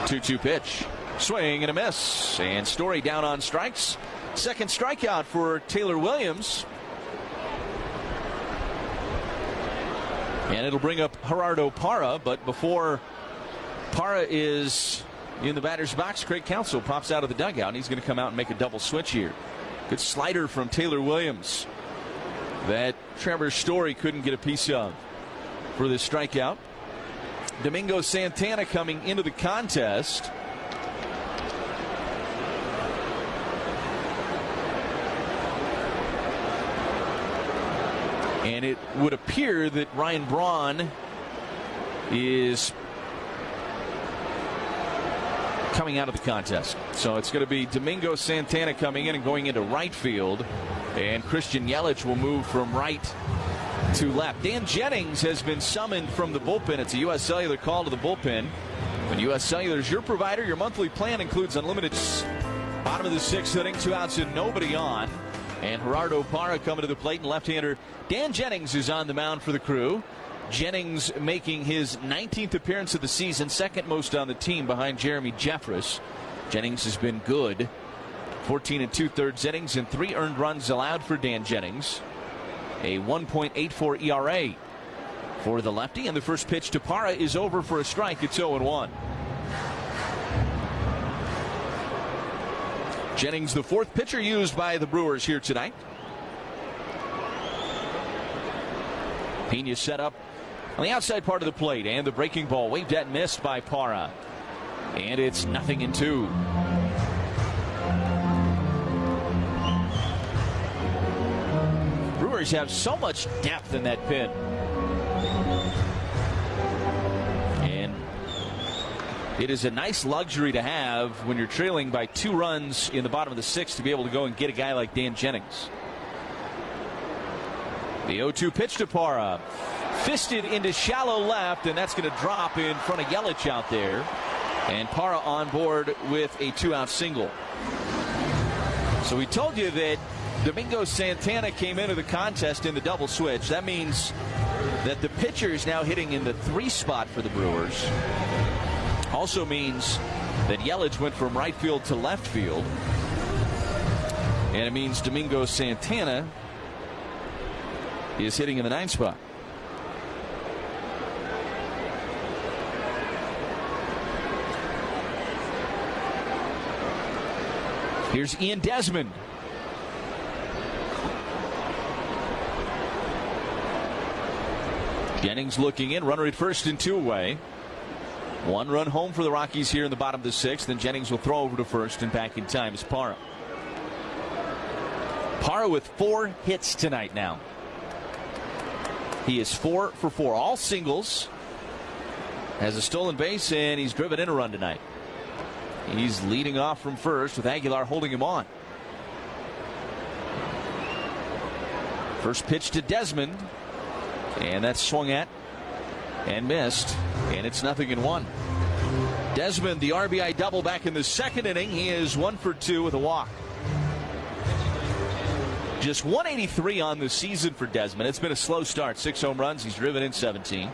2-2 pitch. Swing and a miss. And Story down on strikes. Second strikeout for Taylor Williams. And it'll bring up Gerardo Parra, but before Parra is in the batter's box, Craig Counsell pops out of the dugout, and he's going to come out and make a double switch here. Good slider from Taylor Williams that Trevor Story couldn't get a piece of for this strikeout. Domingo Santana coming into the contest. And it would appear that Ryan Braun is coming out of the contest. So it's going to be Domingo Santana coming in and going into right field. And Christian Yelich will move from right to left. Dan Jennings has been summoned from the bullpen. It's a U.S. Cellular call to the bullpen. When U.S. Cellular is your provider, your monthly plan includes unlimited. Bottom of the 6th inning, 2 outs and nobody on. And Gerardo Parra coming to the plate, and left-hander Dan Jennings is on the mound for the Crew. Jennings making his 19th appearance of the season, second most on the team behind Jeremy Jeffress. Jennings has been good. 14 2/3 innings and 3 earned runs allowed for Dan Jennings. A 1.84 ERA for the lefty, and the first pitch to Parra is over for a strike. It's 0-1. Jennings, the 4th pitcher used by the Brewers here tonight. Pena set up on the outside part of the plate, and the breaking ball waved at and missed by Parra. And it's 0-2. Brewers have so much depth in that pen. And it is a nice luxury to have when you're trailing by 2 runs in the bottom of the 6th to be able to go and get a guy like Dan Jennings. The 0-2 pitch to Parra. Fisted into shallow left, and that's going to drop in front of Yelich out there. And Parra on board with a 2-out single. So we told you that Domingo Santana came into the contest in the double switch. That means that the pitcher is now hitting in the 3 spot for the Brewers. Also means that Yelich went from right field to left field. And it means Domingo Santana is hitting in the 9 spot. Here's Ian Desmond. Jennings looking in, runner at first and 2 away. 1 run home for the Rockies here in the bottom of the 6th. Then Jennings will throw over to first, and back in time is Parra. Parra with 4 hits tonight now. He is 4 for 4, all singles. Has a stolen base, and he's driven in a run tonight. He's leading off from first with Aguilar holding him on. First pitch to Desmond, and that's swung at and missed, and it's 0-1. Desmond, the RBI double back in the 2nd inning. He is 1 for 2 with a walk. Just 183 on the season for Desmond. It's been a slow start. 6 home runs. He's driven in 17.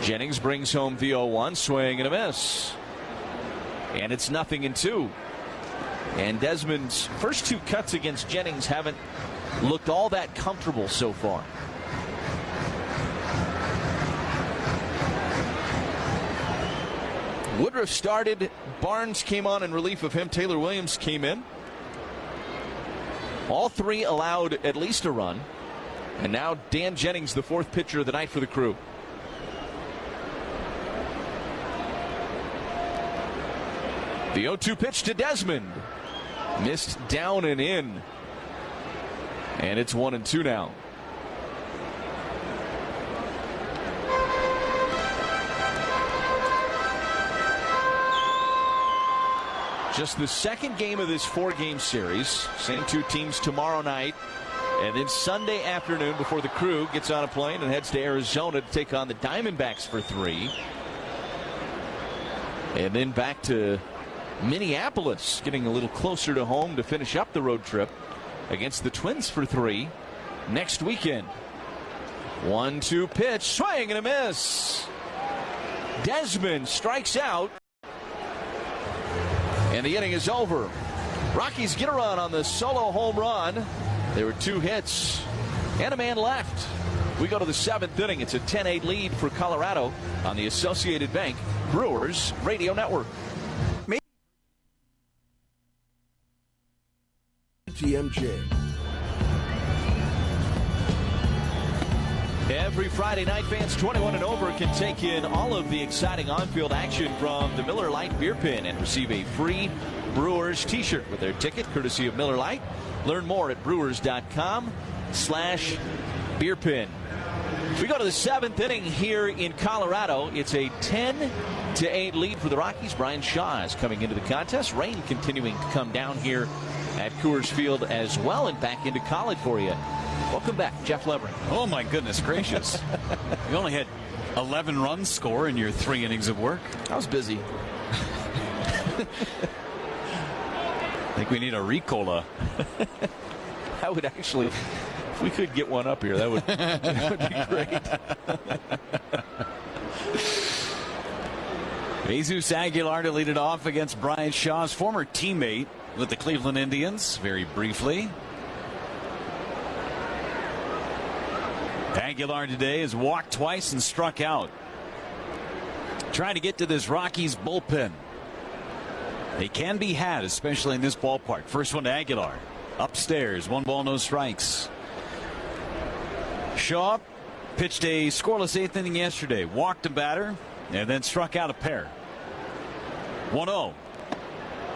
Jennings brings home the 0-1, swing and a miss. And it's 0-2. And Desmond's first 2 cuts against Jennings haven't looked all that comfortable so far. Woodruff started. Barnes came on in relief of him. Taylor Williams came in. All 3 allowed at least a run. And now Dan Jennings, the 4th pitcher of the night for the Crew. The 0-2 pitch to Desmond. Missed down and in. And it's 1-2 now. Just the 2nd game of this 4-game series. Same 2 teams tomorrow night. And then Sunday afternoon before the Crew gets on a plane and heads to Arizona to take on the Diamondbacks for 3. And then back to Minneapolis, getting a little closer to home to finish up the road trip against the Twins for 3 next weekend. 1-2 pitch, swing and a miss. Desmond strikes out, and the inning is over. Rockies get a run on the solo home run. There were 2 hits and a man left. We go to the 7th inning. It's a 10-8 lead for Colorado on the Associated Bank Brewers Radio Network. TMJ. Every Friday night, fans 21 and over can take in all of the exciting on-field action from the Miller Lite Beer Pen and receive a free Brewers t-shirt with their ticket, courtesy of Miller Lite. Learn more at brewers.com/beerpen. We go to the 7th inning here in Colorado. It's a 10-8 lead for the Rockies. Brian Shaw is coming into the contest. Rain continuing to come down here at Coors Field as well, and back into college for you. Welcome back, Jeff Levering. Oh, my goodness gracious. You only had 11 runs score in your 3 innings of work. I was busy. I think we need a Ricola. I would actually, if we could get one up here, that would be great. Jesus Aguilar to lead it off against Bryant Shaw's former teammate with the Cleveland Indians, very briefly. Aguilar today has walked twice and struck out. Trying to get to this Rockies bullpen. They can be had, especially in this ballpark. First one to Aguilar. Upstairs, 1 ball, no strikes. Shaw pitched a scoreless 8th inning yesterday. Walked a batter and then struck out a pair. 1-0.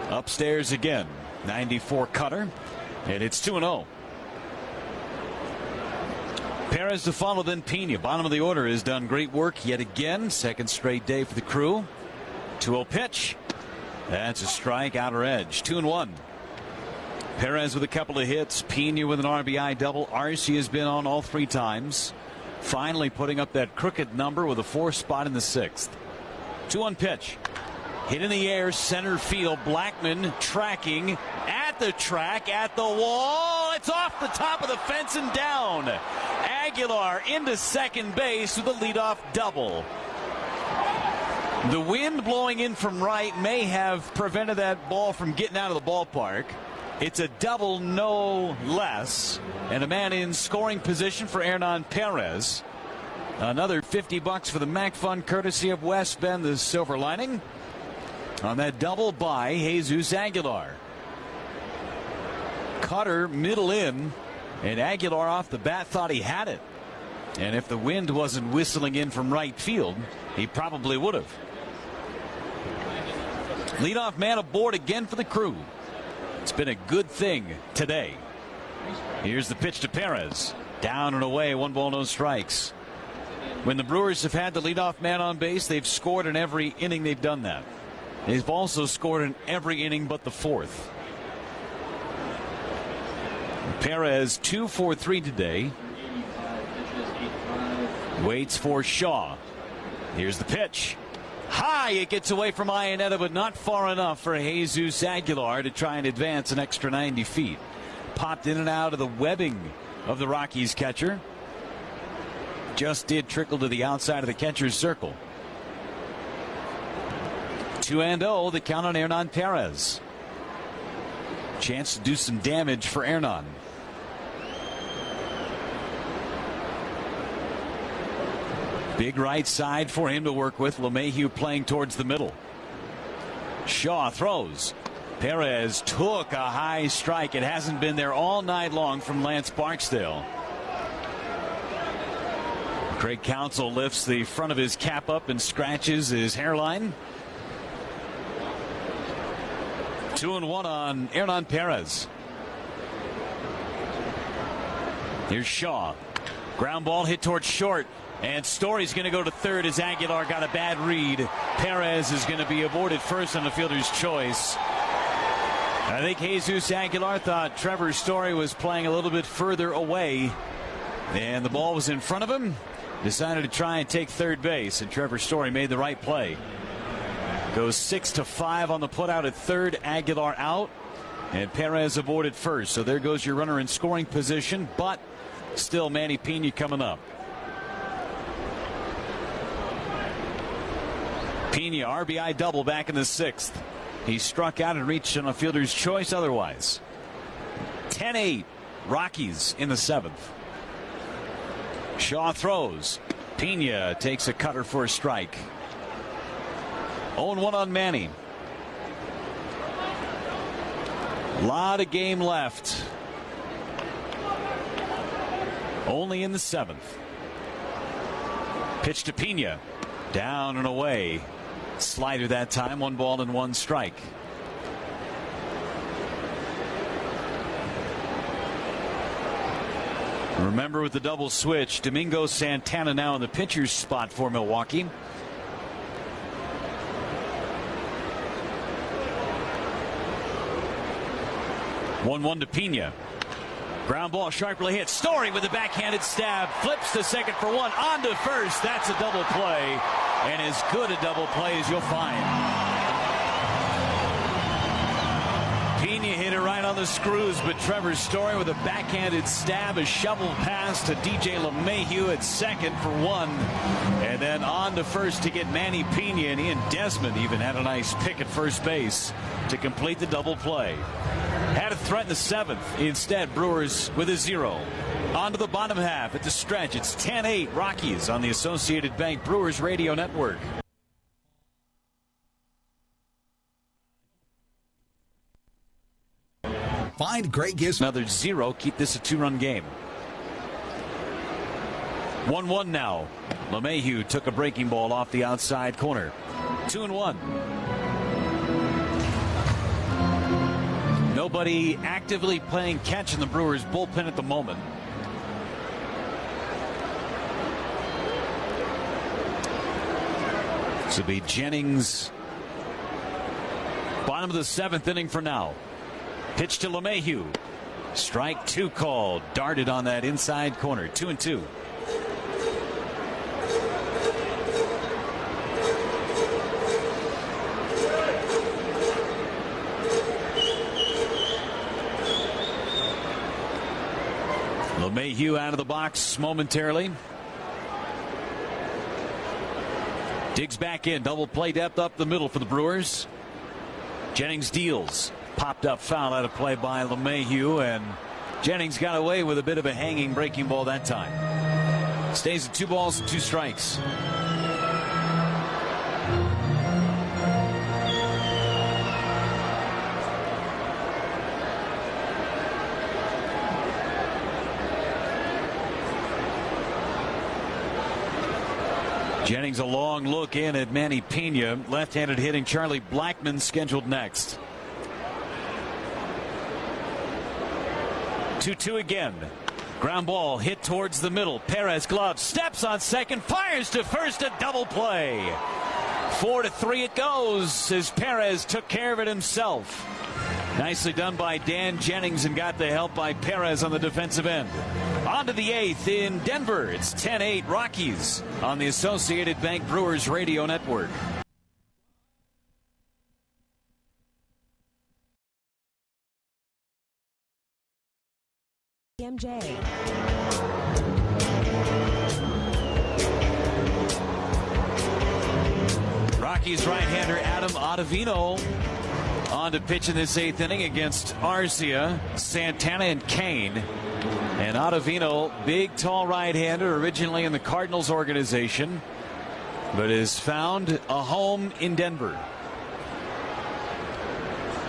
Upstairs again. 94 cutter. And it's 2-0. Perez to follow, then Pena. Bottom of the order has done great work yet again. Second straight day for the crew. 2-0 pitch. That's a strike, outer edge. 2-1. Perez with a couple of hits. Pena with an RBI double. Arce has been on all 3 times. Finally putting up that crooked number with a 4 spot in the 6th. 2-1 pitch. Hit in the air, center field. Blackman tracking at the track, at the wall. It's off the top of the fence and down. Aguilar into second base with a leadoff double. The wind blowing in from right may have prevented that ball from getting out of the ballpark. It's a double, no less, and a man in scoring position for Hernan Perez. Another $50 for the MAC Fund, courtesy of West Bend, the silver lining, on that double by Jesus Aguilar. Cutter middle in, and Aguilar off the bat thought he had it. And if the wind wasn't whistling in from right field, he probably would have. Leadoff man aboard again for the crew. It's been a good thing today. Here's the pitch to Perez. Down and away, 1 ball, no strikes. When the Brewers have had the leadoff man on base, they've scored in every inning they've done that. They've also scored in every inning but the 4th. Perez 2 for 3 today. Waits for Shaw. Here's the pitch. High, it gets away from Iannetta, but not far enough for Jesus Aguilar to try and advance an extra 90 feet. Popped in and out of the webbing of the Rockies catcher. Just did trickle to the outside of the catcher's circle. 2-0, the count on Hernan Perez. Chance to do some damage for Hernan. Big right side for him to work with. LeMahieu playing towards the middle. Shaw throws. Perez took a high strike. It hasn't been there all night long from Lance Barksdale. Craig Counsell lifts the front of his cap up and scratches his hairline. 2-1 on Hernan Perez. Here's Shaw. Ground ball hit towards short. And Story's going to go to third as Aguilar got a bad read. Perez is going to be aborted first on the fielder's choice. I think Jesus Aguilar thought Trevor Story was playing a little bit further away. And the ball was in front of him. Decided to try and take third base. And Trevor Story made the right play. Goes 6-5 on the putout at third. Aguilar out. And Perez aborted first. So there goes your runner in scoring position. But still Manny Pena coming up. Pena RBI double back in the 6th. He struck out and reached on a fielder's choice otherwise. 10-8 Rockies in the 7th. Shaw throws. Pena takes a cutter for a strike. 0-1 on Manny. A lot of game left. Only in the 7th. Pitch to Pena. Down and away. Slider that time. 1 ball and 1 strike. Remember, with the double switch, Domingo Santana now in the pitcher's spot for Milwaukee. 1-1 to Pena. Ground ball sharply hit. Story with a backhanded stab. Flips to second for one. On to first. That's a double play. And as good a double play as you'll find. Pena hit it right on the screws, but Trevor Story with a backhanded stab, a shovel pass to DJ LeMahieu at second for one. And then on to first to get Manny Pena, and Ian Desmond even had a nice pick at first base to complete the double play. Had a threat in the seventh. Instead, Brewers with a 0. On to the bottom half at the stretch. It's 10-8 Rockies on the Associated Bank Brewers Radio Network. Find great gifts. Another 0. Keep this a 2-run game. 1-1 now. LeMahieu took a breaking ball off the outside corner. 2-1. Nobody actively playing catch in the Brewers bullpen at the moment. This will be Jennings. Bottom of the 7th inning for now. Pitch to LeMahieu. Strike 2 called. Darted on that inside corner. 2-2. LeMahieu out of the box momentarily. Digs back in. Double play depth up the middle for the Brewers. Jennings deals. Popped up foul out of play by LeMahieu, and Jennings got away with a bit of a hanging breaking ball that time. Stays at 2 balls and 2 strikes. Jennings a long look in at Manny Pena. Left-handed hitting Charlie Blackmon scheduled next. 2-2 again. Ground ball hit towards the middle. Perez glove steps on second, fires to first, a double play. 4-3 it goes as Perez took care of it himself. Nicely done by Dan Jennings and got the help by Perez on the defensive end. On to the 8th in Denver. It's 10-8 Rockies on the Associated Bank Brewers Radio Network. MJ. Rockies right-hander Adam Ottavino on to pitch in this 8th inning against Arcia, Santana, and Kane. And Ottavino, big, tall right-hander, originally in the Cardinals organization, but has found a home in Denver.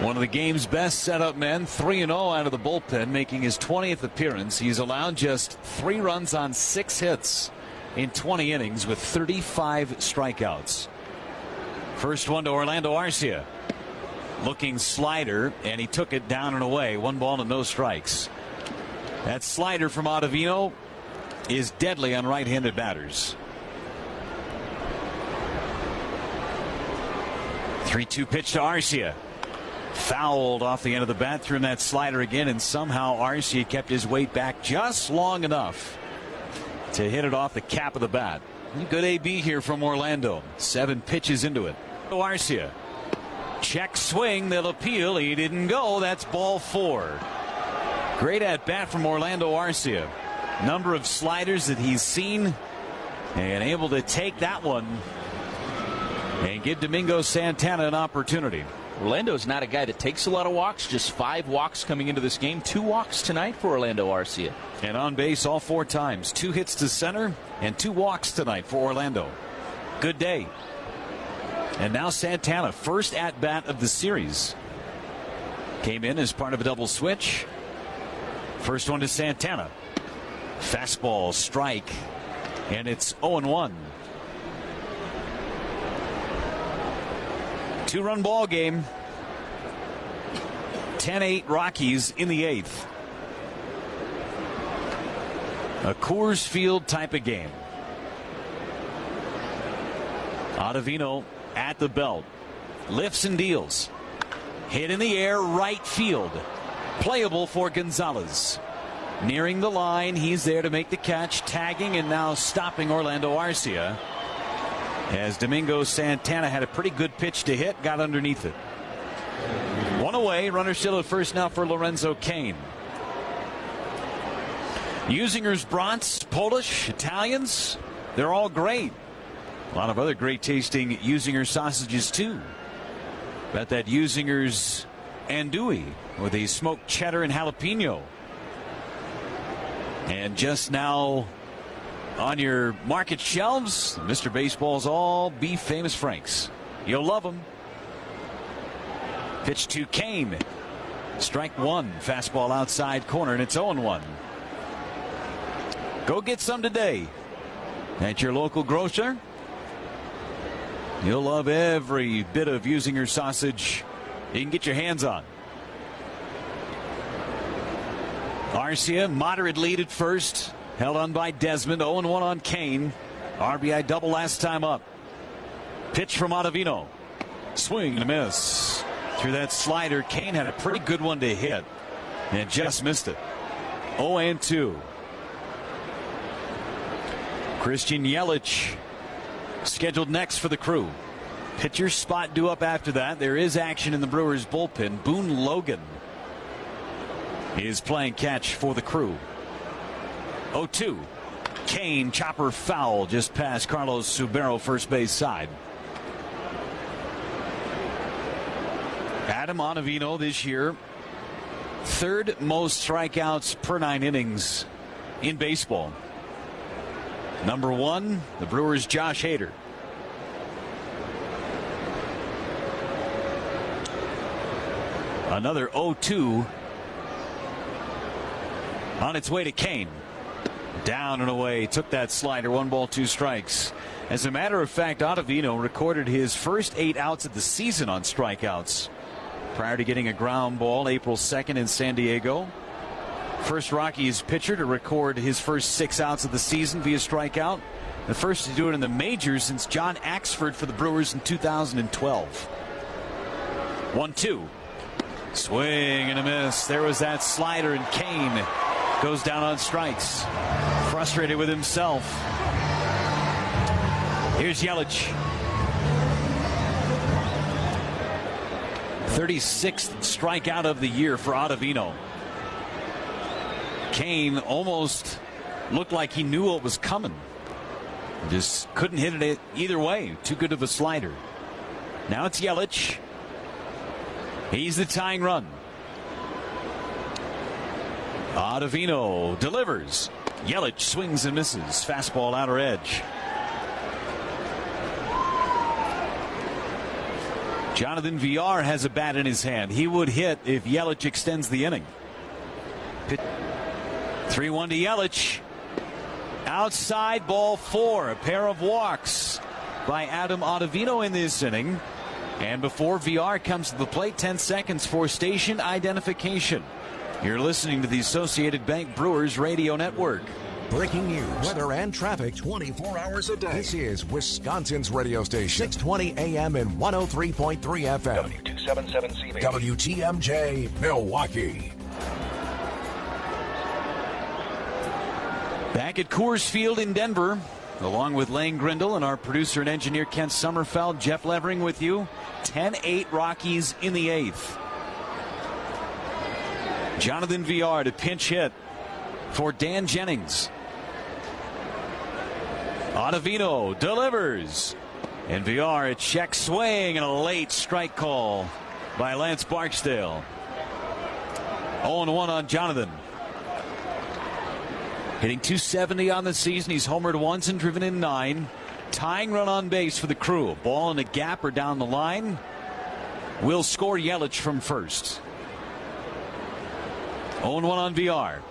One of the game's best setup men, 3-0 out of the bullpen, making his 20th appearance. He's allowed just 3 runs on 6 hits in 20 innings with 35 strikeouts. First one to Orlando Arcia. Looking slider, and he took it down and away. 1 ball and no strikes. That slider from Ottavino is deadly on right-handed batters. 3-2 pitch to Arcia. Fouled off the end of the bat, threw in that slider again, and somehow Arcia kept his weight back just long enough to hit it off the cap of the bat. Good AB here from Orlando. 7 pitches into it. Arcia. Check swing. They'll appeal. He didn't go. That's ball 4. Great at bat from Orlando Arcia. Number of sliders that he's seen and able to take that one and give Domingo Santana an opportunity. Orlando's not a guy that takes a lot of walks, just 5 walks coming into this game. 2 walks tonight for Orlando Arcia. And on base all 4 times. 2 hits to center and 2 walks tonight for Orlando. Good day. And now Santana, first at bat of the series. Came in as part of a double switch. First one to Santana. Fastball, strike, and it's 0-1. 2-run ball game. 10-8 Rockies in the 8th. A Coors Field type of game. Ottavino at the belt. Lifts and deals. Hit in the air, right field. Playable for Gonzalez. Nearing the line, he's there to make the catch, tagging and now stopping Orlando Arcia. As Domingo Santana had a pretty good pitch to hit, got underneath it. One away, runner still at first now for Lorenzo Cain. Usinger's brats, Polish, Italians, they're all great. A lot of other great tasting Usinger sausages too. Got that Usinger's andouille with a smoked cheddar and jalapeno. And just now on your market shelves, Mr. Baseball's all beef famous Franks. You'll love them. Pitch to Cain. Strike one. Fastball outside corner, and it's 0-1. Go get some today at your local grocer. You'll love every bit of Usinger sausage you can get your hands on. Arcia, moderate lead at first. Held on by Desmond. 0-1 on Cain. RBI double last time up. Pitch from Ottavino. Swing and a miss. Through that slider, Cain had a pretty good one to hit and just missed it. 0-2. Christian Yelich scheduled next for the Crew. Pitcher spot due up after that. There is action in the Brewers bullpen. Boone Logan is playing catch for the Crew. 0-2. Cain, chopper foul just past Carlos Subero, first base side. Adam Ottavino this year, third most strikeouts per 9 innings in baseball. Number 1, the Brewers' Josh Hader. Another 0-2 on its way to Cain. Down and away, took that slider, 1 ball, 2 strikes. As a matter of fact, Ottavino recorded his first 8 outs of the season on strikeouts prior to getting a ground ball April 2nd in San Diego. First Rockies pitcher to record his first 6 outs of the season via strikeout. The first to do it in the majors since John Axford for the Brewers in 2012. 1-2. Swing and a miss. There was that slider, and Cain goes down on strikes. Frustrated with himself. Here's Yelich. 36th strikeout of the year for Ottavino. Cain almost looked like he knew what was coming. Just couldn't hit it either way. Too good of a slider. Now it's Yelich. He's the tying run. Ottavino delivers. Yelich swings and misses. Fastball outer edge. Jonathan Villar has a bat in his hand. He would hit if Yelich extends the inning. 3-1 to Yelich. Outside, ball 4. A pair of walks by Adam Ottavino in this inning. And before Villar comes to the plate, 10 seconds for station identification. You're listening to the Associated Bank Brewers Radio Network. Breaking news, weather, and traffic 24 hours a day. This is Wisconsin's radio station, 620 AM and 103.3 FM. W277CB. WTMJ, Milwaukee. Back at Coors Field in Denver, along with Lane Grindle and our producer and engineer Kent Sommerfeld, Jeff Levering with you. 10-8 Rockies in the 8th. Jonathan Villar to pinch hit for Dan Jennings. Ottavino delivers. And Villar a check swing and a late strike call by Lance Barksdale. 0-1 on Jonathan. Hitting .270 on the season. He's homered once and driven in 9. Tying run on base for the Crew. Ball in a gap or down the line. Will score Yelich from first. 0-1 on Villar.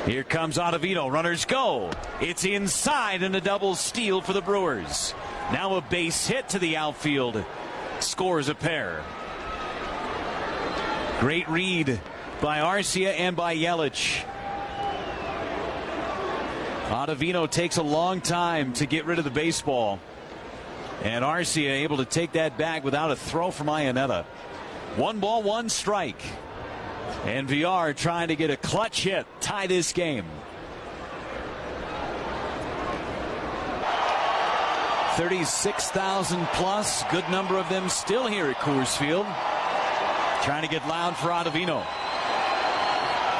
Here comes Ottavino. Runners go. It's inside and a double steal for the Brewers. Now a base hit to the outfield. Scores a pair. Great read by Arcia and by Yelich. Ottavino takes a long time to get rid of the baseball. And Arcia able to take that back without a throw from Iannetta. 1 ball, 1 strike. And VR trying to get a clutch hit, tie this game. 36,000 plus, good number of them still here at Coors Field. Trying to get loud for Ottavino.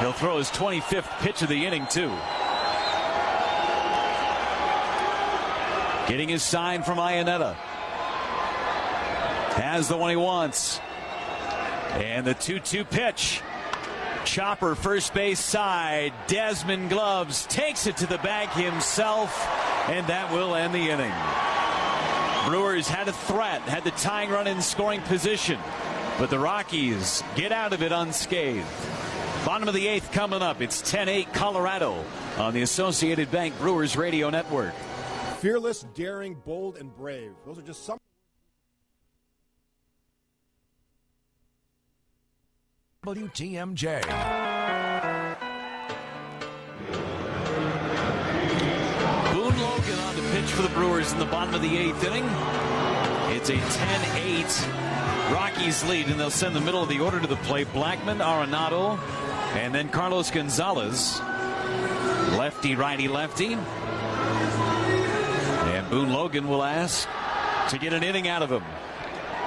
He'll throw his 25th pitch of the inning, too. Getting his sign from Iannetta. Has the one he wants. And the 2-2 pitch. Chopper first base side. Desmond Gloves takes it to the bag himself. And that will end the inning. Brewers had a threat, had the tying run in scoring position. But the Rockies get out of it unscathed. Bottom of the 8th coming up. It's 10-8 Colorado on the Associated Bank Brewers Radio Network. Fearless, daring, bold, and brave. Those are just some. WTMJ. Boone Logan on the pitch for the Brewers in the bottom of the 8th inning. It's a 10-8 Rockies lead, and they'll send the middle of the order to the plate. Blackman, Arenado, and then Carlos Gonzalez. Lefty, righty, lefty. And Boone Logan will ask to get an inning out of him.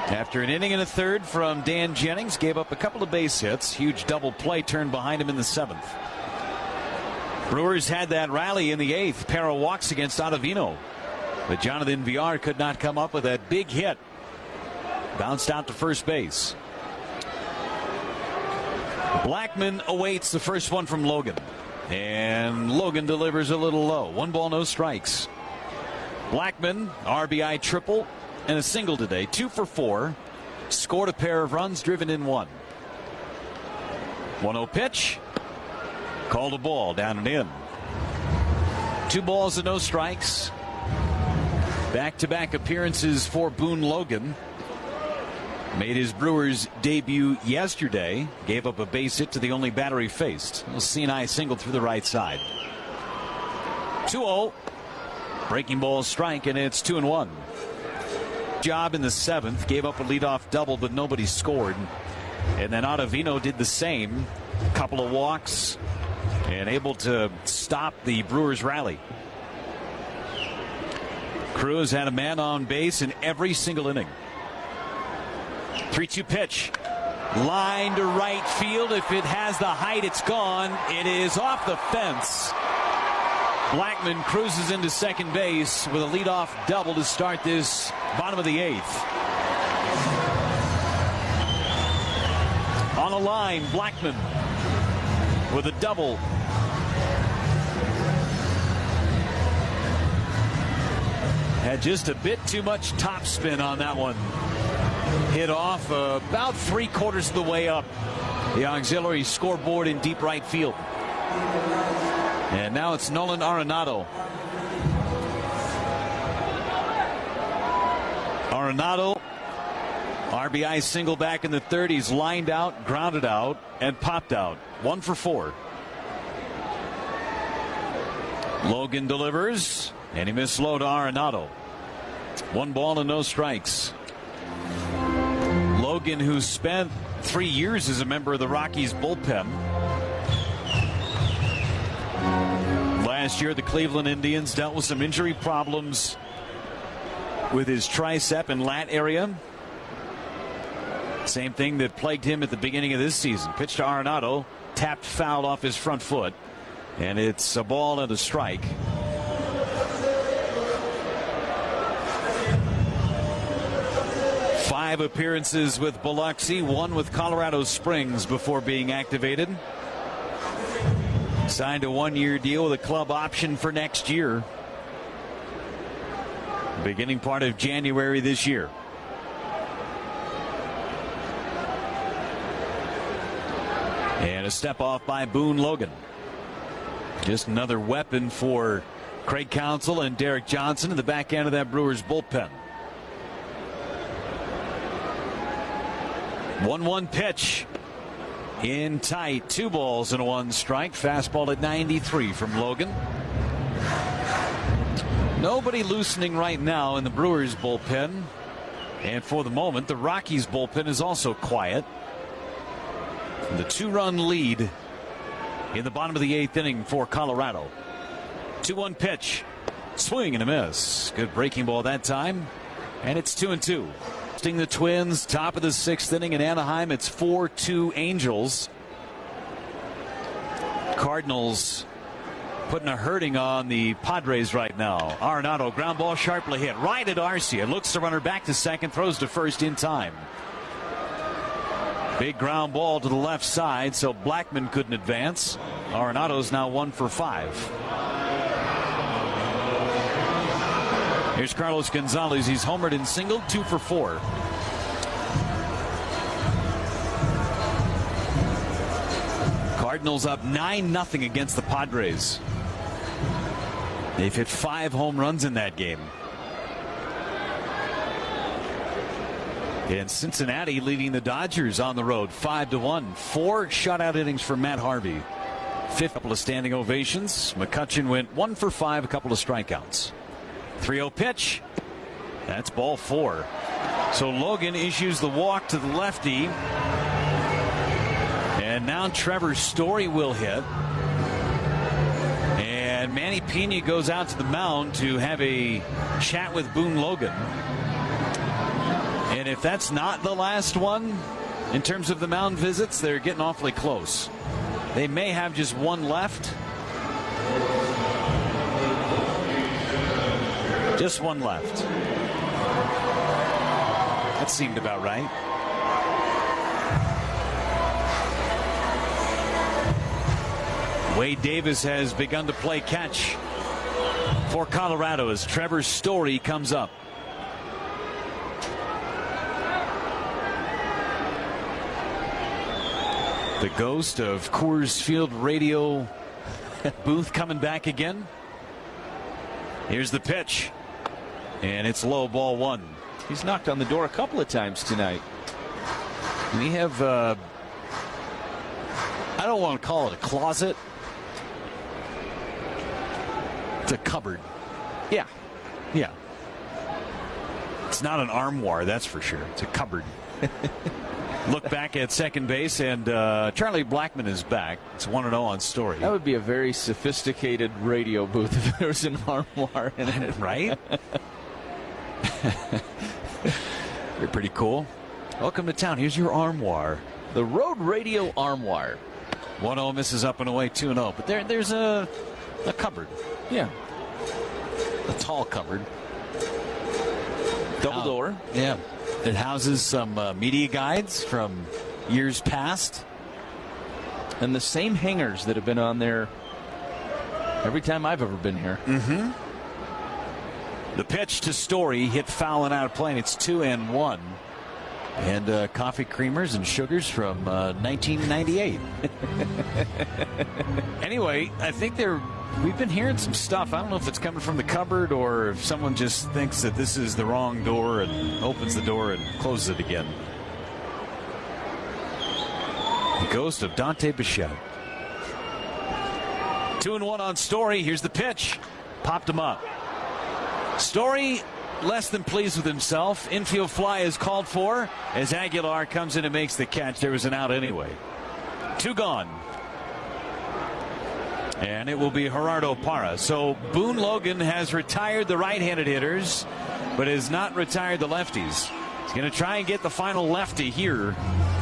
After an inning and a third from Dan Jennings, gave up a couple of base hits. Huge double play turned behind him in the 7th. Brewers had that rally in the 8th. Pair of walks against Ottavino. But Jonathan VR could not come up with that big hit. Bounced out to first base. Blackman awaits the first one from Logan. And Logan delivers a little low. 1 ball, no strikes. Blackman, RBI triple and a single today. 2 for 4. Scored a pair of runs, driven in 1. 1-0 pitch. Called a ball, down and in. 2 balls and no strikes. Back-to-back appearances for Boone Logan. Made his Brewers debut yesterday. Gave up a base hit to the only batter he faced. A C&I single through the right side. 2-0. Breaking ball strike, and it's 2-1. Job in the 7th. Gave up a leadoff double, but nobody scored. And then Ottavino did the same. Couple of walks. And able to stop the Brewers rally. Cruz had a man on base in every single inning. 3-2 pitch. Line to right field. If it has the height, it's gone. It is off the fence. Blackman cruises into second base with a leadoff double to start this bottom of the 8th. On a line, Blackman with a double. Had just a bit too much topspin on that one. Hit off about 3/4 of the way up the auxiliary scoreboard in deep right field. And now it's Nolan Arenado. Arenado, RBI single back in the 30s, lined out, grounded out, and popped out. 1 for 4. Logan delivers, and he missed low to Arenado. 1 ball and no strikes. Logan, who spent 3 years as a member of the Rockies bullpen. Last year, the Cleveland Indians dealt with some injury problems with his tricep and lat area. Same thing that plagued him at the beginning of this season. Pitch to Arenado, tapped foul off his front foot, and it's a ball and a strike. Five appearances with Biloxi, 1 with Colorado Springs before being activated. Signed a 1-year deal with a club option for next year. Beginning part of January this year. And a step off by Boone Logan. Just another weapon for Craig Counsell and Derek Johnson in the back end of that Brewers bullpen. 1-1 pitch. In tight. 2 balls and 1 strike. Fastball at 93 from Logan. Nobody loosening right now in the Brewers bullpen. And for the moment, the Rockies bullpen is also quiet. The 2-run lead in the bottom of the 8th inning for Colorado. 2-1 pitch. Swing and a miss. Good breaking ball that time. And it's 2-2. Sting the Twins, top of the 6th inning in Anaheim. It's 4-2 Angels. Cardinals putting a hurting on the Padres right now. Arenado, ground ball sharply hit. Right at Arcia. Looks the runner back to second. Throws to first in time. Big ground ball to the left side, so Blackman couldn't advance. Arenado's now 1 for 5. Here's Carlos Gonzalez. He's homered and singled, 2 for 4. Cardinals up 9-0 against the Padres. They've hit 5 home runs in that game. And Cincinnati leading the Dodgers on the road 5-1. 4 shutout innings for Matt Harvey. 5th couple of standing ovations. McCutchen went 1 for 5, a couple of strikeouts. 3-0 pitch. That's ball 4. So Logan issues the walk to the lefty. And now Trevor Story will hit. And Manny Pena goes out to the mound to have a chat with Boone Logan. And if that's not the last one in terms of the mound visits, they're getting awfully close. They may have just one left. Just one left. That seemed about right. Wade Davis has begun to play catch for Colorado as Trevor Story comes up. The ghost of Coors Field radio booth coming back again. Here's the pitch. And it's low, ball 1. He's knocked on the door a couple of times tonight. We have, I don't want to call it a closet. It's a cupboard. Yeah. Yeah. It's not an armoire, that's for sure. It's a cupboard. Look back at second base, and Charlie Blackman is back. It's 1-0 on Story. That would be a very sophisticated radio booth if there was an armoire in it. Right? You're pretty cool. Welcome to town. Here's your armoire. The Road Radio Armoire. 1-0 misses up and away, 2-0. But there's a cupboard. Yeah. A tall cupboard. Double door. Yeah. It houses some media guides from years past. And the same hangers that have been on there every time I've ever been here. Mm-hmm. The pitch to Story hit foul and out of play, and it's 2-1. And coffee creamers and sugars from 1998. Anyway, I think we've been hearing some stuff. I don't know if it's coming from the cupboard or if someone just thinks that this is the wrong door and opens the door and closes it again. The ghost of Dante Bichette. 2-1 on Story. Here's the pitch. Popped him up. Story less than pleased with himself. Infield fly is called for as Aguilar comes in and makes the catch. There was an out anyway. 2 gone. And it will be Gerardo Parra. So Boone Logan has retired the right-handed hitters, but has not retired the lefties. He's going to try and get the final lefty here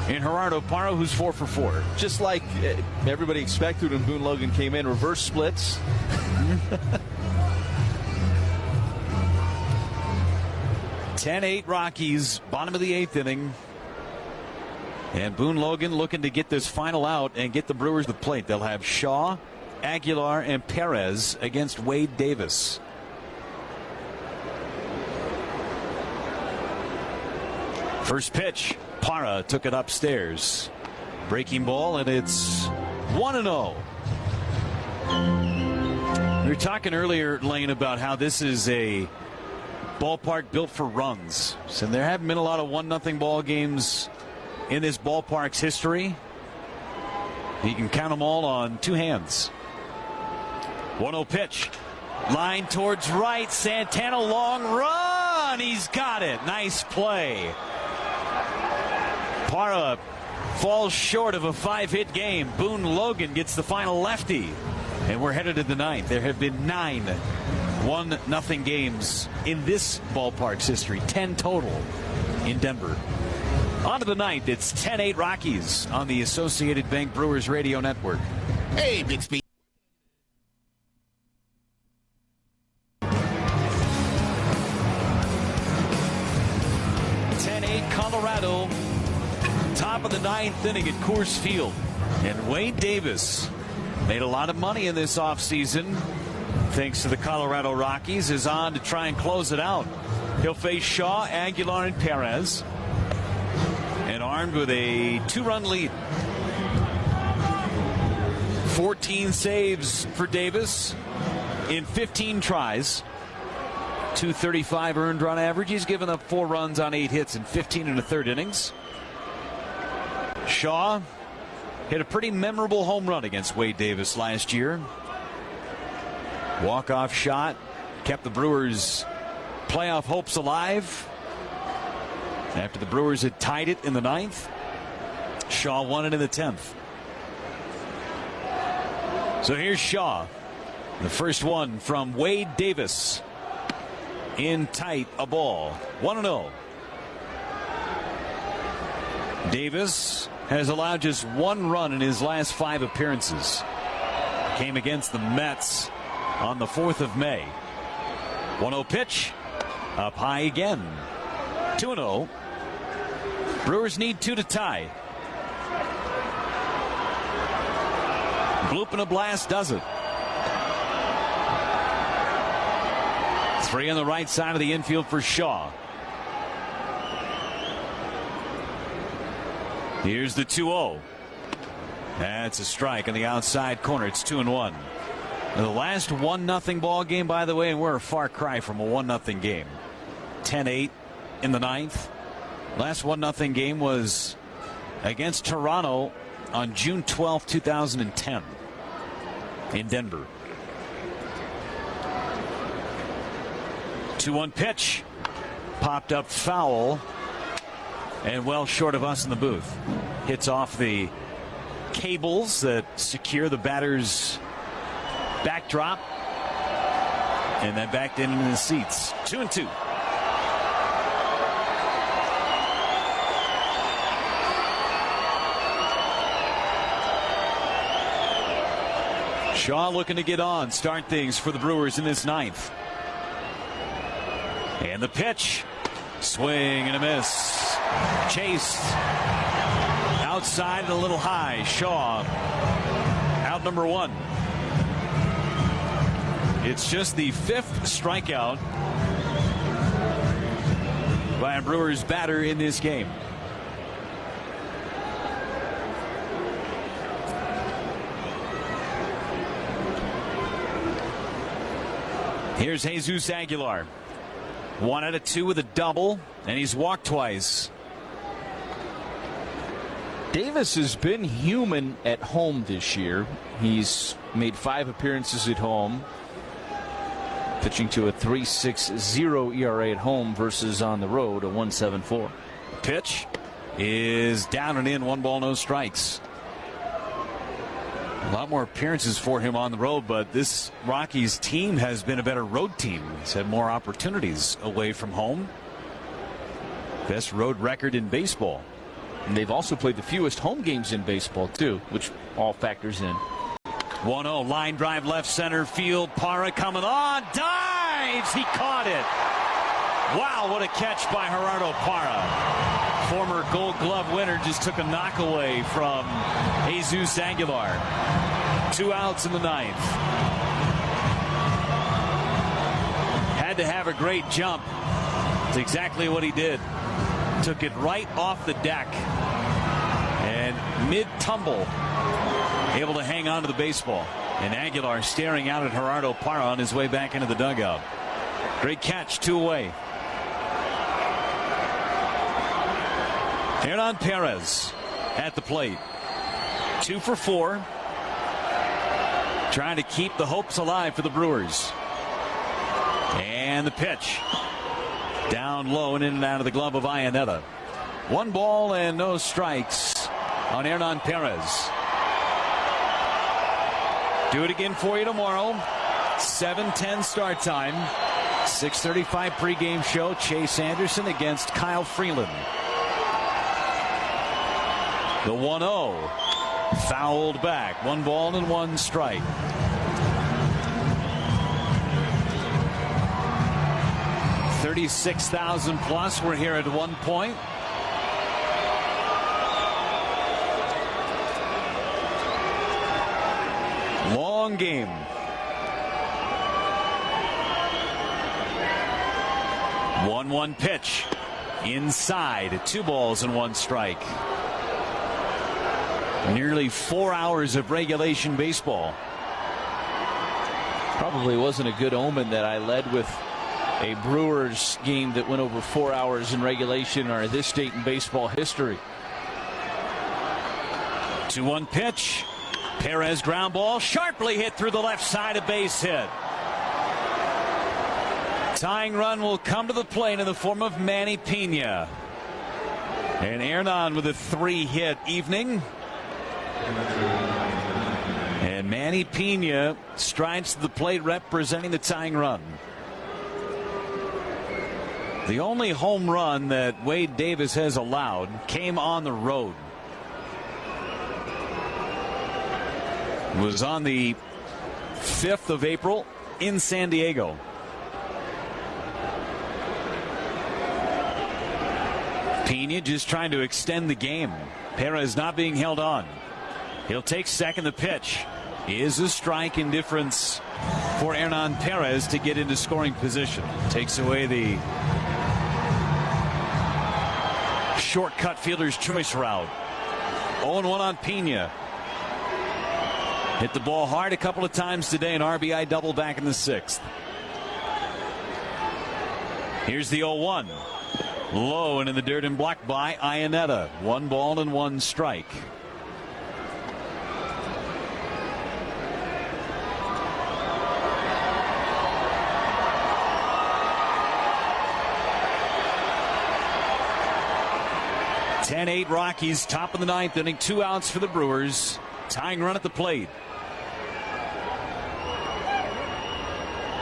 in Gerardo Parra, who's 4 for 4. Just like everybody expected when Boone Logan came in, reverse splits. 10-8 Rockies, bottom of the 8th inning. And Boone Logan looking to get this final out and get the Brewers the plate. They'll have Shaw, Aguilar, and Perez against Wade Davis. First pitch, Parra took it upstairs. Breaking ball, and it's 1-0. We were talking earlier, Lane, about how this is a ballpark built for runs. So there haven't been a lot of 1-0 ball games in this ballpark's history. You can count them all on 2 hands. 1-0 pitch. Line towards right. Santana long run. He's got it. Nice play. Parra falls short of a 5-hit game. Boone Logan gets the final lefty. And we're headed to the ninth. There have been 9 1-0 games in this ballpark's history. 10 total in Denver. On to the ninth. It's 10-8 Rockies on the Associated Bank Brewers Radio Network. Hey, Bixby. Colorado, top of the ninth inning at Coors Field. And Wade Davis made a lot of money in this offseason, thanks to the Colorado Rockies, is on to try and close it out. He'll face Shaw, Aguilar, and Perez. And armed with a 2-run lead. 14 saves for Davis in 15 tries. 235 earned run average. He's given up 4 runs on 8 hits in 15 1/3 innings. Shaw hit a pretty memorable home run against Wade Davis last year. Walk-off shot kept the Brewers' playoff hopes alive. After the Brewers had tied it in the ninth, Shaw won it in the 10th. So here's Shaw. The first one from Wade Davis. In tight, a ball. 1-0. Davis has allowed just 1 run in his last 5 appearances. Came against the Mets on the 4th of May. 1-0 pitch. Up high again. 2-0. Brewers need 2 to tie. Bloop and a blast does it. 3 on the right side of the infield for Shaw. Here's the 2-0. That's a strike on the outside corner. It's 2-1. The last 1-0 ball game, by the way, and we're a far cry from a 1-0 game. 10-8 in the ninth. Last 1-0 game was against Toronto on June 12, 2010 in Denver. 2-1 pitch. Popped up foul. And well short of us in the booth. Hits off the cables that secure the batter's backdrop. And then backed into the seats. 2-2. Shaw looking to get on, start things for the Brewers in this ninth. And the pitch. Swing and a miss. Chase. Outside and a little high. Shaw. Out number 1. It's just the 5th strikeout by a Brewers batter in this game. Here's Jesus Aguilar. 1 out of 2 with a double, and he's walked twice. Davis has been human at home this year. He's made 5 appearances at home, pitching to a 3.60 ERA at home versus on the road a 1.74. Pitch is down and in. 1 ball, no strikes. A lot more appearances for him on the road, but this Rockies team has been a better road team. He's had more opportunities away from home. Best road record in baseball. And they've also played the fewest home games in baseball, too, which all factors in. 1-0, line drive left center field. Parra coming on, dives! He caught it! Wow, what a catch by Gerardo Parra. Former Gold Glove winner just took a knockaway from Jesus Aguilar. 2 outs in the ninth. Had to have a great jump. It's exactly what he did. Took it right off the deck. And mid-tumble, able to hang on to the baseball. And Aguilar staring out at Gerardo Parra on his way back into the dugout. Great catch, 2 away. Hernan Perez at the plate. 2 for 4. Trying to keep the hopes alive for the Brewers. And the pitch. Down low and in and out of the glove of Iannetta. 1 ball and no strikes on Hernan Perez. Do it again for you tomorrow. 7:10 start time. 6:35 pregame show. Chase Anderson against Kyle Freeland. The 1-0. Fouled back. 1 ball and 1 strike. $36,000 plus. We're here at one point. Long game. One pitch. Inside. 2 balls and 1 strike. Nearly 4 hours of regulation baseball. Probably wasn't a good omen that I led with a Brewers game that went over 4 hours in regulation or this date in baseball history. 2-1 pitch. Perez ground ball, sharply hit through the left side, a base hit. Tying run will come to the plate in the form of Manny Pena. And Hernan with a 3-hit evening. And Manny Pena strides to the plate representing the tying run. The only home run that Wade Davis has allowed came on the road. It was on the 5th of April in San Diego. Pena just trying to extend the game. Perez not being held on. He'll take second. The pitch is a strike. Indifference for Hernan Perez to get into scoring position. Takes away the shortcut fielder's choice route. 0-1 on Pena. Hit the ball hard a couple of times today. An RBI double back in the 6th. Here's the 0-1. Low and in the dirt and blocked by Iannetta. 1 ball and 1 strike. (10-8) Rockies, top of the 9th inning, 2 outs for the Brewers. Tying run at the plate.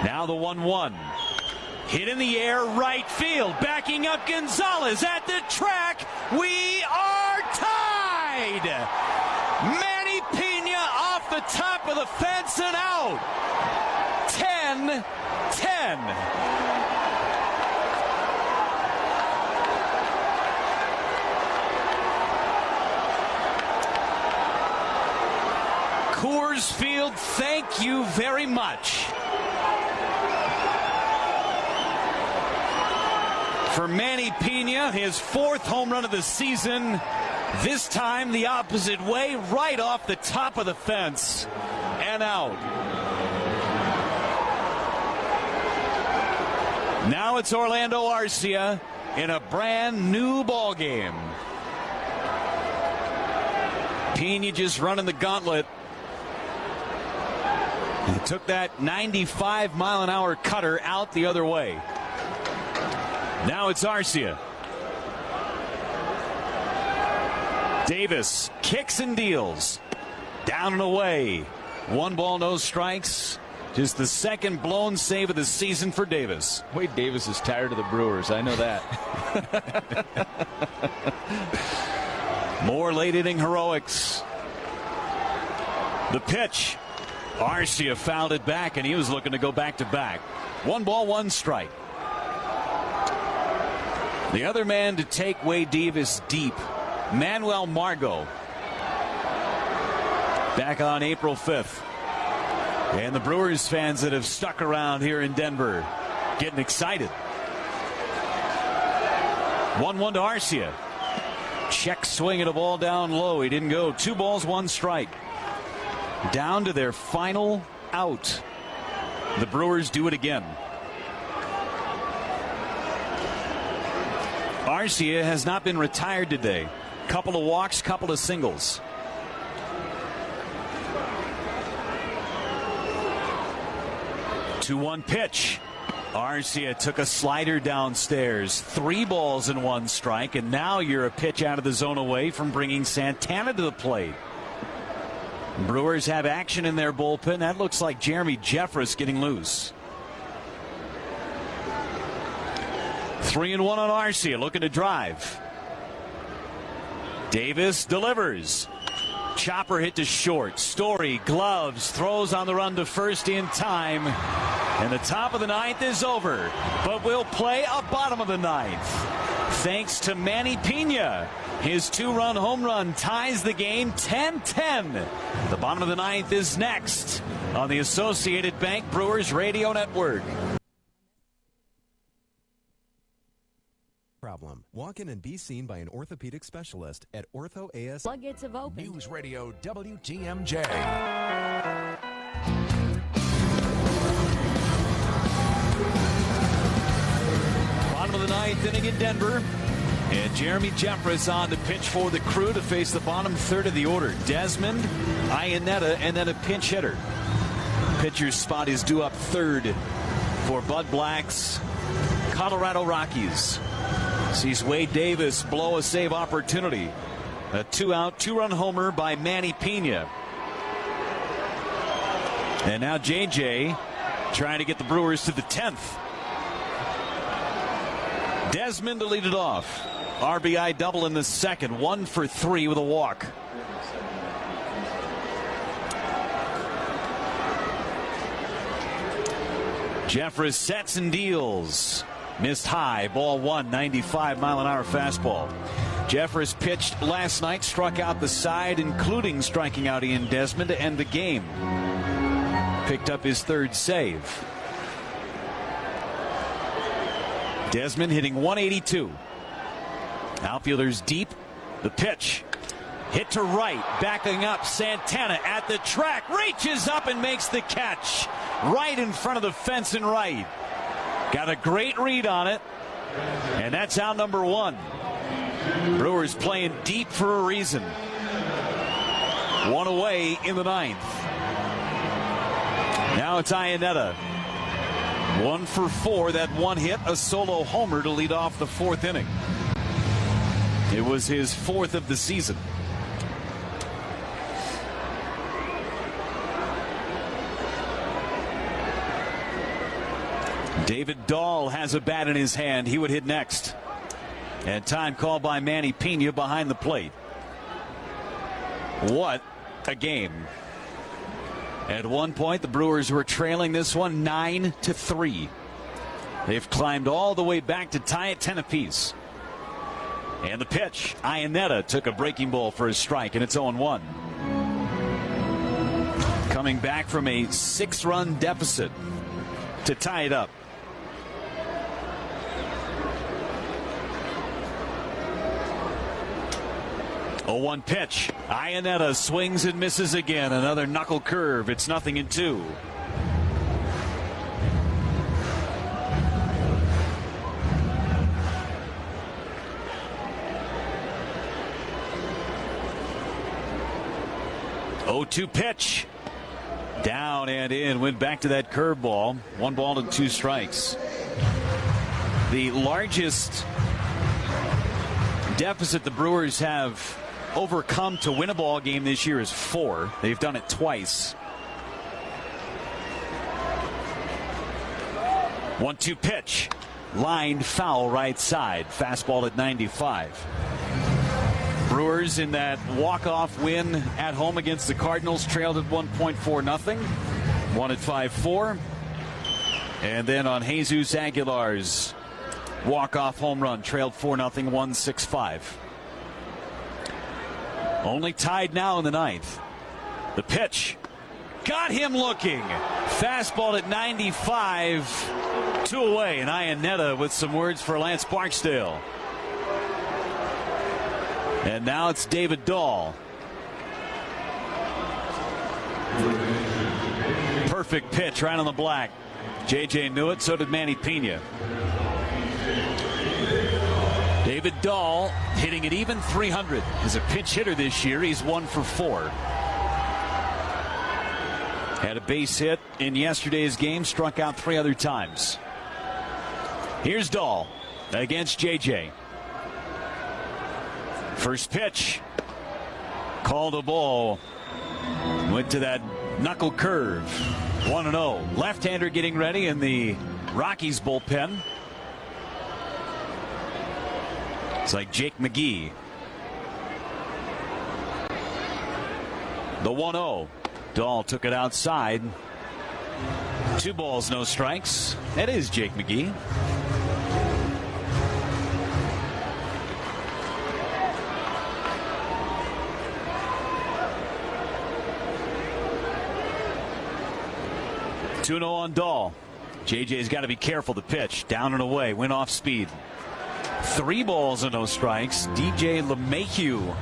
Now the 1-1. Hit in the air, right field. Backing up Gonzalez at the track. We are tied. Manny Pena off the top of the fence and out. 10-10. Coors Field, thank you very much. For Manny Pena, his 4th home run of the season. This time the opposite way, right off the top of the fence and out. Now it's Orlando Arcia in a brand new ball game. Pena just running the gauntlet. He took that 95-mile-an-hour cutter out the other way. Now it's Arcia. Davis kicks and deals. Down and away. 1 ball, no strikes. Just the 2nd blown save of the season for Davis. Wade Davis is tired of the Brewers. I know that. More late inning heroics. The pitch. Arcia fouled it back, and he was looking to go back to back. 1 ball, 1 strike. The other man to take Wade Davis deep, Manuel Margot. Back on April 5th. And the Brewers fans that have stuck around here in Denver getting excited. 1-1 to Arcia. Check swing at a ball down low. He didn't go. 2 balls, 1 strike. Down to their final out. The Brewers do it again. Arcia has not been retired today. Couple of walks, couple of singles. (2-1) pitch. Arcia took a slider downstairs. 3 balls and 1 strike, and now you're a pitch out of the zone away from bringing Santana to the plate. Brewers have action in their bullpen. That looks like Jeremy Jeffress getting loose. 3-1 on Arcia, looking to drive. Davis delivers. Chopper hit to short. Story gloves, throws on the run to first in time. And the top of the 9th is over. But we'll play a bottom of the 9th. Thanks to Manny Pena. His 2-run home run ties the game 10-10. The bottom of the 9th is next on the Associated Bank Brewers Radio Network. Problem. Walk in and be seen by an orthopedic specialist at Ortho AS. Floodgates have opened. News Radio WTMJ. Bottom of the 9th inning in Denver. And Jeremy Jeffress on to pitch for the Crew to face the bottom third of the order. Desmond, Iannetta, and then a pinch hitter. Pitcher's spot is due up third for Bud Black's Colorado Rockies. Sees Wade Davis blow a save opportunity. A 2-out, 2-run homer by Manny Pena. And now JJ trying to get the Brewers to the 10th. Desmond to lead it off. RBI double in the second. 1 for 3 with a walk. Jeffress sets and deals. Missed high. Ball 1, 95-mile-an-hour fastball. Jeffress pitched last night, struck out the side, including striking out Ian Desmond to end the game. Picked up his 3rd save. Desmond hitting 182. Outfielders deep. The pitch. Hit to right. Backing up. Santana at the track. Reaches up and makes the catch. Right in front of the fence and right. Got a great read on it. And that's out number 1. Brewers playing deep for a reason. 1 away in the 9th. Now it's Iannetta. 1 for 4. That 1 hit, a solo homer to lead off the 4th inning. It was his 4th of the season. David Dahl has a bat in his hand. He would hit next. And time called by Manny Pena behind the plate. What a game. At one point, the Brewers were trailing this one 9-3. They've climbed all the way back to tie it 10 apiece. And the pitch. Iannetta took a breaking ball for a strike, and it's 0-1. Coming back from a 6-run deficit to tie it up. 0-1 pitch. Iannetta swings and misses again. Another knuckle curve. It's 0-2. Oh-2 pitch. Down and in. Went back to that curveball. 1 ball and 2 strikes. The largest deficit the Brewers have overcome to win a ball game this year is 4. They've done it twice. 1-2 pitch. Lined foul right side. Fastball at 95. Brewers in that walk-off win at home against the Cardinals trailed at 1.40. Won at 5-4. And then on Jesus Aguilar's walk-off home run, trailed 4-0, 1-6-5. Only tied now in the 9th. The pitch. Got him looking. Fastball at 95. 2 away. And Iannetta with some words for Lance Barksdale. And now it's David Dahl. Perfect pitch right on the black. JJ knew it, so did Manny Pena. David Dahl hitting at even 300. As a pinch hitter this year, he's 1 for 4. Had a base hit in yesterday's game, struck out 3 other times. Here's Dahl against JJ. First pitch. Called a ball. Went to that knuckle curve. 1-0. Left-hander getting ready in the Rockies bullpen. It's like Jake McGee. The 1-0. Dahl took it outside. 2 balls, no strikes. That is Jake McGee. Two-0 on Dahl. JJ's got to be careful to pitch. Down and away. Went off speed. 3 balls and no strikes. DJ LeMahieu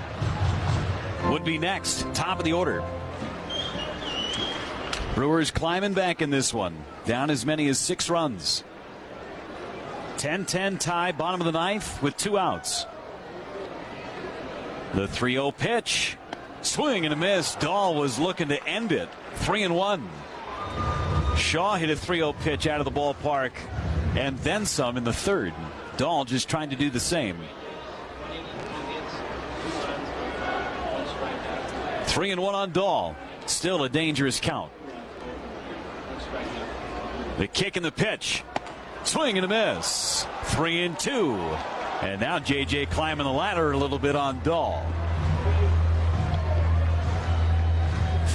would be next. Top of the order. Brewers climbing back in this one. Down as many as 6 runs. 10-10 tie, bottom of the 9th with 2 outs. The 3-0 pitch. Swing and a miss. Dahl was looking to end it. 3-1. Shaw hit a 3-0 pitch out of the ballpark and then some in the 3rd. Dahl just trying to do the same. 3-1 on Dahl. Still a dangerous count. The kick and the pitch. Swing and a miss. 3-2. And now JJ climbing the ladder a little bit on Dahl.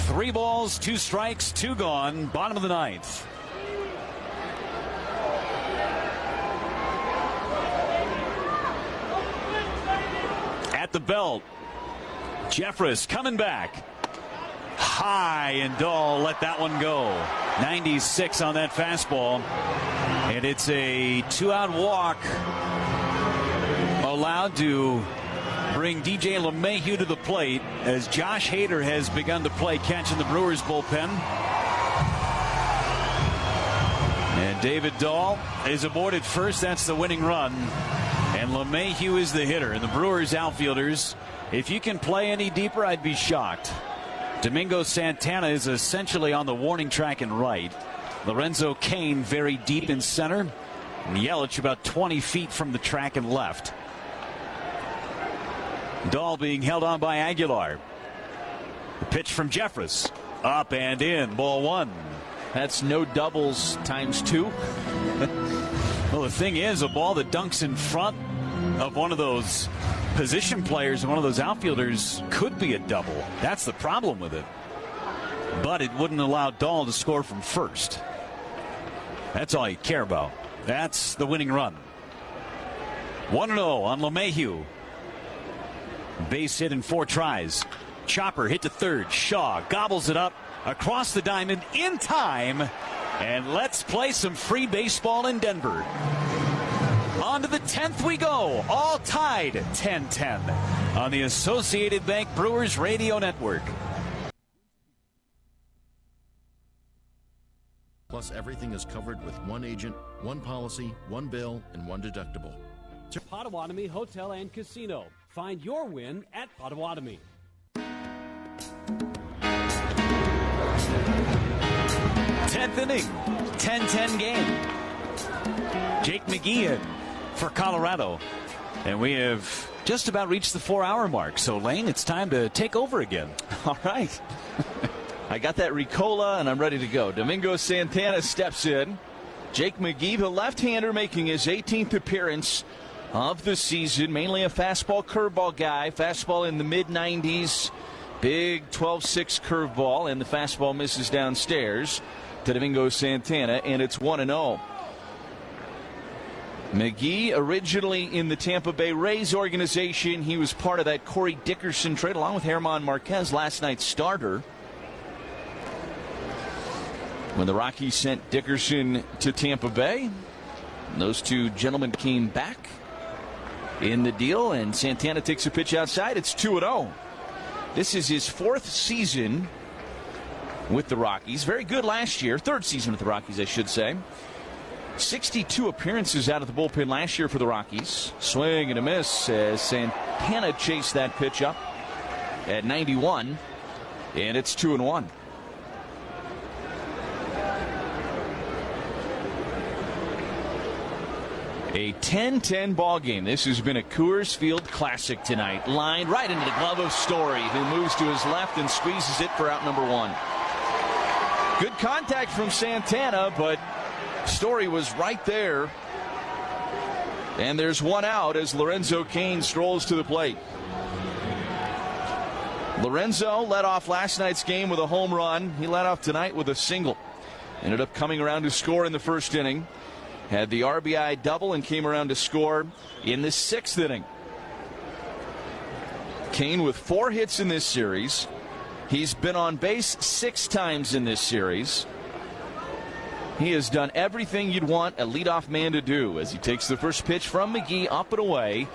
3 balls, 2 strikes, 2 gone. Bottom of the 9th. At the belt. Jeffress coming back. High, and Dahl let that one go. 96 on that fastball. And it's a 2-out walk allowed to bring DJ LeMahieu to the plate as Josh Hader has begun to play catch in the Brewers bullpen. And David Dahl is aboard at first. That's the winning run. And LeMahieu is the hitter. And the Brewers outfielders, if you can play any deeper, I'd be shocked. Domingo Santana is essentially on the warning track and right. Lorenzo Cain very deep in center. And Yelich about 20 feet from the track and left. Dahl being held on by Aguilar. The pitch from Jeffress. Up and in. Ball 1. That's no doubles times 2. Well, the thing is, a ball that dunks in front of one of those position players and one of those outfielders could be a double. That's the problem with it. But it wouldn't allow Dahl to score from first. That's all you care about. That's the winning run. 1-0 on LeMahieu. Base hit in 4 tries. Chopper hit to 3rd. Shaw gobbles it up across the diamond in time. And let's play some free baseball in Denver. On to the 10th we go. All tied 10-10 on the Associated Bank Brewers Radio Network. Plus, everything is covered with one agent, one policy, one bill, and one deductible. Potawatomi Hotel and Casino. Find your win at Potawatomi. 10th inning, 10-10 game. Jake McGee in for Colorado. And we have just about reached the 4-hour mark. So, Lane, it's time to take over again. All right. I got that Ricola, and I'm ready to go. Domingo Santana steps in. Jake McGee, the left-hander, making his 18th appearance of the season. Mainly a fastball, curveball guy. Fastball in the mid-90s. Big 12-6 curveball, and the fastball misses downstairs to Domingo Santana, and it's 1-0. McGee, originally in the Tampa Bay Rays organization. He was part of that Corey Dickerson trade along with German Marquez, last night's starter. When the Rockies sent Dickerson to Tampa Bay, those two gentlemen came back in the deal, and Santana takes a pitch outside. It's 2-0. This is his 4th season with the Rockies. Very good last year. 3rd season with the Rockies, I should say. 62 appearances out of the bullpen last year for the Rockies. Swing and a miss as Santana chased that pitch up at 91, and it's 2-1. A 10-10 ball game. This has been a Coors Field classic tonight. Lined right into the glove of Story, who moves to his left and squeezes it for out number one. Good contact from Santana, but Story was right there. And there's one out as Lorenzo Cain strolls to the plate. Lorenzo led off last night's game with a home run. He led off tonight with a single. Ended up coming around to score in the first inning. Had the RBI double and came around to score in the sixth inning. Cain with 4 hits in this series. He's been on base 6 times in this series. He has done everything you'd want a leadoff man to do as he takes the first pitch from McGee up and away,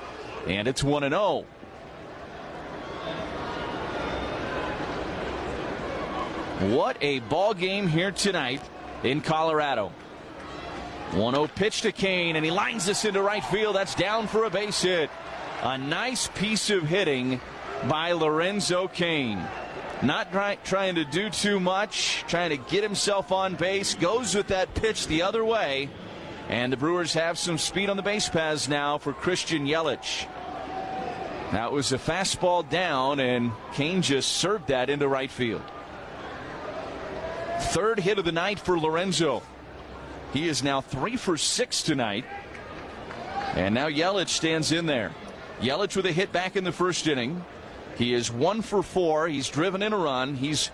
and it's 1-0. What a ball game here tonight in Colorado. 1-0 pitch to Cain, and he lines this into right field. That's down for a base hit. A nice piece of hitting by Lorenzo Cain. Not trying to do too much, trying to get himself on base. Goes with that pitch the other way. And the Brewers have some speed on the base paths now for Christian Yelich. That was a fastball down, and Cain just served that into right field. Third hit of the night for Lorenzo. He is now 3 for 6 tonight. And now Yelich stands in there. Yelich with a hit back in the first inning. He is 1 for 4. He's driven in a run. He's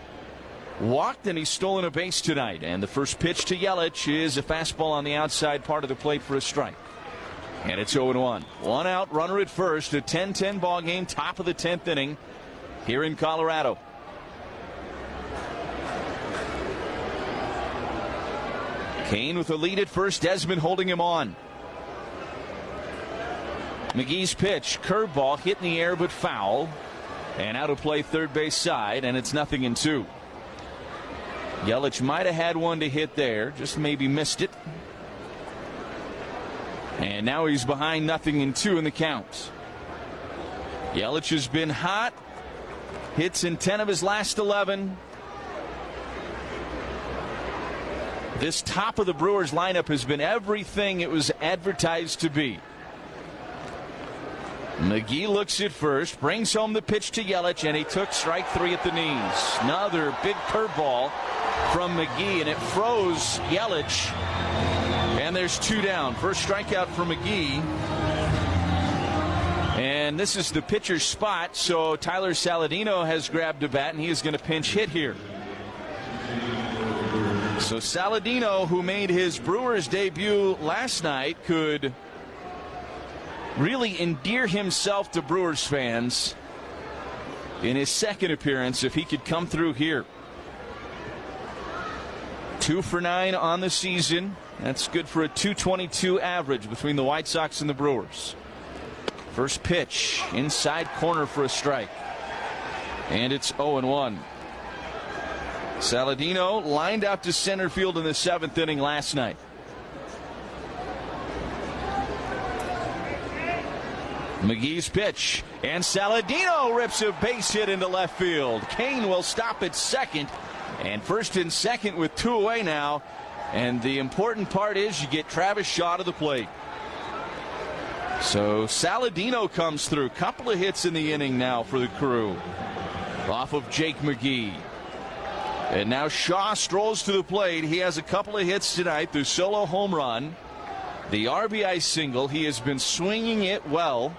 walked and he's stolen a base tonight. And the first pitch to Yelich is a fastball on the outside part of the plate for a strike. And it's 0-1. 1 out, runner at first. A 10-10 ball game, top of the 10th inning here in Colorado. Cain with a lead at first. Desmond holding him on. McGee's pitch, curveball, hit in the air but foul. And out of play third base side, and it's 0-2. Yelich might have had one to hit there, just maybe missed it. And now he's behind 0-2 in the count. Yelich has been hot. Hits in 10 of his last 11. This top of the Brewers lineup has been everything it was advertised to be. McGee looks at first, brings home the pitch to Yelich, and he took strike 3 at the knees. Another big curveball from McGee, and it froze Yelich. And there's 2 down. First strikeout for McGee. And this is the pitcher's spot, so Tyler Saladino has grabbed a bat, and he is going to pinch hit here. So Saladino, who made his Brewers debut last night, could really endear himself to Brewers fans in his second appearance if he could come through here. 2 for 9 on the season. That's good for a .222 average between the White Sox and the Brewers. First pitch, inside corner for a strike. And it's 0-1. Saladino lined out to center field in the 7th inning last night. McGee's pitch, and Saladino rips a base hit into left field. Cain will stop at second, and first and second with 2 away now. And the important part is you get Travis Shaw to the plate. So Saladino comes through. Couple of hits in the inning now for the Crew off of Jake McGee. And now Shaw strolls to the plate. He has a couple of hits tonight. The solo home run, the RBI single. He has been swinging it well.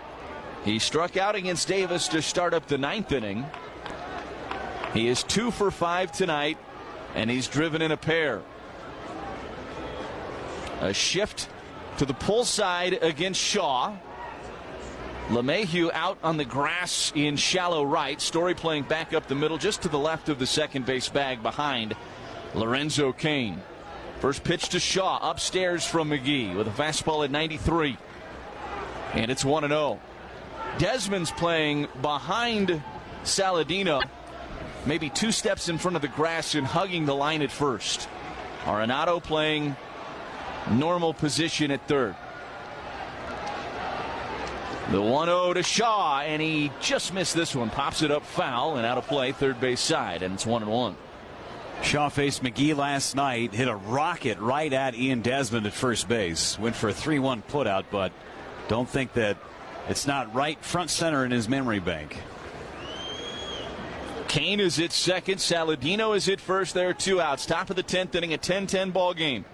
He struck out against Davis to start up the 9th inning. He is 2 for 5 tonight, and he's driven in a pair. A shift to the pull side against Shaw. LeMahieu out on the grass in shallow right. Story playing back up the middle just to the left of the second base bag behind Lorenzo Cain. First pitch to Shaw upstairs from McGee with a fastball at 93. And it's 1-0. Desmond's playing behind Saladino, maybe 2 steps in front of the grass and hugging the line at first. Arenado playing normal position at third. The 1-0 to Shaw, and he just missed this one. Pops it up foul and out of play, third base side, and it's 1-1. Shaw faced McGee last night, hit a rocket right at Ian Desmond at first base. Went for a 3-1 putout, but don't think that it's not right front center in his memory bank. Kane is at second. Saladino is at first. There are 2 outs. Top of the 10th inning, a 10-10 ball game.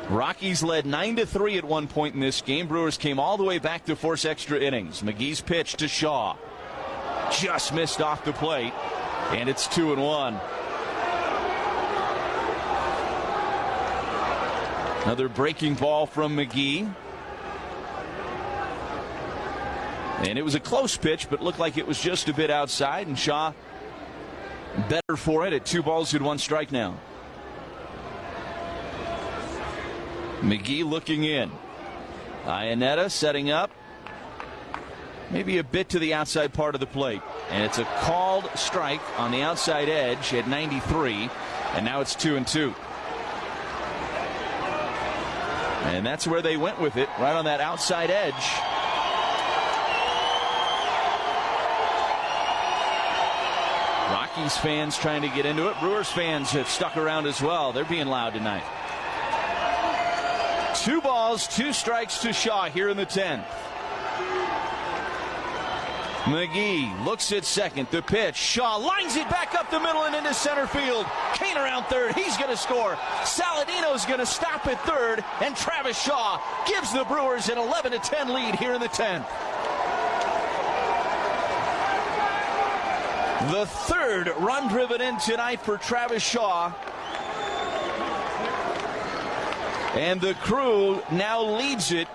Rockies led 9-3 at one point in this game. Brewers came all the way back to force extra innings. McGee's pitch to Shaw. Just missed off the plate. And it's 2-1. Another breaking ball from McGee. And it was a close pitch, but looked like it was just a bit outside. And Shaw better for it at 2 balls and 1 strike now. McGee looking in. Iannetta setting up. Maybe a bit to the outside part of the plate. And it's a called strike on the outside edge at 93. And now it's 2-2. And that's where they went with it, right on that outside edge. Rockies fans trying to get into it. Brewers fans have stuck around as well. They're being loud tonight. 2 balls, 2 strikes to Shaw here in the 10th. McGee looks at second. The pitch. Shaw lines it back up the middle and into center field. Kane around third. He's going to score. Saladino's going to stop at third. And Travis Shaw gives the Brewers an 11-10 lead here in the 10th. The 3rd run driven in tonight for Travis Shaw. And the Crew now leads it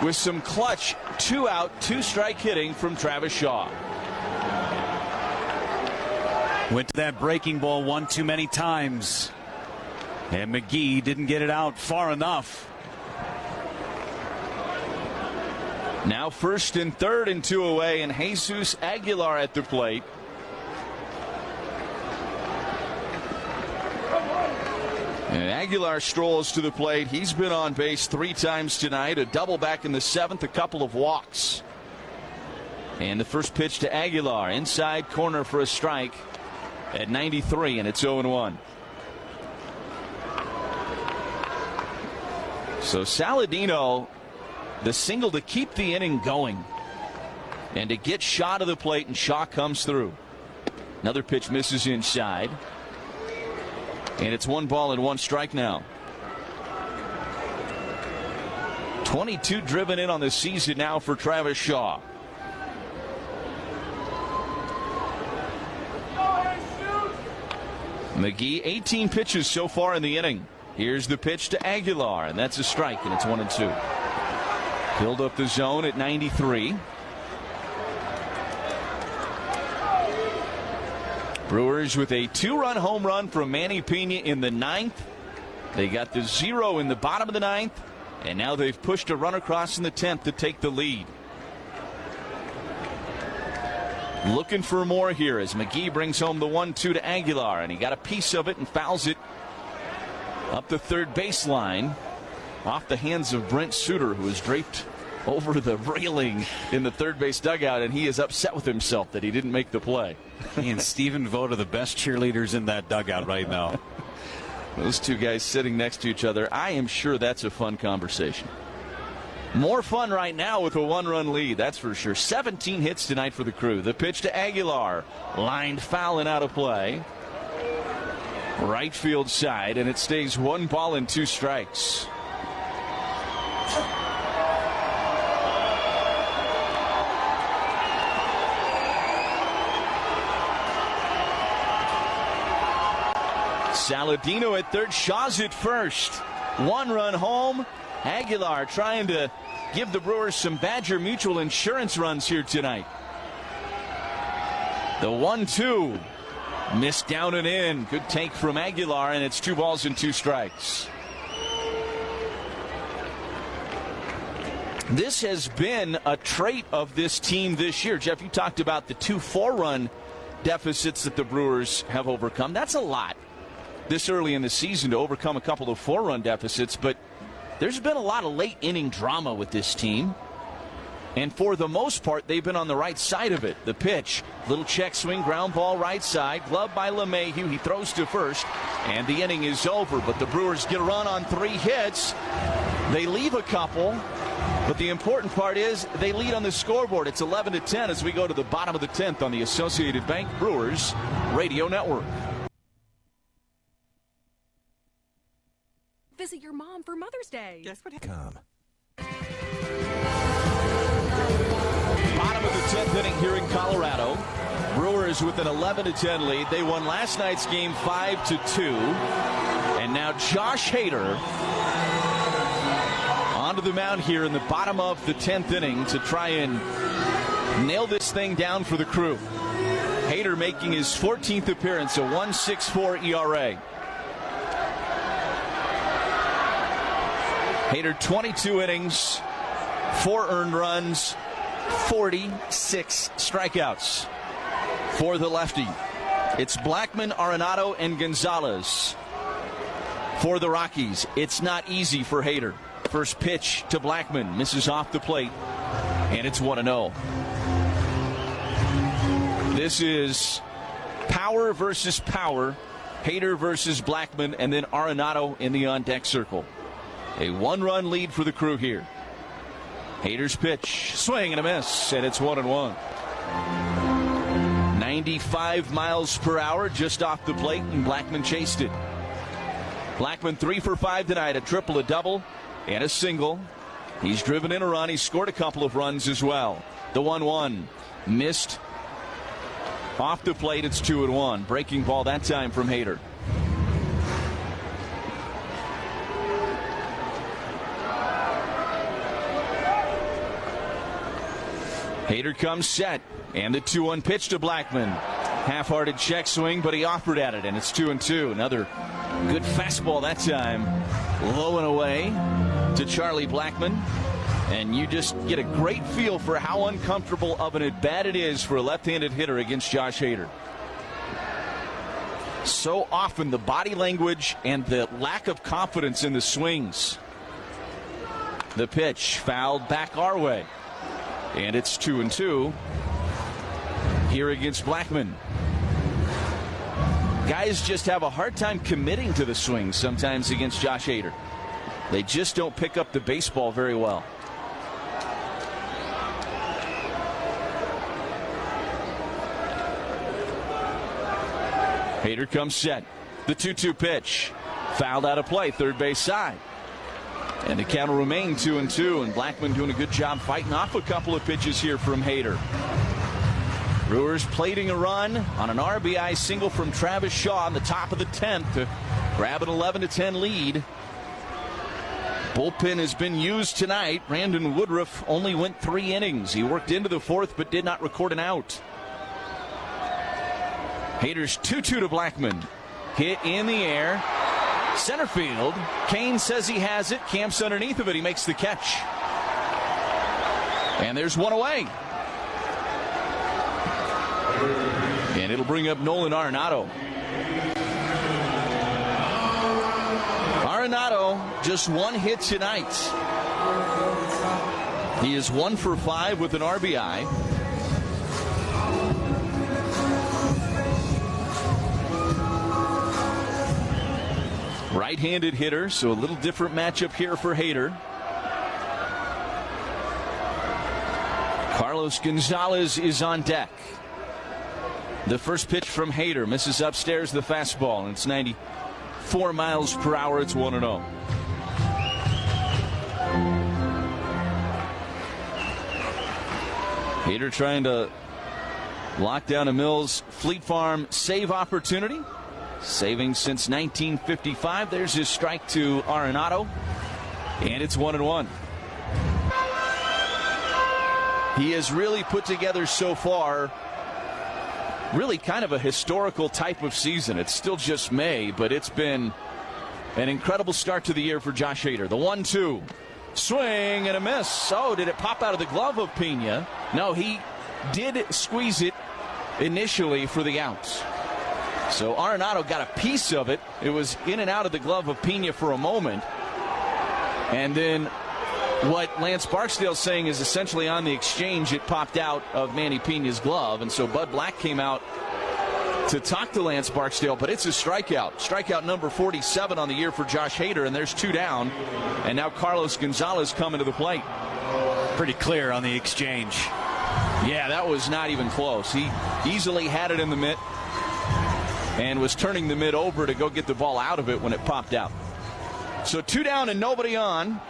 with some clutch 2-out, 2-strike hitting from Travis Shaw. Went to that breaking ball one too many times. And McGee didn't get it out far enough. Now 1st and 3rd and 2 away, and Jesus Aguilar at the plate. And Aguilar strolls to the plate. He's been on base 3 times tonight. A double back in the 7th, a couple of walks. And the first pitch to Aguilar. Inside corner for a strike at 93, and it's 0-1. So Saladino, the single to keep the inning going. And to get Shaw to the plate, and Shaw comes through. Another pitch misses inside. And it's 1 ball and 1 strike now. 22 driven in on the season now for Travis Shaw. McGee, 18 pitches so far in the inning. Here's the pitch to Aguilar, and that's a strike, and it's 1-2. Filled up the zone at 93. Brewers with a 2-run home run from Manny Pena in the 9th. They got the 0 in the bottom of the 9th, and now they've pushed a run across in the 10th to take the lead. Looking for more here as McGee brings home the 1-2 to Aguilar, and he got a piece of it and fouls it up the third baseline off the hands of Brent Suter, who is draped over the railing in the third base dugout, and he is upset with himself that he didn't make the play. He and Stephen Vogt are the best cheerleaders in that dugout right now. Those 2 guys sitting next to each other. I am sure that's a fun conversation. More fun right now with a 1-run lead, that's for sure. 17 hits tonight for the Crew. The pitch to Aguilar, lined foul and out of play. Right field side, and it stays 1 ball and 2 strikes. Saladino at third, Shaw's at first. 1-run home. Aguilar trying to give the Brewers some Badger Mutual insurance runs here tonight. The 1-2 missed down and in. Good take from Aguilar, and it's 2 balls and 2 strikes. This has been a trait of this team this year. Jeff, you talked about the 2 4-run deficits that the Brewers have overcome. That's a lot this early in the season to overcome a couple of 4-run deficits, but there's been a lot of late inning drama with this team. And for the most part, they've been on the right side of it. The pitch, little check swing, ground ball right side, glove by LeMahieu. He throws to first, and the inning is over. But the Brewers get a run on 3 hits. They leave a couple, but the important part is they lead on the scoreboard. It's 11-10 as we go to the bottom of the 10th on the Associated Bank Brewers Radio Network. Visit your mom for Mother's Day. Guess what? Bottom of the 10th inning here in Colorado. Brewers with an 11-10 lead. They won last night's game 5-2. And now Josh Hader onto the mound here in the bottom of the 10th inning to try and nail this thing down for the Crew. Hader making his 14th appearance, a 1.64 ERA. Hader 22 innings, 4 earned runs, 46 strikeouts for the lefty. It's Blackmon, Arenado, and Gonzalez for the Rockies. It's not easy for Hader. First pitch to Blackmon, misses off the plate, and it's 1-0. This is power versus power, Hader versus Blackmon, and then Arenado in the on-deck circle. A 1-run lead for the Crew here. Hader's pitch, swing and a miss, and it's 1-1. 95 miles per hour just off the plate, and Blackmon chased it. Blackmon 3 for 5 tonight, a triple, a double, and a single. He's driven in a run. He's scored a couple of runs as well. The 1-1 missed off the plate. It's 2-1. Breaking ball that time from Hader. Hader comes set, and the 2-1 pitch to Blackmon. Half-hearted check swing, but he offered at it, and it's 2-2. Another good fastball that time. Low and away to Charlie Blackmon. And you just get a great feel for how uncomfortable of an at-bat it is for a left-handed hitter against Josh Hader. So often the body language and the lack of confidence in the swings. The pitch fouled back our way. And it's 2-2 here against Blackmon. Guys just have a hard time committing to the swing sometimes against Josh Hader. They just don't pick up the baseball very well. Hader comes set. The 2-2 pitch. Fouled out of play, third base side. And the count will remain 2-2, and Blackmon doing a good job fighting off a couple of pitches here from Hader. Brewers plating a run on an RBI single from Travis Shaw on the top of the 10th to grab an 11-10 lead. Bullpen has been used tonight. Brandon Woodruff only went 3 innings. He worked into the 4th but did not record an out. Hader's 2-2 to Blackmon. Hit in the air. Center field. Kane says he has it. Camps underneath of it. He makes the catch. And there's one away. And it'll bring up Nolan Arenado. Arenado just 1 hit tonight. He is 1 for 5 with an RBI. Right-handed hitter, so a little different matchup here for Hader. Carlos Gonzalez is on deck. The first pitch from Hader misses upstairs the fastball, and it's 94 miles per hour. It's 1-0. Hader trying to lock down a Mills Fleet Farm save opportunity. Saving since 1955. There's his strike to Arenado. And it's 1-1. He has really put together so far really kind of a historical type of season. It's still just May, but it's been an incredible start to the year for Josh Hader. The 1-2. Swing and a miss. Oh, did it pop out of the glove of Pena? No, he did squeeze it initially for the outs. So Arenado got a piece of it. It was in and out of the glove of Pena for a moment. And then what Lance Barksdale's saying is essentially on the exchange, it popped out of Manny Piña's glove, and so Bud Black came out to talk to Lance Barksdale, but it's a strikeout. Strikeout number 47 on the year for Josh Hader, and there's 2 down. And now Carlos Gonzalez coming to the plate. Pretty clear on the exchange. Yeah, that was not even close. He easily had it in the mitt and was turning the mitt over to go get the ball out of it when it popped out. So 2 down and nobody on.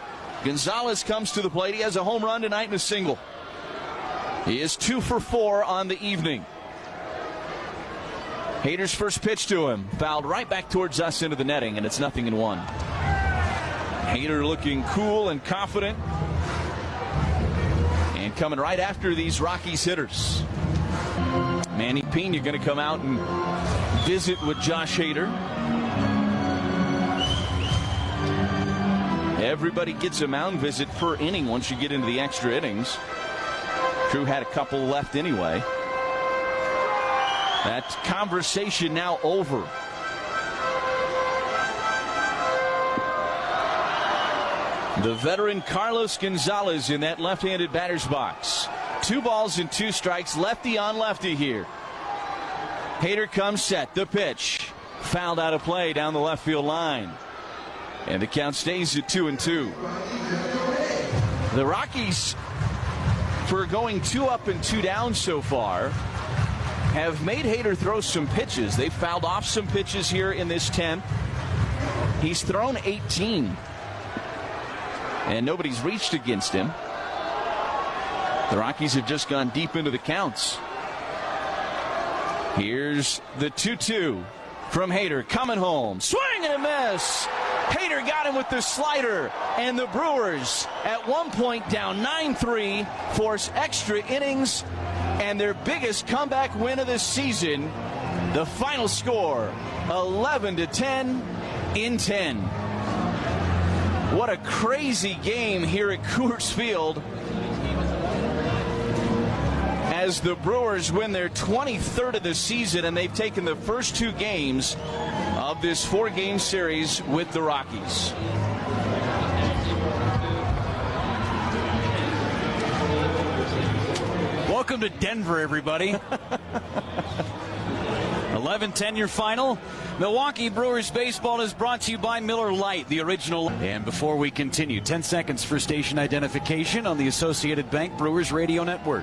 Gonzalez comes to the plate. He has a home run tonight and a single. He is 2 for 4 on the evening. Hader's first pitch to him, fouled right back towards us into the netting, and it's 0-1. Hader looking cool and confident, and coming right after these Rockies hitters. Manny Piña going to come out and visit with Josh Hader. Everybody gets a mound visit per inning once you get into the extra innings. Crew had a couple left anyway. That conversation now over. The veteran Carlos Gonzalez in that left-handed batter's box. 2 balls and 2 strikes, lefty on lefty here. Hader comes set, the pitch. Fouled out of play down the left field line. And the count stays at 2-2. The Rockies, for going 2 up and 2 down so far, have made Hader throw some pitches. They fouled off some pitches here in this 10th. He's thrown 18. And nobody's reached against him. The Rockies have just gone deep into the counts. Here's the 2-2 from Hader coming home. Swing and a miss. Hader got him with the slider. And the Brewers, at one point down 9-3, force extra innings. And their biggest comeback win of this season, the final score, 11-10 in 10. What a crazy game here at Coors Field as the Brewers win their 23rd of the season, and they've taken the first 2 games of this 4-game series with the Rockies. Welcome to Denver, everybody. 11-10 your final. Milwaukee Brewers baseball is brought to you by Miller Lite, the original. And before we continue, 10 seconds for station identification on the Associated Bank Brewers Radio Network.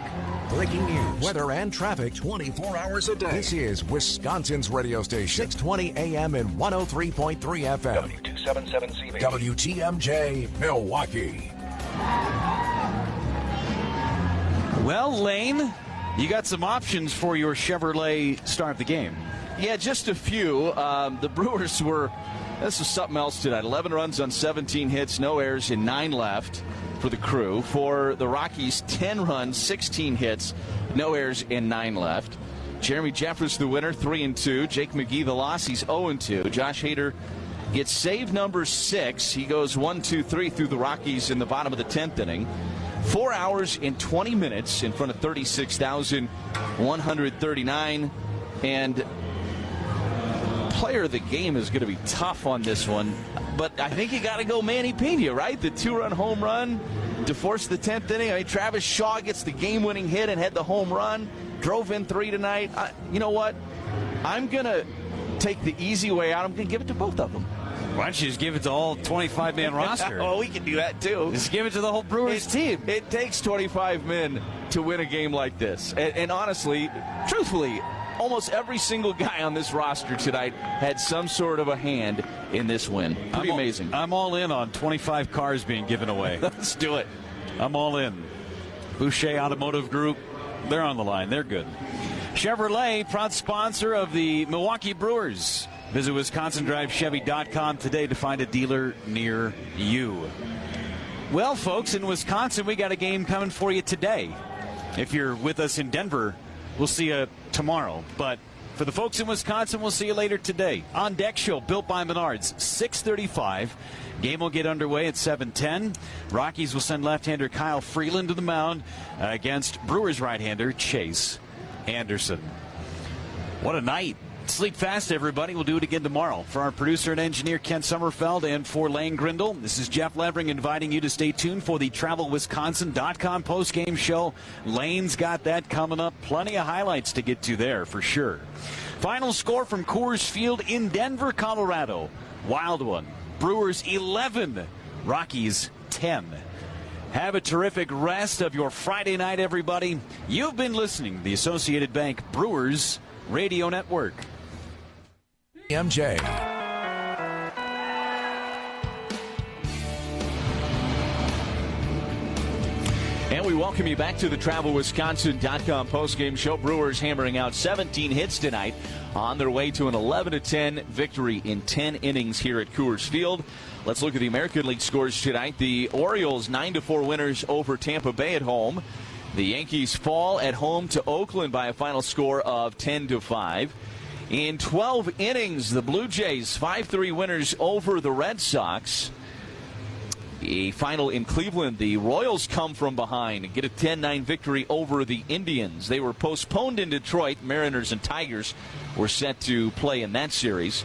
Breaking news, weather, and traffic 24 hours a day. This is Wisconsin's radio station, 620 AM and 103.3 FM. W277CB. WTMJ, Milwaukee. Well, Lane, you got some options for your Chevrolet start of the game. Yeah, just a few. The Brewers this was something else tonight. 11 runs on 17 hits, no errors, and 9 left for the Crew. For the Rockies, 10 runs, 16 hits, no errors, and 9 left. Jeremy Jeffress, the winner, 3-2. Jake McGee, the loss, he's 0-2. Josh Hader gets save number 6. He goes 1-2-3 through the Rockies in the bottom of the 10th inning. 4 hours and 20 minutes in front of 36,139. And player of the game is going to be tough on this one. But I think you got to go Manny Piña, right? The 2-run home run to force the 10th inning. I mean, Travis Shaw gets the game-winning hit and had the home run. Drove in 3 tonight. You know what? I'm going to take the easy way out. I'm going to give it to both of them. Why don't you just give it to all 25-man roster? Oh, we can do that, too. Just give it to the whole Brewers team. It takes 25 men to win a game like this. And honestly, truthfully, almost every single guy on this roster tonight had some sort of a hand in this win. Pretty amazing. I'm all in on 25 cars being given away. Let's do it. I'm all in. Boucher Automotive Group, they're on the line. They're good. Chevrolet, proud sponsor of the Milwaukee Brewers. Visit WisconsinDriveChevy.com today to find a dealer near you. Well, folks, in Wisconsin, we got a game coming for you today. If you're with us in Denver, we'll see you tomorrow. But for the folks in Wisconsin, we'll see you later today. On Deck Show, built by Menards, 6:35. Game will get underway at 7:10. Rockies will send left-hander Kyle Freeland to the mound against Brewers right-hander Chase Anderson. What a night Sleep fast, everybody. We'll do it again tomorrow. For our producer and engineer, Ken Sommerfeld, and for Lane Grindle, this is Jeff Levering inviting you to stay tuned for the TravelWisconsin.com postgame show. Lane's got that coming up. Plenty of highlights to get to there, for sure. Final score from Coors Field in Denver, Colorado. Wild one. Brewers 11, Rockies 10. Have a terrific rest of your Friday night, everybody. You've been listening to the Associated Bank Brewers Radio Network. MJ. And we welcome you back to the TravelWisconsin.com postgame show. Brewers hammering out 17 hits tonight on their way to an 11-10 victory in 10 innings here at Coors Field. Let's look at the American League scores tonight. The Orioles 9-4 winners over Tampa Bay at home. The Yankees fall at home to Oakland by a final score of 10-5. In 12 innings, the Blue Jays 5-3 winners over the Red Sox. A final in Cleveland, the Royals come from behind and get a 10-9 victory over the Indians. They were postponed in Detroit. Mariners and Tigers were set to play in that series.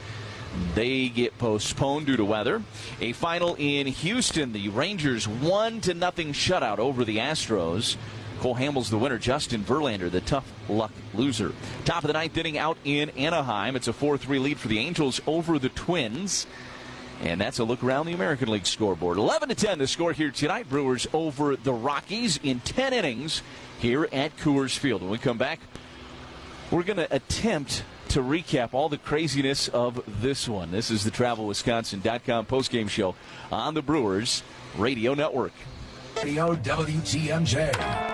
They get postponed due to weather. A final in Houston, the Rangers 1-0 shutout over the Astros. Cole Hamels the winner, Justin Verlander the tough luck loser. Top of the ninth inning out in Anaheim. It's a 4-3 lead for the Angels over the Twins. And that's a look around the American League scoreboard. 11-10 the score here tonight. Brewers over the Rockies in 10 innings here at Coors Field. When we come back, we're going to attempt to recap all the craziness of this one. This is the TravelWisconsin.com postgame show on the Brewers Radio Network. Radio WTMJ.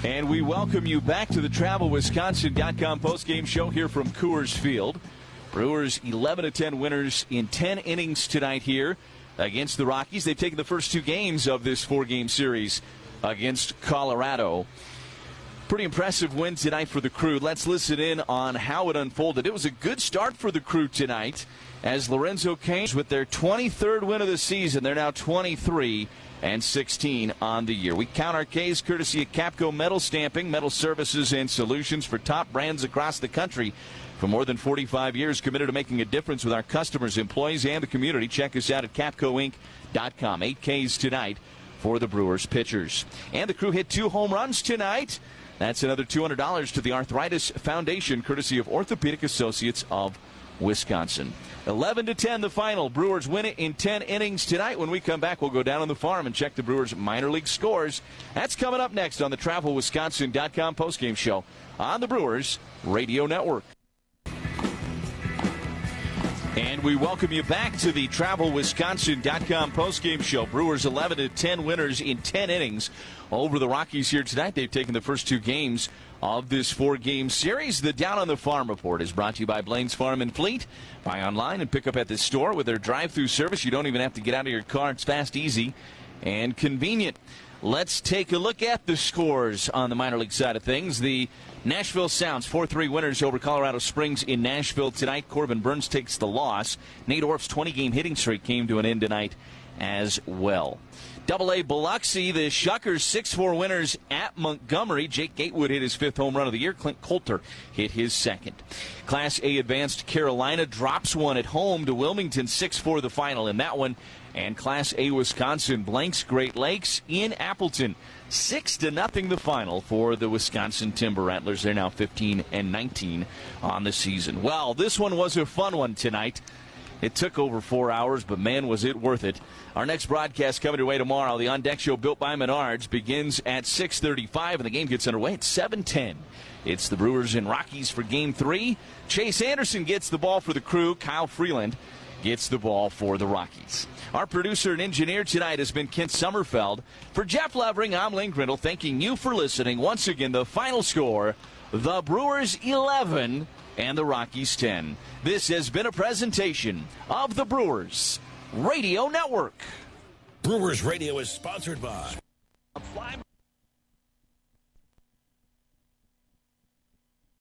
And we welcome you back to the TravelWisconsin.com postgame show here from Coors Field. Brewers 11-10 winners in 10 innings tonight here against the Rockies. They've taken the first two games of this four-game series against Colorado. Pretty impressive win tonight for the Crew. Let's listen in on how it unfolded. It was a good start for the Crew tonight as Lorenzo Cain with their 23rd win of the season. They're now 23-16 on the year. We count our K's courtesy of Capco Metal Stamping, metal services and solutions for top brands across the country. For more than 45 years, committed to making a difference with our customers, employees, and the community. Check us out at CapcoInc.com. 8 K's tonight for the Brewers pitchers. And the Crew hit 2 home runs tonight. That's another $200 to the Arthritis Foundation, courtesy of Orthopedic Associates of Wisconsin. 11-10 the final. Brewers win it in 10 innings tonight. When we come back, we'll go down on the farm and check the Brewers minor league scores. That's coming up next on the TravelWisconsin.com postgame show on the Brewers Radio Network. And we welcome you back to the TravelWisconsin.com postgame show. Brewers 11-10 winners in 10 innings over the Rockies here tonight. They've taken the first two games of this four-game series. The Down on the Farm report is brought to you by Blaine's Farm and Fleet. Buy online and pick up at the store with their drive-through service. You don't even have to get out of your car. It's fast, easy, and convenient. Let's take a look at the scores on the minor league side of things. The Nashville Sounds 4-3 winners over Colorado Springs in Nashville tonight. Corbin Burns takes the loss. Nate Orff's 20-game hitting streak came to an end tonight as well. Double-A Biloxi, the Shuckers 6-4 winners at Montgomery. Jake Gatewood hit his 5th home run of the year. Clint Coulter hit his 2nd. Class A advanced Carolina drops one at home to Wilmington, 6-4 the final in that one. And Class A Wisconsin blanks Great Lakes in Appleton, 6-0 the final for the Wisconsin Timber Rattlers. They're now 15-19 on the season. Well, this one was a fun one tonight. It took over 4 hours, but man, was it worth it. Our next broadcast coming your way tomorrow. The On Deck Show built by Menards begins at 6:35, and the game gets underway at 7:10. It's the Brewers and Rockies for Game 3. Chase Anderson gets the ball for the Crew. Kyle Freeland gets the ball for the Rockies. Our producer and engineer tonight has been Kent Sommerfeld. For Jeff Levering, I'm Lane Grindle, thanking you for listening. Once again, the final score, the Brewers 11 and the Rockies 10. This has been a presentation of the Brewers Radio Network. Brewers Radio is sponsored by